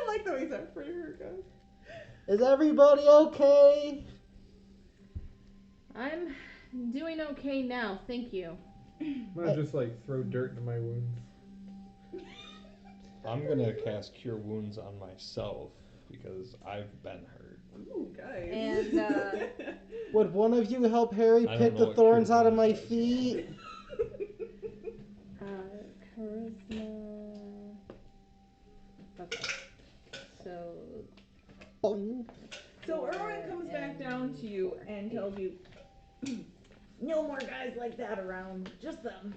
like the way he's pretty hurt, guys. Is everybody okay? I'm doing okay now, thank you. I'm gonna just like throw dirt into my wounds. I'm gonna cast Cure Wounds on myself because I've been hurt. Ooh, guys. And Would one of you help Harry I don't pick know the what thorns Cure out of my Wounds does. feet? Charisma. Okay. So Bong. So Erwin comes back down to you and tells you, no more guys like that around, just them.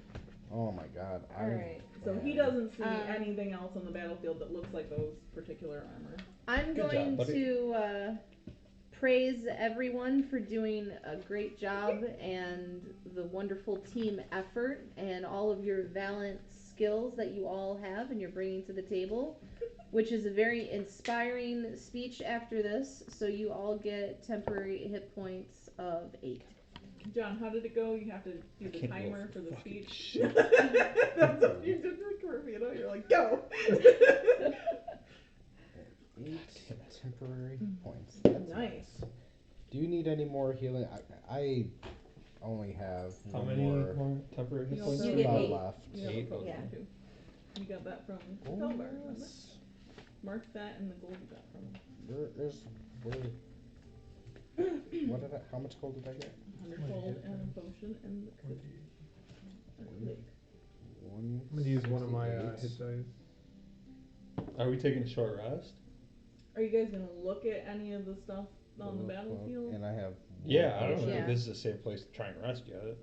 Oh my god. Alright. So he bad. doesn't see anything else on the battlefield that looks like those particular armor. I'm Good going job, buddy. to praise everyone for doing a great job and the wonderful team effort and all of your valiant skills that you all have and you're bringing to the table, which is a very inspiring speech after this. So you all get temporary hit points of 8. John, how did it go? You have to do the Can't timer roll for the fucking speech. shit. That's what you did with Kirby, you know? You're like, go! 8 temporary points. That's Nice. Do you need any more healing? I only have How one many more more temporary hit You points? also You get spell 8. left. You have a 8? potion Yeah. too. You got that from Oh, Felbar, remember? yes. Mark that in the gold you got from him. What did I? How much gold did I get? 100 gold and a potion and the click. One. I'm gonna use one of my hit dice. Are we taking a short rest? Are you guys gonna look at any of the stuff on the battlefield? And I have. Yeah, I don't know Yeah. if this is a safe place to try and rest yet.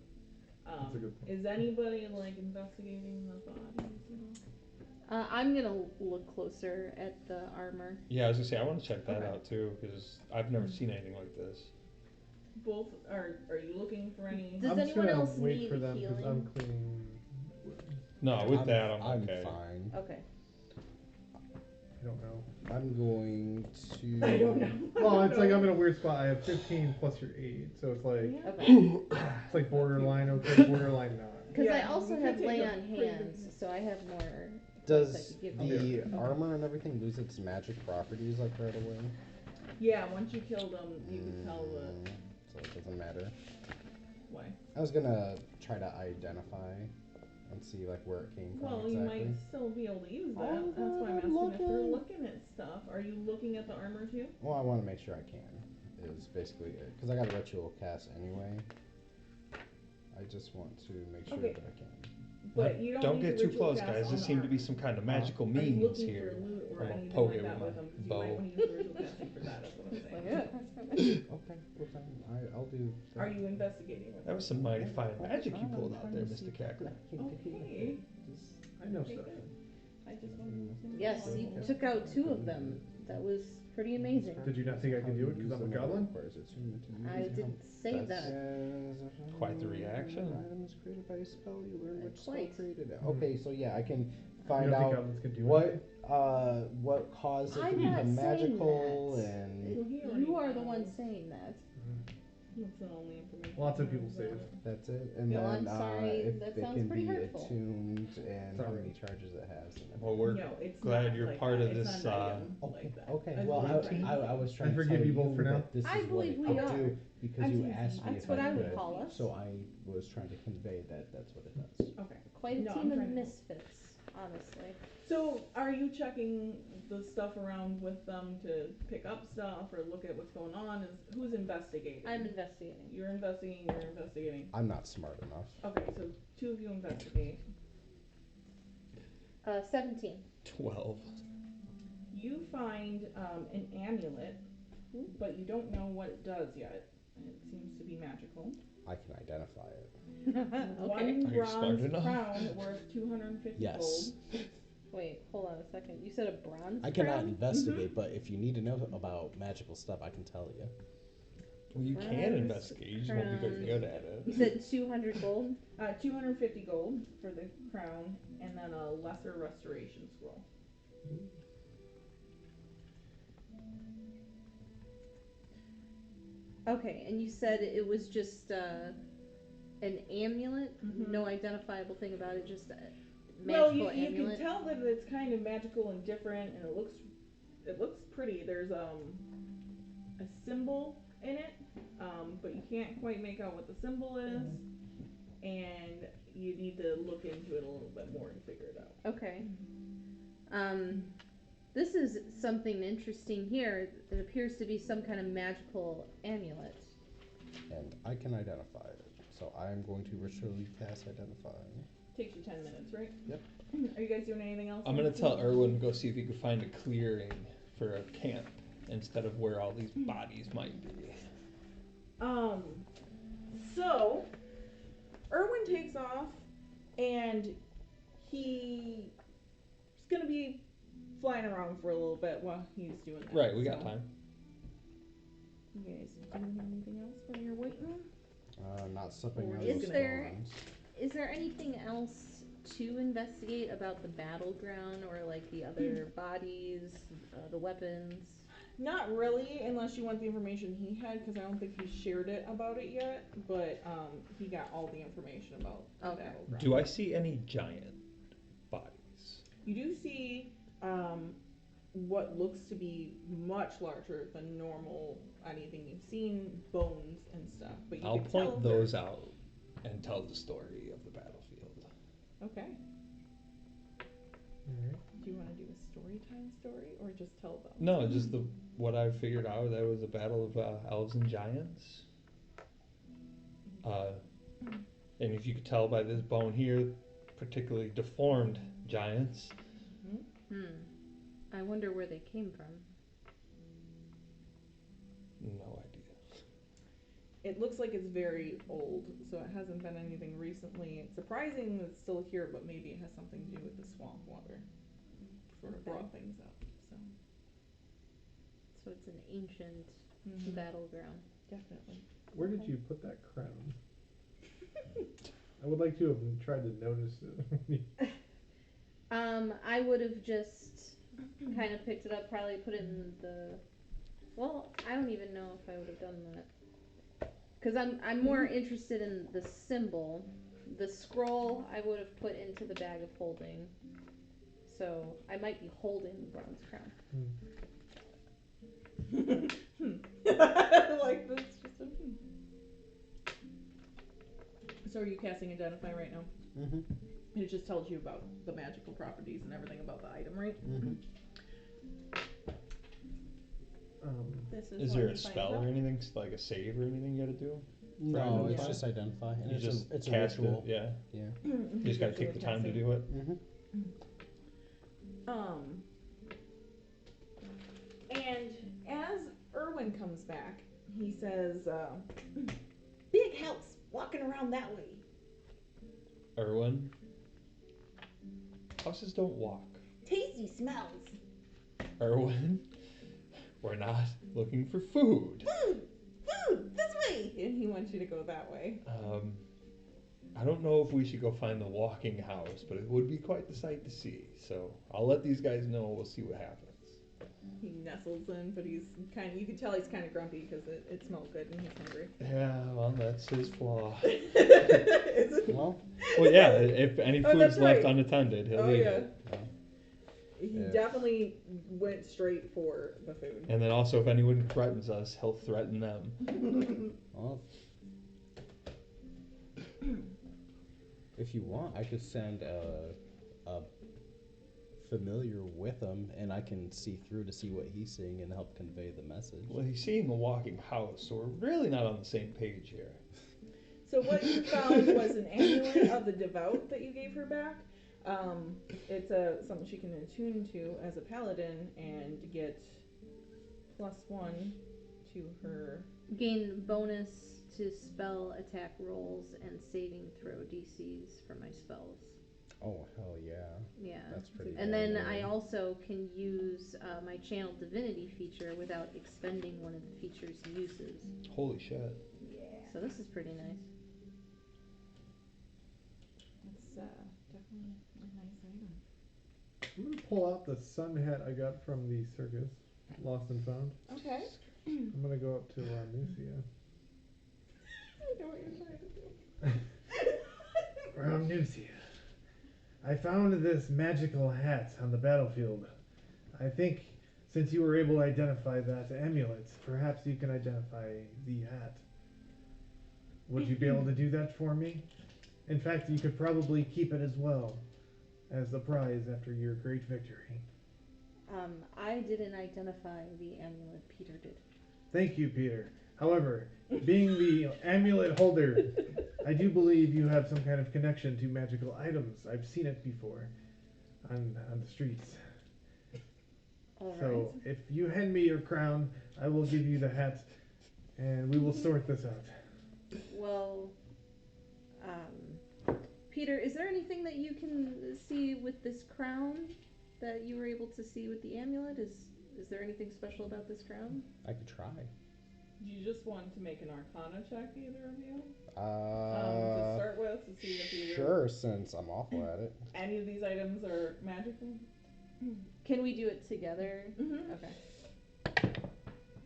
That's a good point. Is anybody like investigating the bodies? You know? I'm gonna look closer at the armor. Yeah, I was gonna say I want to check that Okay. out too because I've never seen anything like this. Both are you looking for any? Does I'm just anyone gonna else wait need for them because healing? I'm cleaning. No, with that I'm okay. fine. Okay. I don't know. I'm going to. I don't know. Well, it's like I'm in a weird spot. I have 15 plus your 8, so it's like Yeah. Okay. it's like borderline okay, borderline not. Because I Yeah, also you have could take lay a on pretty hands, good- so I have more. Does points I could give you. the armor and everything lose its magic properties like right away? Yeah, once you killed them, you could tell the So it doesn't matter. why. I was gonna try to identify and see like where it came from Well, you exactly. might still be able to use that. Oh, That's why I'm I'm asking if they're looking. looking at stuff. Are you looking at the armor too? Well, I want to make sure I can. Is basically it because I got a ritual cast anyway. I just want to make sure Okay. that I can. But you don't need get the too ritual close, cast guys. on There the seem to be armor. some kind of magical Are you means looking here. for loot or I'm gonna anything poke like it that with with them? my Because you bow. might want to use the ritual casting for that. Is what I'm It's like, saying. Okay, well then I'll do. Are you investigating with That was some mighty fine magic you pulled out there, Mr. Kakler. Okay. I know stuff. I just wanted to know. Yes, you took out 2 of them. That was pretty amazing. Did you not think I could do it because I'm a goblin? I didn't say that. Quite the reaction. Items created by a spell, you learn which spell Quite. created it. Okay, so yeah, I can You find don't think out goblins can do what anything? what caused it to I'm not become saying magical that. and Well, he already You are the knows. one saying that. That's the only information. Lots of he people knows say about it. that's it. And Well, then I'm sorry, if that it sounds can pretty be hurtful. attuned and how Sorry. many charges it has. And Well, we're No, it's glad not you're like part that. of It's this. not an item like that. Okay, That's well, what I'm trying to I say. was trying I to forgive tell you both for now. that this I is what believe it we could are. do because I'm you teasing. asked me That's if what I would could. call us. So I was trying to convey that that's what it does. Okay. Quite a No, team I'm of trying to- misfits, honestly. So, are you checking the stuff around with them to pick up stuff or look at what's going on? Who's investigating? I'm investigating. You're investigating. You're investigating. I'm not smart enough. Okay, so 2 of you investigate. 17. 12. You find an amulet, but you don't know what it does yet. It seems to be magical. I can identify it. Okay. One Are you smart bronze enough? crown worth 250 Yes. gold. Wait, hold on a second. You said a bronze I cannot crown? investigate, but if you need to know about magical stuff, I can tell you. Well, you can investigate. You just won't be very good at You it. said 200 gold? 250 gold for the crown, and then a lesser restoration scroll. Okay, and you said it was just an amulet? No identifiable thing about it, just a Well, magical you amulet? can tell that it's kind of magical and different, and it looks pretty. There's a symbol in it, but you can't quite make out what the symbol is, and you need to look into it a little bit more to figure it out. Okay. This is something interesting here. It appears to be some kind of magical amulet. And I can identify it. So I'm going to ritually cast Identify. Takes you 10 minutes, right? Yep. Are you guys doing anything else? I'm gonna tell Erwin to go see if he can find a clearing for a camp instead of where all these bodies might be. So Erwin takes off, and he's gonna be flying around for a little bit while he's doing that. Right, we got time. You guys doing anything else while you're waiting? Not stepping on Is those there- bones. Is there anything else to investigate about the battleground or like the other bodies, the weapons? Not really, unless you want the information he had, because I don't think he shared it about it yet. But he got all the information about the Okay. battleground. Do I see any giant bodies? You do see what looks to be much larger than normal anything you've seen, bones and stuff. But you I'll can tell point those out and tell the story of the battlefield. Okay. Alright. Do you want to do a story time story or just tell them? No, just what I figured out. That was a battle of elves and giants. And if you could tell by this bone here, particularly deformed giants. I wonder where they came from. No idea. It looks like it's very old, so it hasn't been anything recently. It's surprising that it's still here, but maybe it has something to do with the swamp water. Sort of brought things up. So it's an ancient battleground. Definitely. Where did you put that crown? I would like to have tried to notice it. I would have just kind of picked it up, probably put it in the. Well, I don't even know if I would have done that, because I'm more interested in the symbol. The scroll I would have put into the bag of holding, so I might be holding the bronze crown. I like this. So are you casting Identify right now? Mm-hmm. And it just tells you about the magical properties and everything about the item, right? Mm-hmm. This Is one there you a find spell out. or anything, like a save or anything you gotta do? No, it's Yeah. just Identify. And You it's just it's a cast ritual. it, yeah. Yeah. You just gotta take the time to do it. Mm-hmm. And as Erwin comes back, he says, "Big house walking around that way." Erwin, houses don't walk. Tasty smells. Erwin, we're not looking for food. Food, this way. And he wants you to go that way. I don't know if we should go find the walking house, but it would be quite the sight to see. So I'll let these guys know. We'll see what happens. He nestles in, but he's kind of, you can tell he's kind of grumpy because it smells good and he's hungry. Yeah, well, that's his flaw. Is it? Well, Well, yeah, if any Oh, food's that's left right. unattended, he'll Oh, eat yeah. it. He Yeah. definitely went straight for the food. And then also, if anyone threatens us, he'll threaten them. well, if you want, I could send a familiar with him, and I can see through to see what he's seeing and help convey the message. Well, he's seeing a walking house, so we're really not on the same page here. So what you found was an amulet of the devout that you gave her back. It's something she can attune to as a paladin and get +1 to her. Gain bonus to spell attack rolls and saving throw DCs for my spells. Oh, hell yeah. Yeah. That's pretty And then handy. I also can use my channel divinity feature without expending one of the feature's uses. Holy shit. Yeah. So this is pretty nice. It's definitely a nice item. I'm gonna pull out the sun hat I got from the circus, lost and found. Okay. I'm gonna go up to Rhamnusia. I know what you're trying to do. Rhamnusia, I found this magical hat on the battlefield. I think since you were able to identify that amulet, perhaps you can identify the hat. Would you be able to do that for me? In fact, you could probably keep it as well as the prize after your great victory. I didn't identify the amulet. Peter did. Thank you, Peter. However, being the amulet holder, I do believe you have some kind of connection to magical items. I've seen it before on the streets. All right. So if you hand me your crown, I will give you the hat, and we will sort this out. Well, Peter, is there anything that you can see with this crown that you were able to see with the amulet? Is there anything special about this crown? I could try. Do you just want to make an Arcana check, either of you? To Uh, start with, to see if you sure, since I'm awful at it. any of these items are magical. Can we do it together? Mm-hmm. Okay.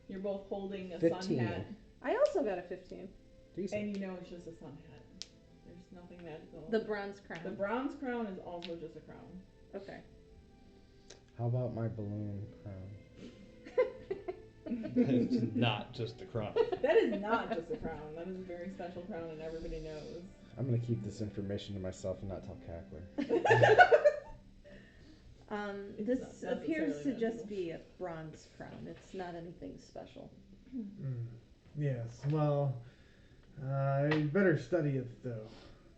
You're both holding a 15. sun hat, I also got a 15. Decent. and you know it's just a sun hat. There's nothing magical. The bronze crown. The bronze crown is also just a crown. Okay. How about my balloon crown? It's not just a crown. That is not just a crown. That is a very special crown, and everybody knows. I'm gonna keep this information to myself and not tell Kakler. It's This not appears to necessarily just magical. be a bronze crown. It's not anything special. Yes, well, I better study it, though.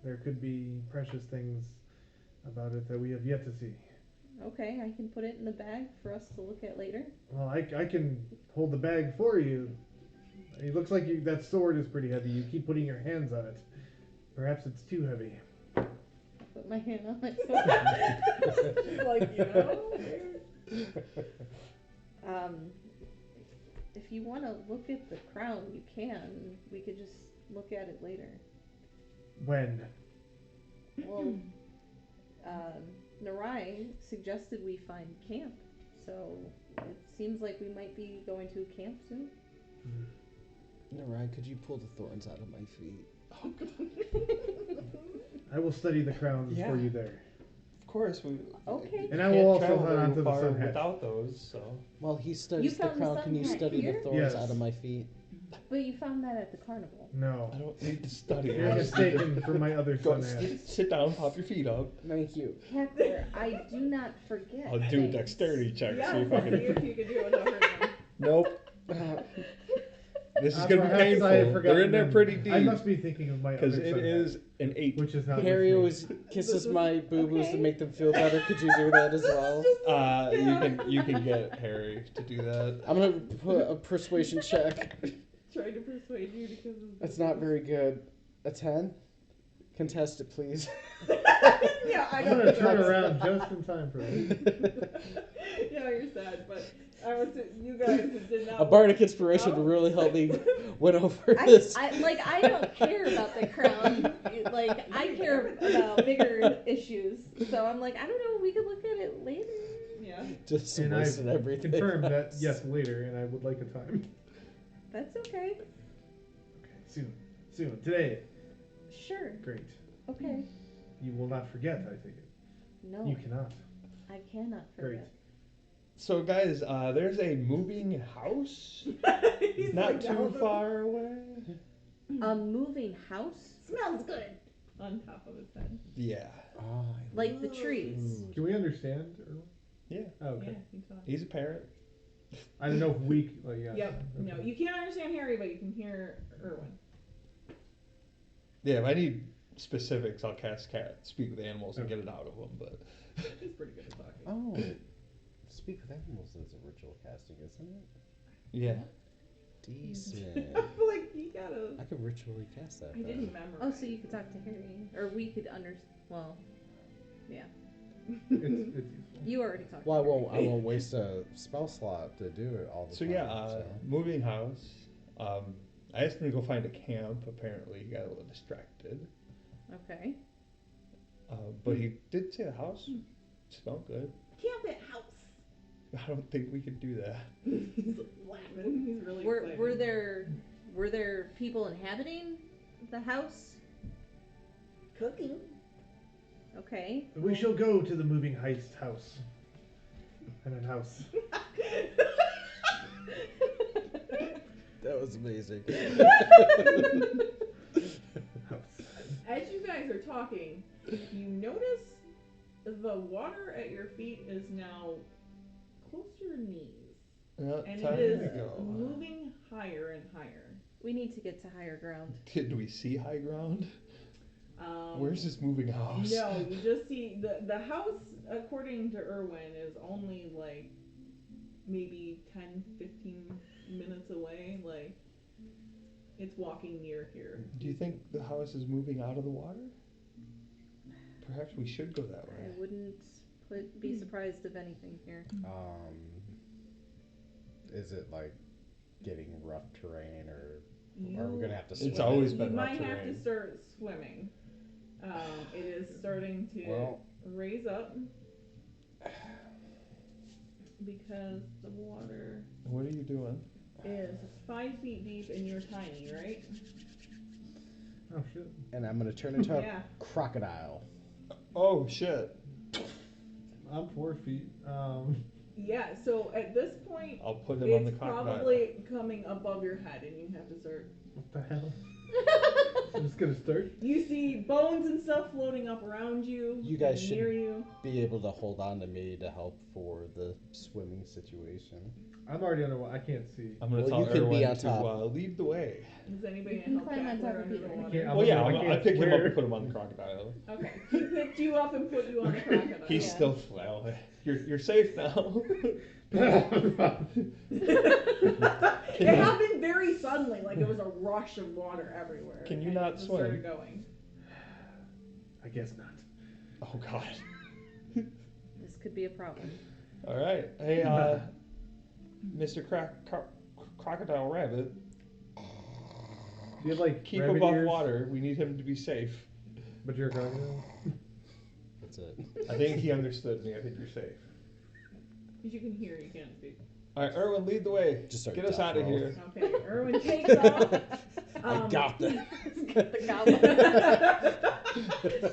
There could be precious things about it that we have yet to see. Okay, I can put it in the bag for us to look at later. Well, I can hold the bag for you. It looks like that sword is pretty heavy. You keep putting your hands on it. Perhaps it's too heavy. Put my hand on it. Like, you know. If you want to look at the crown, you can. We could just look at it later. When? Well, Narai suggested we find camp, so it seems like we might be going to a camp soon. Ryan, could you pull the thorns out of my feet? I will study the crowns Yeah. for you there. Of course, we. Okay. And I can't will also travel hunt very onto the far sun hat. without those. So. Well, he studies the found the crown. Can you sun hat study the here? thorns Yes. out of my feet? But you found that at the carnival. No. I don't need to study. You're I just mistaken for my other Go sun hat. sit down, pop your feet up. Thank you. Kakler, I do not forget. I'll do a things. dexterity check. Yeah, See if I see can. if you can do it without hurting them. Nope. This is gonna be Perhaps I have painful. They're forgotten in there them. pretty deep. I must be thinking of my other Because sun it hat, is an 8. which is not Harry with me. always kisses my boo-boos to Okay. make them feel better. Could you do that as well? You can get Harry to do that. I'm gonna put a persuasion check. Tried to persuade you because of That's not very good. A 10? Contest it, please. Yeah, I I'm know. gonna turn around just in time for this. Yeah, you're sad, but I was you guys did not. A bardic inspiration to really help me win over I this. don't care about the crown. Like, I care about bigger issues. So I'm like, I don't know. We could look at it later. Yeah. Just And I've wasted everything. confirmed that yes later, and I would like a time. That's okay. Okay, soon, today. Sure. Great. Okay. You will not forget, I take it. No, You cannot. I cannot Great. forget. So, guys, there's a moving house He's not like, too "No, far away. A moving house? Smells good. on top of his head. Yeah. Oh, Like the trees. Can we understand? Erwin? Yeah. Oh, okay. Yeah, he talks. He's a parrot. I don't know if we. Like, yeah. Yep. Okay. No, you can't understand Harry, but you can hear Erwin. Yeah, if I need specifics, I'll cast cat, speak with animals, and get it out of them. But He's pretty good at talking. Oh, Speak with Animals is a ritual casting, isn't it? yeah, Decent. I feel like you gotta. I could ritually cast that. I then. didn't memorize. Oh, so you could talk to Harry. Or we could well, It's useful. You already talked. Well, about I won't waste a spell slot to do it all the So time. yeah, moving house. I asked him to go find a camp. Apparently, he got a little distracted. it. Okay. But he did say the house smelled good. Camp it house. I don't think we could do that. He's laughing. He's really excited. Were there people inhabiting the house? Cooking. Okay. We shall go to the moving heist house. And a house. That was amazing. House. As you guys are talking, you notice the water at your feet is now close to your knees. And Time it is to go. moving higher and higher. We need to get to higher ground. Did we see high ground? Where's this moving house? No, you just see the house, according to Erwin, is only like maybe 10, 15 minutes away. Like, it's walking near here. Do you think the house is moving out of the water? Perhaps we should go that way. I wouldn't be surprised of anything here. Is it like getting rough terrain, or are we gonna have to swim? It's always You been rough might have terrain. to start swimming. It is starting to raise up because the water What are you doing? is 5 feet deep and you're tiny, right? Oh shit. And I'm gonna turn into Yeah. a crocodile. Oh shit! I'm 4 feet. Yeah, so at this point, I'll put him on the it's crocodile. probably coming above your head and you have to start. What the hell? I'm just gonna start. You see bones and stuff floating up around you. You guys and should- near you. Be able to hold on to me to help for the swimming situation. I'm already underwater. I can't see. I'm gonna Well, tell you can be Erwin on to top. lead the way. Does anybody You can help climb on top Kakler of under Peter. the I water? can't. Well, yeah, I I can't pick him up swear. and put him on the crocodile. Okay, he picked you up and put you on the crocodile. He's Yeah. still well. You're safe now. It happened very suddenly, like it was a rush of water everywhere. Can you and not it just swim? started going. I guess not. Oh god. This could be a problem. All right. Hey, Mr. Crocodile Rabbit, Do you have like keep rabbit above ears? water. We need him to be safe. But you're a crocodile. That's it. I think he understood me. I think you're safe. Because you can hear, you can't speak. All right, Erwin, lead the way. Just start Get us duck out of roll. here. Okay, Erwin takes off. I got that. The goblin.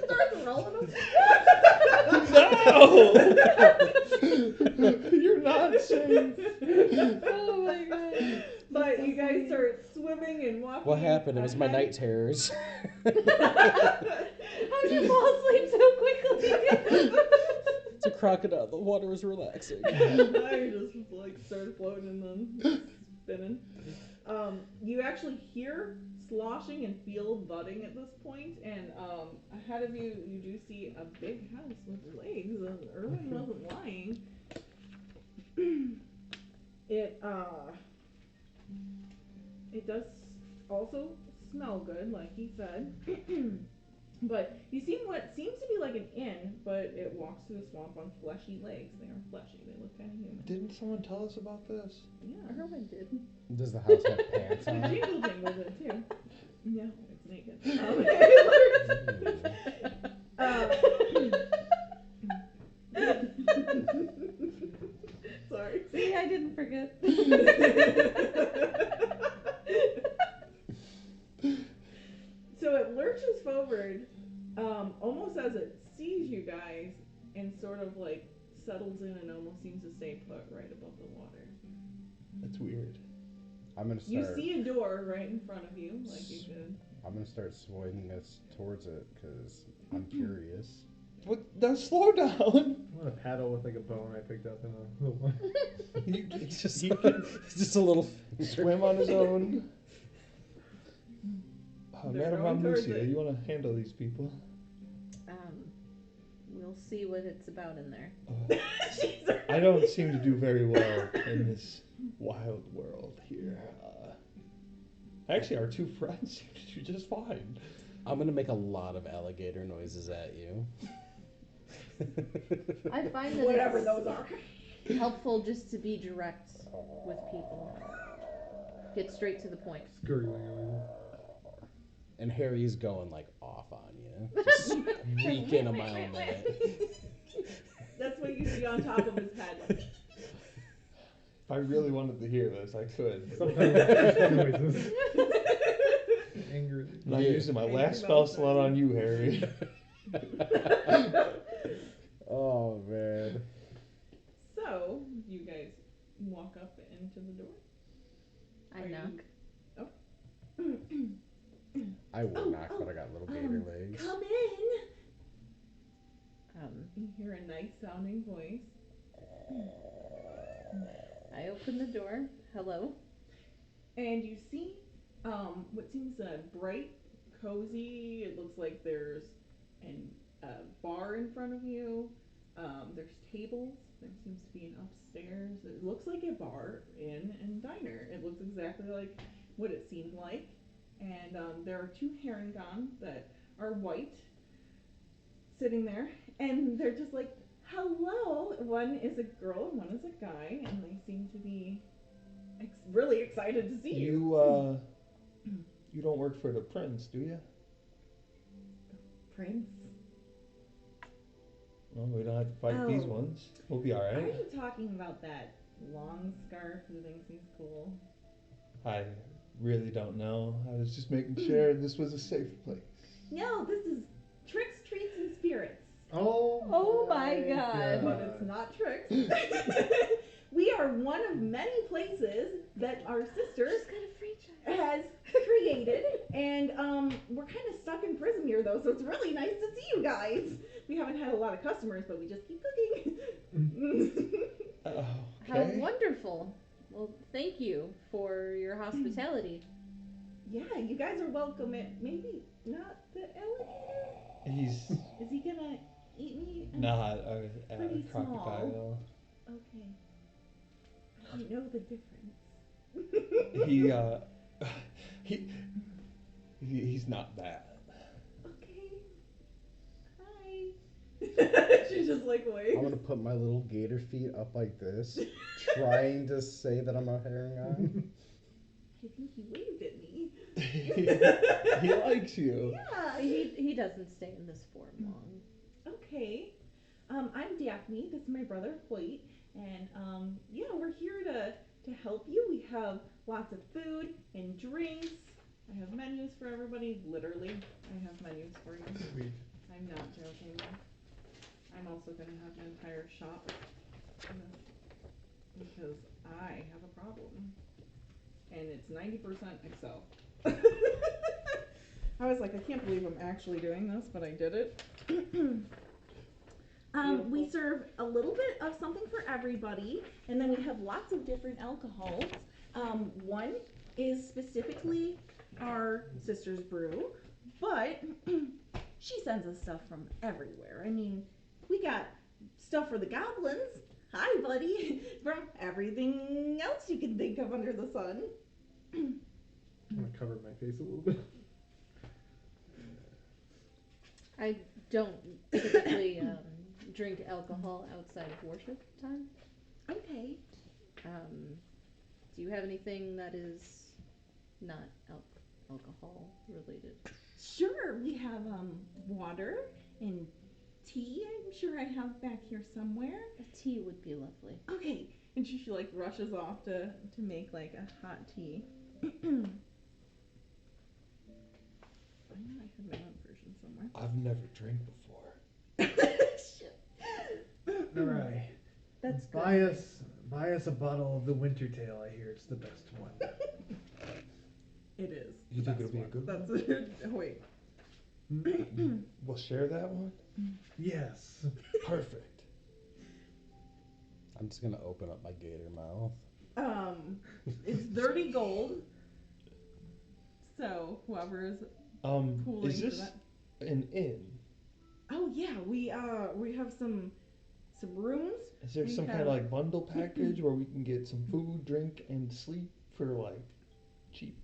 Starts rolling him. No! You're not safe. Oh my god. But you guys start swimming and walking. What happened? It was my ahead. night terrors. How did you fall asleep so quickly? It's a crocodile. The water was relaxing. I just like started floating and then spinning. You actually hear sloshing and feel thudding at this point, and ahead of you, you do see a big house with legs, and Erwin wasn't lying. It does also smell good, like he said. But you see what seems to be like an inn, but it walks through the swamp on fleshy legs. They are fleshy. They look kind of human. Didn't someone tell us about this? Yeah. Erwin did. Does the house have pants on? Jingle Jangle did too. No, it's naked. Sorry. See, I didn't forget. So it lurches forward, almost as it sees you guys, and sort of like settles in and almost seems to stay put right above the water. That's weird. I'm gonna You start. see a door right in front of you, like you could. I'm gonna start swinging us towards it because I'm curious. What? Now slow down. I want to paddle with like a bone I picked up in a little one. It's just, He can just a little swim on his own. They're Madam going towards Rhamnusia, it. you want to handle these people? We'll see what it's about in there. I don't seem to do very well in this wild world here. Actually, our two friends seem to do just fine. I'm gonna make a lot of alligator noises at you. I find that Whatever it's those are. helpful just to be direct with people. Get straight to the point. Scurrying. And Harry's going like off on you, just squeaking a mile a minute. That's what you see on top of his head. Like, If I really wanted to hear this, I could. Sometimes noises. Angry. I'm not using my Angry last spell mouse slot on you, Harry. Oh man. so, you guys walk up into the door. I Are you- knock. I would knock, but I got little gator legs. Come in. Um, You hear a nice sounding voice. I open the door. Hello. And you see what seems bright, cozy. It looks like there's a bar in front of you. There's tables. There seems to be an upstairs. It looks like a bar, inn, and diner. It looks exactly like what it seemed like. And there are two herringon that are white sitting there. And they're just like, hello. One is a girl and one is a guy. And they seem to be really excited to see you. You don't work for the prince, do you? Prince? Well, we don't have to fight these Oh. ones. We'll be Are alright. you talking about that long scarf who thinks he's cool? I really don't know. I was just making sure this was a safe place. No, this is Tricks, Treats, and Spirits. Oh my God. But it's not Tricks. We are one of many places that our sisters has created, and we're kind of stuck in prison here though, so it's really nice to see you guys. We haven't had a lot of customers, but we just keep cooking. How Okay. wonderful. Well, thank you for your hospitality. Yeah, you guys are welcome at maybe not the alligator. He's Is he gonna eat me? not a Pretty crocodile. Okay. I don't know the difference. He's not that. Okay. Hi. She just like waves. I'm gonna put my little gator feet up like this, trying to say that I'm a herringon. I think he waved at me. He likes you. Yeah. He doesn't stay in this form long. Okay. I'm Daphne. This is my brother Hoyt, and yeah, we're here to help you. We have lots of food and drinks. I have menus for everybody. Literally, I have menus for you. Sweet. I'm not joking. I'm also gonna have an entire shop because I have a problem, and it's 90% Excel. I was like, I can't believe I'm actually doing this, but I did it. We serve a little bit of something for everybody, and then we have lots of different alcohols. One is specifically our sister's brew, but she sends us stuff from everywhere. I mean, we got stuff for the goblins. Hi, buddy. From everything else you can think of under the sun. I'm gonna cover my face a little bit. I don't typically drink alcohol outside of worship time. Okay. Do you have anything that is not alcohol related? Sure, we have water and tea. I'm sure I have back here somewhere. A tea would be lovely. Okay. And she like rushes off to make like a hot tea. I know I had my own version somewhere. I've never drank before. Shit. All right. That's buy good. buy us a bottle of the Winter Tale. I hear it's the best one. It is. You the think it'll best be a one. good one? That's it. Wait. We'll share that one? Yes. Perfect. I'm just gonna open up my gator mouth. It's 30 gold. So whoever is pooling Is for this that. an inn? Oh yeah, we have some rooms. Is there We some kind have- of like bundle package where we can get some food, drink, and sleep for like cheap?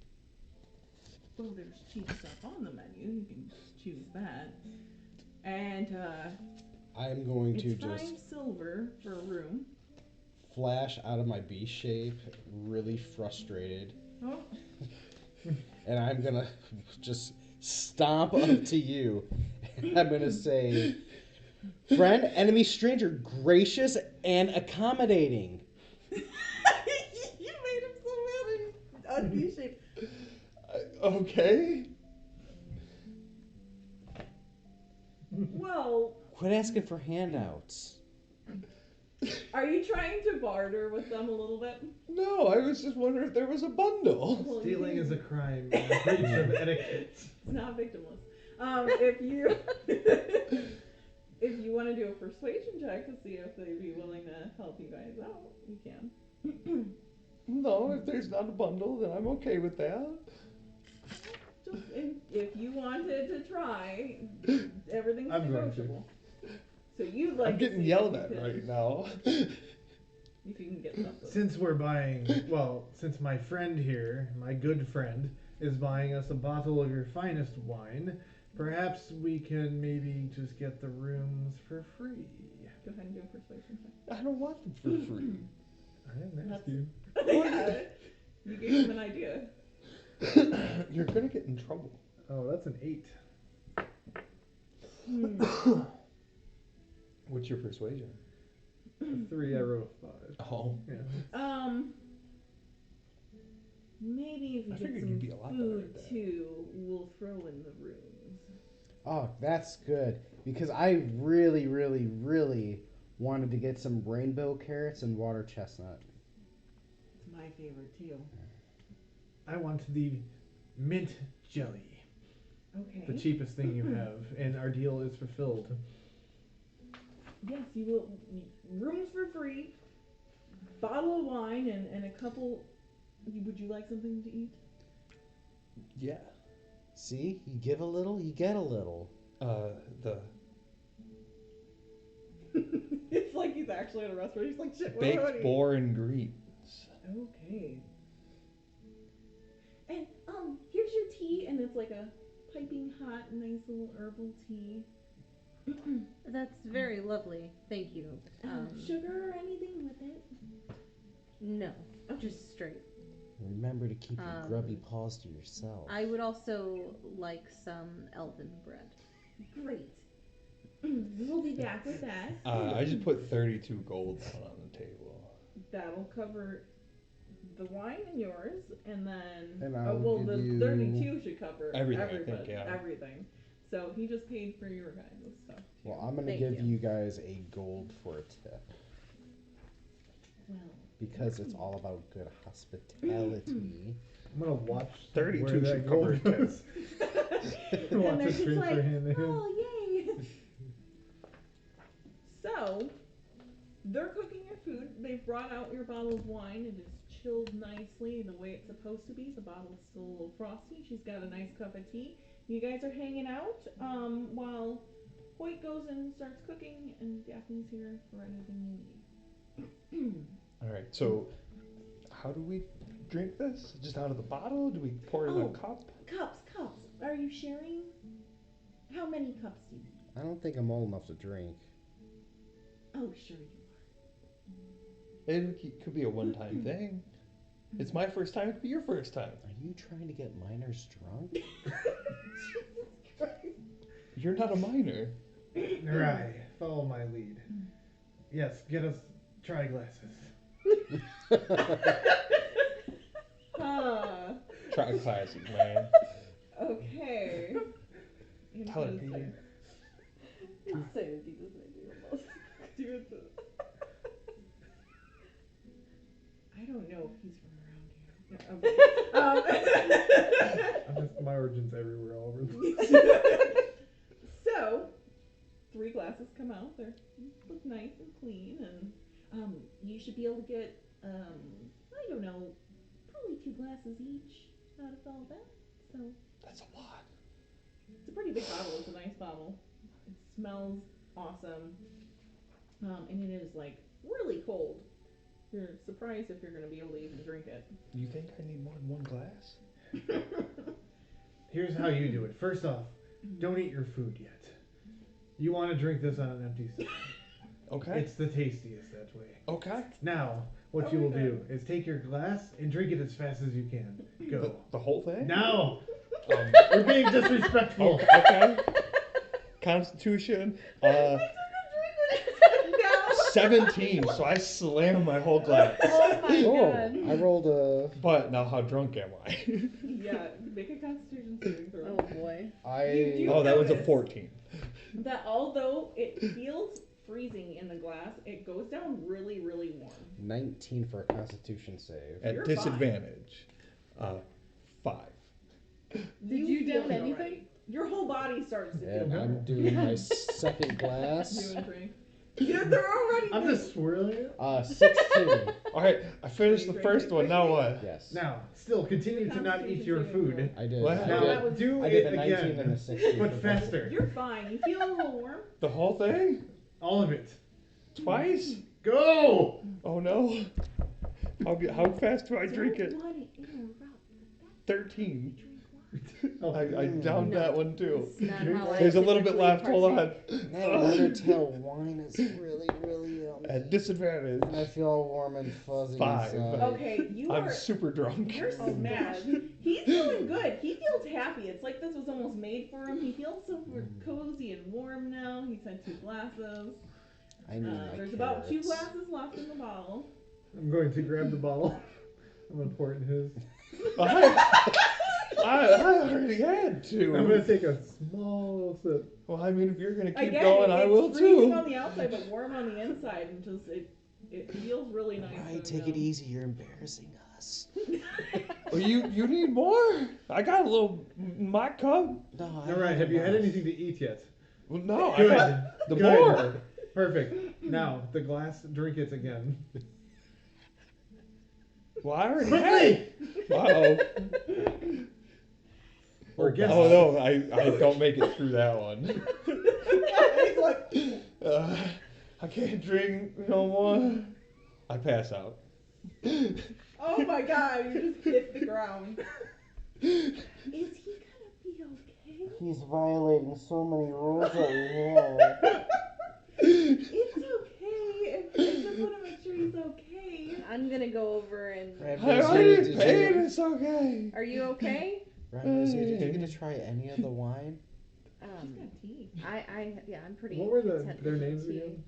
Well, there's cheap stuff on the menu. You can choose that. And I'm going to It's just 5 silver for a room. flash out of my B shape, really frustrated, Oh, and I'm gonna just stomp up to you. I'm gonna say, friend, enemy, stranger, gracious and accommodating. you made him so mad on V-shape. Okay. Well, Quit asking for handouts. are you trying to barter with them a little bit? No, I was just wondering if there was a bundle. Well, Stealing you is a crime, and a breach of etiquette. It's not victimless. If you if you want to do a persuasion check to see if they'd be willing to help you guys out, you can. No, if there's not a bundle, then I'm okay with that. Just if you wanted to try, everything's I'm going to. negotiable. So you'd like I'm to getting see yelled if at you could- right now. If you can get something. Since we're buying, since my friend here, my good friend, is buying us a bottle of your finest wine, perhaps we can maybe just get the rooms for free. Go ahead and do a persuasion check. I don't want them for free. I didn't ask That's- you. Yeah, you gave him an idea. You're gonna get in trouble. Oh, that's an 8. What's your persuasion? A 3, I rolled a 5. Oh. Yeah. Maybe if you I get figured some you'd be a lot better food at that. too, we'll throw in the rooms. Oh, that's good. Because I really, really, really wanted to get some rainbow carrots and water chestnut. It's my favorite too. I want the mint jelly. Okay. The cheapest thing you have, and our deal is fulfilled. Yes, you will. Rooms for free, bottle of wine, and a couple. Would you like something to eat? Yeah. See? You give a little, you get a little. The It's like he's actually at a restaurant. He's like, shit, what do I baked eat? boar and greens. Okay. And here's your tea, and it's like a piping hot, nice little herbal tea. That's very lovely. Thank you. Sugar or anything with it? No, Okay. just straight. Remember to keep your grubby paws to yourself. I would also like some elven bread. Great. We'll be back with that. I just put 32 gold down on the table. That'll cover the wine and yours, and then And I'll well, give the you 32 should cover everything, I everybody, think, yeah. everything. So he just paid for your guys' stuff. Well, I'm going to Thank give you. you guys a gold for a tip. Well, Because it's all about good hospitality. I'm gonna watch 32 where that should cover gold it. goes. and Watch they're it just transfer like, hand to hand. oh yay! So they're cooking your food. They've brought out your bottle of wine. It is chilled nicely the way it's supposed to be. The bottle's still a little frosty. She's got a nice cup of tea. You guys are hanging out while Hoyt goes and starts cooking, and Daphne's here for anything you need. Alright, so how do we drink this? Just out of the bottle? Do we pour it in a Oh. cup? Cups. Are you sharing? How many cups do you need? I don't think I'm old enough to drink. Oh, sure you It could be a one-time thing. It's my first time, it could be your first time. Are you trying to get minors drunk? Jesus Christ. You're not a minor. Right, follow my lead. Yes, get us try glasses. Try classes, man. Okay. Tell her, Peter. Sanity doesn't do almost. I don't know if he's from around here. No, okay. My origin's everywhere, all over the So, 3 glasses come out. They look nice and clean, and you should be able to get, I don't know, probably 2 glasses each out of all that. So, That's a lot. it's a pretty big bottle. It's a nice bottle. It smells awesome, and it is like really cold. You're surprised if you're going to be able to even drink it. You think I need more than one glass? Here's how you do it. First off, don't eat your food yet. You want to drink this on an empty stomach. Okay. It's the tastiest that way. Okay. Now, what you will do is take your glass and drink it as fast as you can. Go. The whole thing? Now! Um, You're being disrespectful. okay. Constitution. 17, so I slam my whole glass. Oh my Oh, god. I rolled a. But now how drunk am I? Yeah, make a Constitution saving throw. Oh boy. You do Oh, that was a notice 14. That although it feels freezing in the glass, it goes down really, really warm. 19 for a Constitution save. At You're disadvantage. 5. Did you feel down it anything? already. Your whole body starts to feel And better. I'm doing my second glass. Doing drink. They're already. I'm just swirling it. 16. Alright, I finished the first one, now what? Yes. Now, still continue to not eat your food. I did. What? I Now, did. do I did it a 19 again, and a 16. but faster. You're fine. You feel a little warm. The whole thing? All of it. Twice? Go! Oh no. How fast do I drink it? Don't want to interrupt. 13. Oh, I downed that one too. It's not how I There's a little bit typically left, hold on. partake. That Undertale wine is really, really At disadvantage. And I feel all warm and fuzzy 5. inside. Okay, you I'm are. super drunk. You're smashed. He's feeling good. He feels happy. It's like this was almost made for him. He feels super cozy and warm now. He's had 2 glasses. I need my There's about 2 carrots. glasses left in the bottle. I'm going to grab the bottle. I'm going to pour it in his. I already had 2. I'm going to take a small sip. Well, I mean, if you're gonna keep Again, going, I will it's freezing too. on the outside, but warm on the inside, and just it feels really nice. Alright, take it easy. You're embarrassing us. Well, you need more. I got a little my cup. No, All right, have you had anything to eat yet? Well, no, I Good. got the Good. more. Perfect. Now, the glass, drink it again. Well, I already had. Quickly! Uh-oh. Or guess. Oh no, I don't make it through that one. He's like, I can't drink no more. I pass out. oh my god, you just hit the ground. Is he gonna be okay? He's violating so many rules that we have. It's okay. I just want to make sure he's okay. I'm gonna go over and. I already paid. It's okay. Are you okay? Rhamnusia, did you get to try any of the wine? She's got tea. Yeah, I'm pretty. What were content their with names tea. again?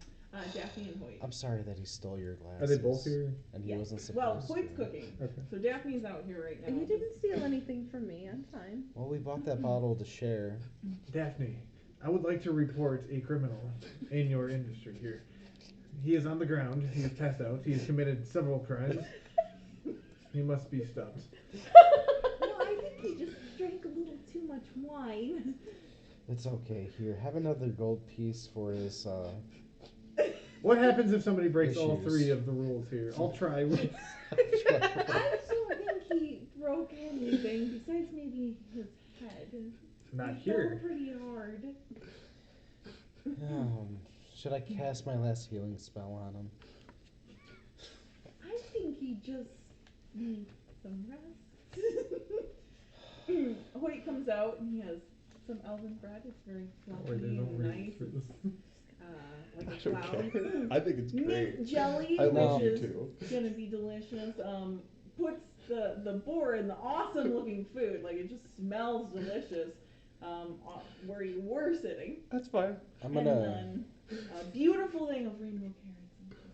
Daphne and Hoyt. I'm sorry that he stole your glasses. Are they both here? And he Yes. wasn't supposed Well, to. Hoyt's cooking. Okay. So Daphne's out here right now. And you didn't steal anything from me. I'm fine. Well, we bought that bottle to share. Daphne, I would like to report a criminal in your industry here. He is on the ground. He is passed out. He has committed several crimes. He must be stopped. Well, I think he just drank a little too much wine. It's okay. Here, have another gold piece for his. What happens if somebody breaks all Issues. 3 of the rules here? I'll try. I don't think he broke anything besides maybe his head. Not He fell here. pretty hard. Should I cast my last healing spell on him? I think he just needs some rest. Hoyt comes out and he has some elven bread. It's very fluffy Wait, there's no and reason nice. for this. Like I a don't cloud. care. I think it's great. Mint jelly, I love which you is too. gonna be delicious. Puts the boar in the awesome looking food. Like it just smells delicious. Where you were sitting. That's fine. I'm And gonna. then a beautiful thing of rainbow carrots and chestnuts.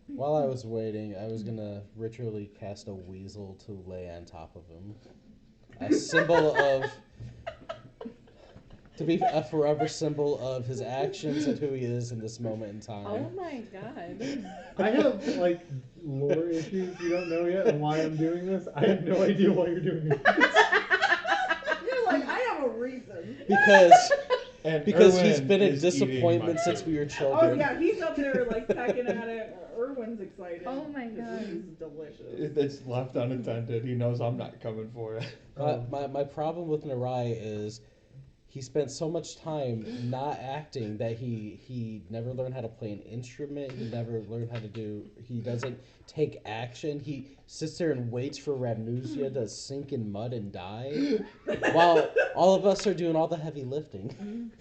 While I was waiting, I was gonna ritually cast a weasel to lay on top of him. A symbol of. To be a forever symbol of his actions and who he is in this moment in time. Oh my god. I have, like, lore issues you don't know yet and why I'm doing this. I have no idea why you're doing it. You're like, I have a reason. Because he's Erwin been a is eating disappointment my since food. we were Oh children. yeah, he's up there like pecking at it. Erwin's excited. Oh my 'cause God. This is delicious. It's left unattended. He knows I'm not coming for it. My problem with Narai is he spent so much time not acting that he never learned how to play an instrument. He never learned how to do. He doesn't take action. He sits there and waits for Rhamnusia to sink in mud and die, while all of us are doing all the heavy lifting.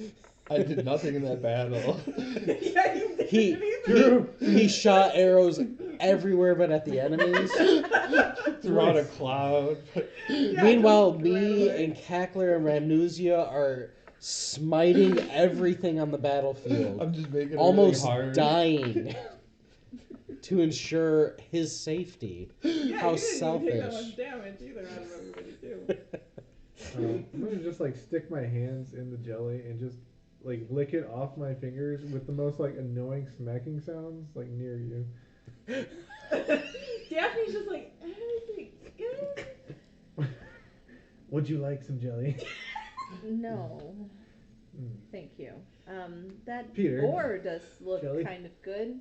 I did nothing in that battle. Yeah, you did. He, he shot arrows everywhere but at the enemies. Throughout a cloud. Yeah, Meanwhile, just me ran away. and Kakler and Rhamnusia are smiting everything on the battlefield, I'm just making it almost really hard. dying to ensure his safety. Yeah, How you didn't even take that selfish. much damage either out of everybody too. I'm gonna just like stick my hands in the jelly and just like lick it off my fingers with the most like annoying smacking sounds like near you. Daphne's just like, everything's good. Would you like some jelly? No, Mm. thank you. That Peter. ore does look Jelly? kind of good.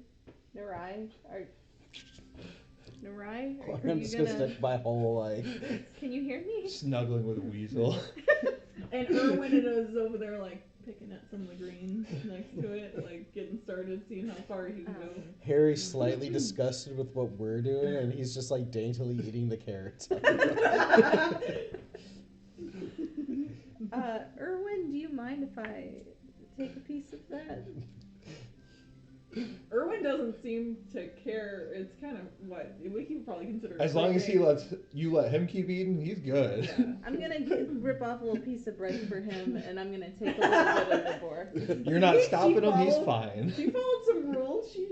Narai, Narai, are I'm you just gonna gonna? stick my whole life. Can you hear me? Snuggling with a weasel. And Erwin is over there like picking at some of the greens next to it, like getting started, seeing how far he can go. Harry's slightly disgusted with what we're doing, and he's just like daintily eating the carrots. Erwin, do you mind if I take a piece of that? Erwin doesn't seem to care. It's kind of what he would probably consider. As long as he lets you let him keep eating, he's good. Yeah. I'm gonna rip off a little piece of bread for him, and I'm gonna take a little bit of the boar. You're not She stopping him, he's followed- fine. She followed some rules. She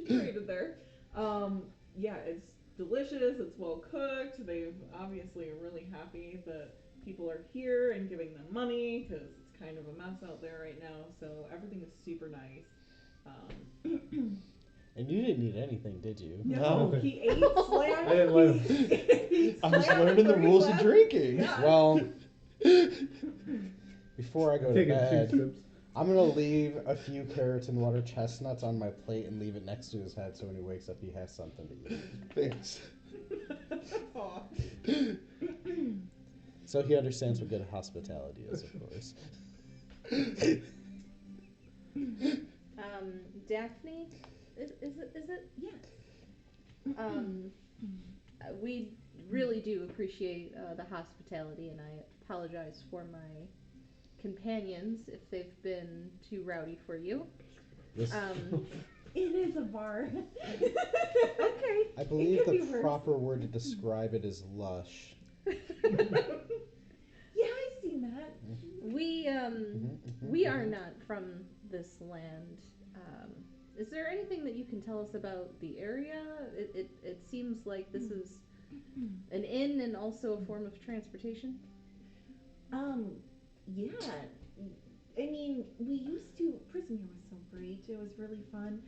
traded there. Yeah, it's delicious. It's well cooked. They've obviously are really happy that people are here and giving them money because it's kind of a mess out there right now. So everything is super nice. And you didn't eat anything, did you? No. He ate slam. I didn't let him. He I was slammed learning the pretty rules of fast. drinking. Yeah. Well, before I go to Taking 2 bed, sips. I'm gonna leave a few carrots and water chestnuts on my plate and leave it next to his head so when he wakes up he has something to eat. Thanks. Aw. So he understands what good hospitality is, of course. Daphne, is it? Yes. We really do appreciate the hospitality, and I apologize for my companions if they've been too rowdy for you. This, It is a bar. Okay. I believe could the be worse. proper word to describe it is lush. Yeah, I've seen that. We are not from this land. Is there anything that you can tell us about the area? It seems like this is an inn and also a form of transportation. Yeah. I mean, we used to. Prison here was so great. It was really fun.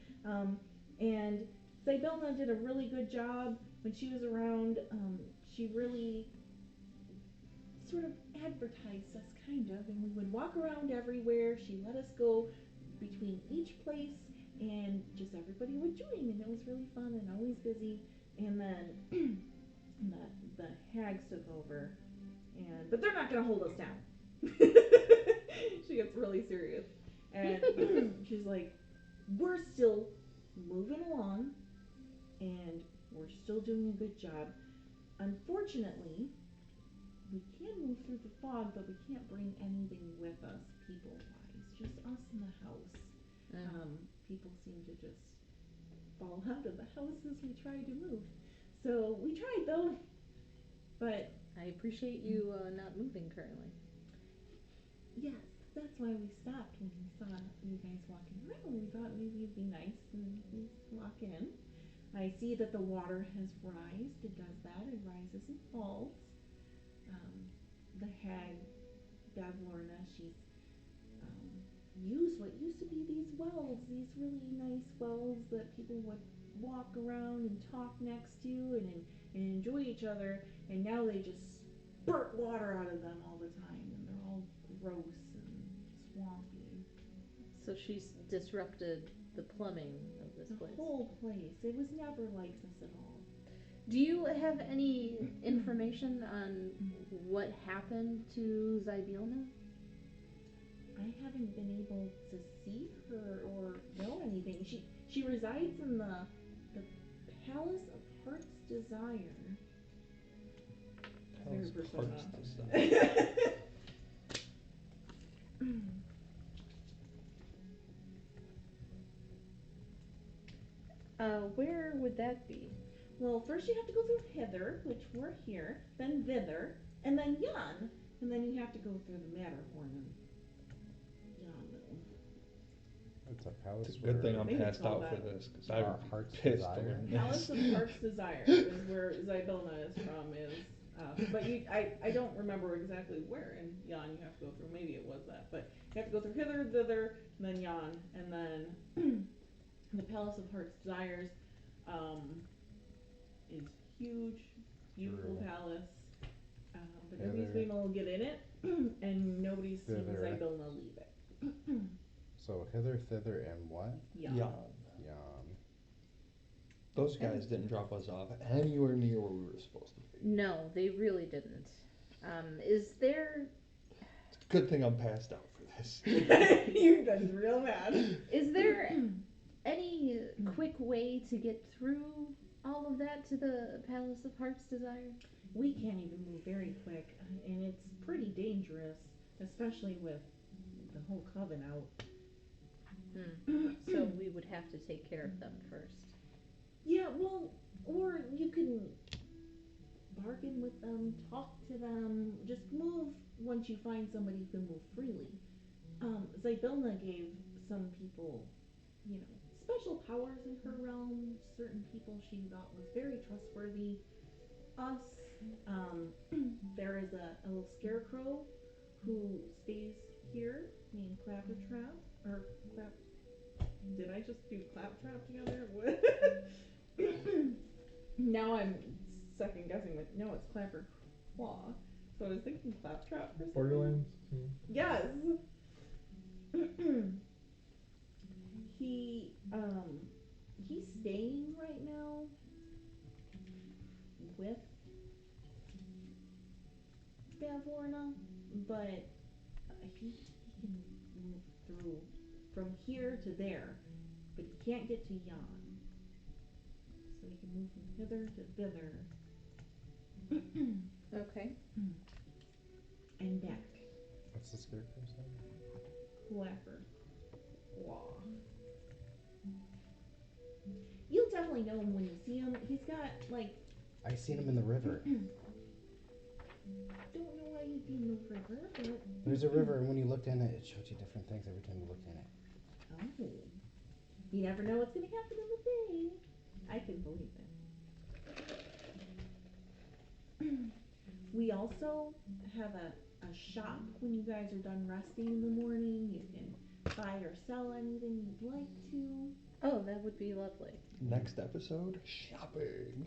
And Sibylna did a really good job when she was around. She really sort of advertised us, kind of, and we would walk around everywhere. She let us go between each place, and just everybody would join, and it was really fun and always busy. And then the hags took over, but they're not gonna hold us down. She gets really serious, and she's like, "We're still moving along, and we're still doing a good job. Unfortunately, we can move through the fog, but we can't bring anything with us, people-wise. Just us in the house. People seem to just fall out of the houses we try to move. So we tried though, but I appreciate you not moving currently. yes, that's why we stopped when we saw you guys walking around. We thought maybe it'd be nice and just walk in. I see that the water has rised. It does that. It rises and falls. The hag, Davlorna, she's used what used to be these wells, these really nice wells that people would walk around and talk next to and enjoy each other, and now they just spurt water out of them all the time, and they're all gross and swampy. So she's disrupted the plumbing of this The place. whole place. It was never like this at all. Do you have any information on what happened to Zybylna? I haven't been able to see her or know anything. She resides in the Palace of Heart's Desire. Very persona. Where would that be? Well, first you have to go through hither, which we're here, then thither, and then yon, and then you have to go through the Matterhorn and yon. It's a palace. It's a good thing I'm Maybe it's passed called out for that. this, because I Our would be heart's pissed to desire. learn Palace this. of Heart's Desire is where Zybelna is from. But I don't remember exactly where in yon you have to go through. Maybe it was that, but you have to go through hither, thither, and then yon, and then the Palace of Heart's Desires is huge, beautiful True. palace. But Yeah, nobody's been able to get in it, and nobody's seen Thither. Zybelna leave it. So hither, thither, and what? Yon. Yeah. Yum. Those guys didn't drop us off anywhere near where we were supposed to be. No, they really didn't. Is there It's a good thing I'm passed out for this. You're done real mad. is there any quick way to get through all of that to the Palace of Heart's Desire? We can't even move very quick, and it's pretty dangerous, especially with the whole coven out. So we would have to take care of them first. Yeah, well, or you can bargain with them, talk to them, just move once you find somebody who can move freely. Zybelna gave some people, special powers in her realm. Certain people she thought was very trustworthy. Us, there is a little scarecrow who stays here named Clappertrap, or Clap. Did I just do Claptrap together? What? Now I'm second guessing, but no, it's Clapperclaw. So I was thinking Claptrap for something. Borderlands. Yes. He's staying right now with Bavorna, but he can move through from here to there, but he can't get to yon. So he can move from hither to thither. Okay. And back. What's the scarecrow's name? Clapper. Claw. You'll definitely know him when you see him. He's got, I seen him in the river. don't know why he'd be in the river, but... There's a river, and when you looked in it, it showed you different things every time you looked in it. Oh. You never know what's going to happen in the day. I can believe it. We also have a shop when you guys are done resting in the morning. You can buy or sell anything you'd like to. Oh, that would be lovely. Next episode, shopping.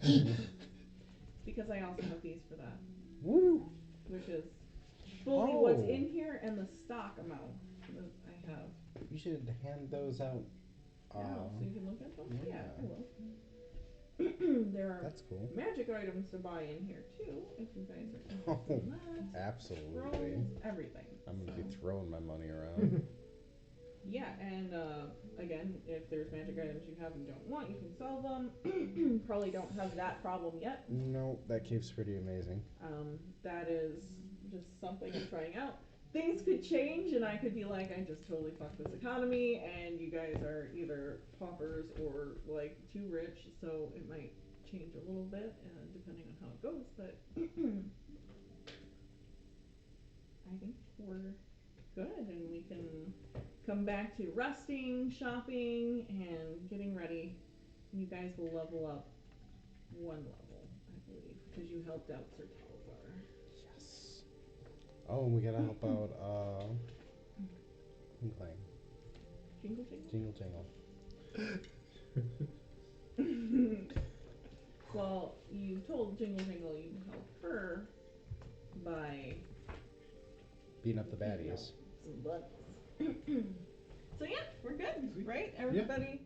Because I also have these for that. Woo! Which is fully what's in here and the stock amount that I have. You should hand those out. So you can look at them? yeah. I will. There are That's cool. magic items to buy in here too, if you guys are interested in that. Absolutely. Scrolls, everything. I'm gonna be So, throwing my money around. yeah, and again, if there's magic items you have and don't want, you can sell them. Probably don't have that problem yet. No, that cave's pretty amazing. That is just something I'm trying out. Things could change, and I could be like, I just totally fucked this economy, and you guys are either paupers or too rich, so it might change a little bit, depending on how it goes. But I think we're good, and we can come back to resting, shopping, and getting ready. You guys will level up one level, I believe, because you helped out Sir Talzar. Yes. Oh, and we gotta help out, McLean. Jingle Jangle? Jingle Jangle. Well, you told Jingle Jangle you'd help her by Beating up the baddies. some bunnies. So yeah, we're good, right? Everybody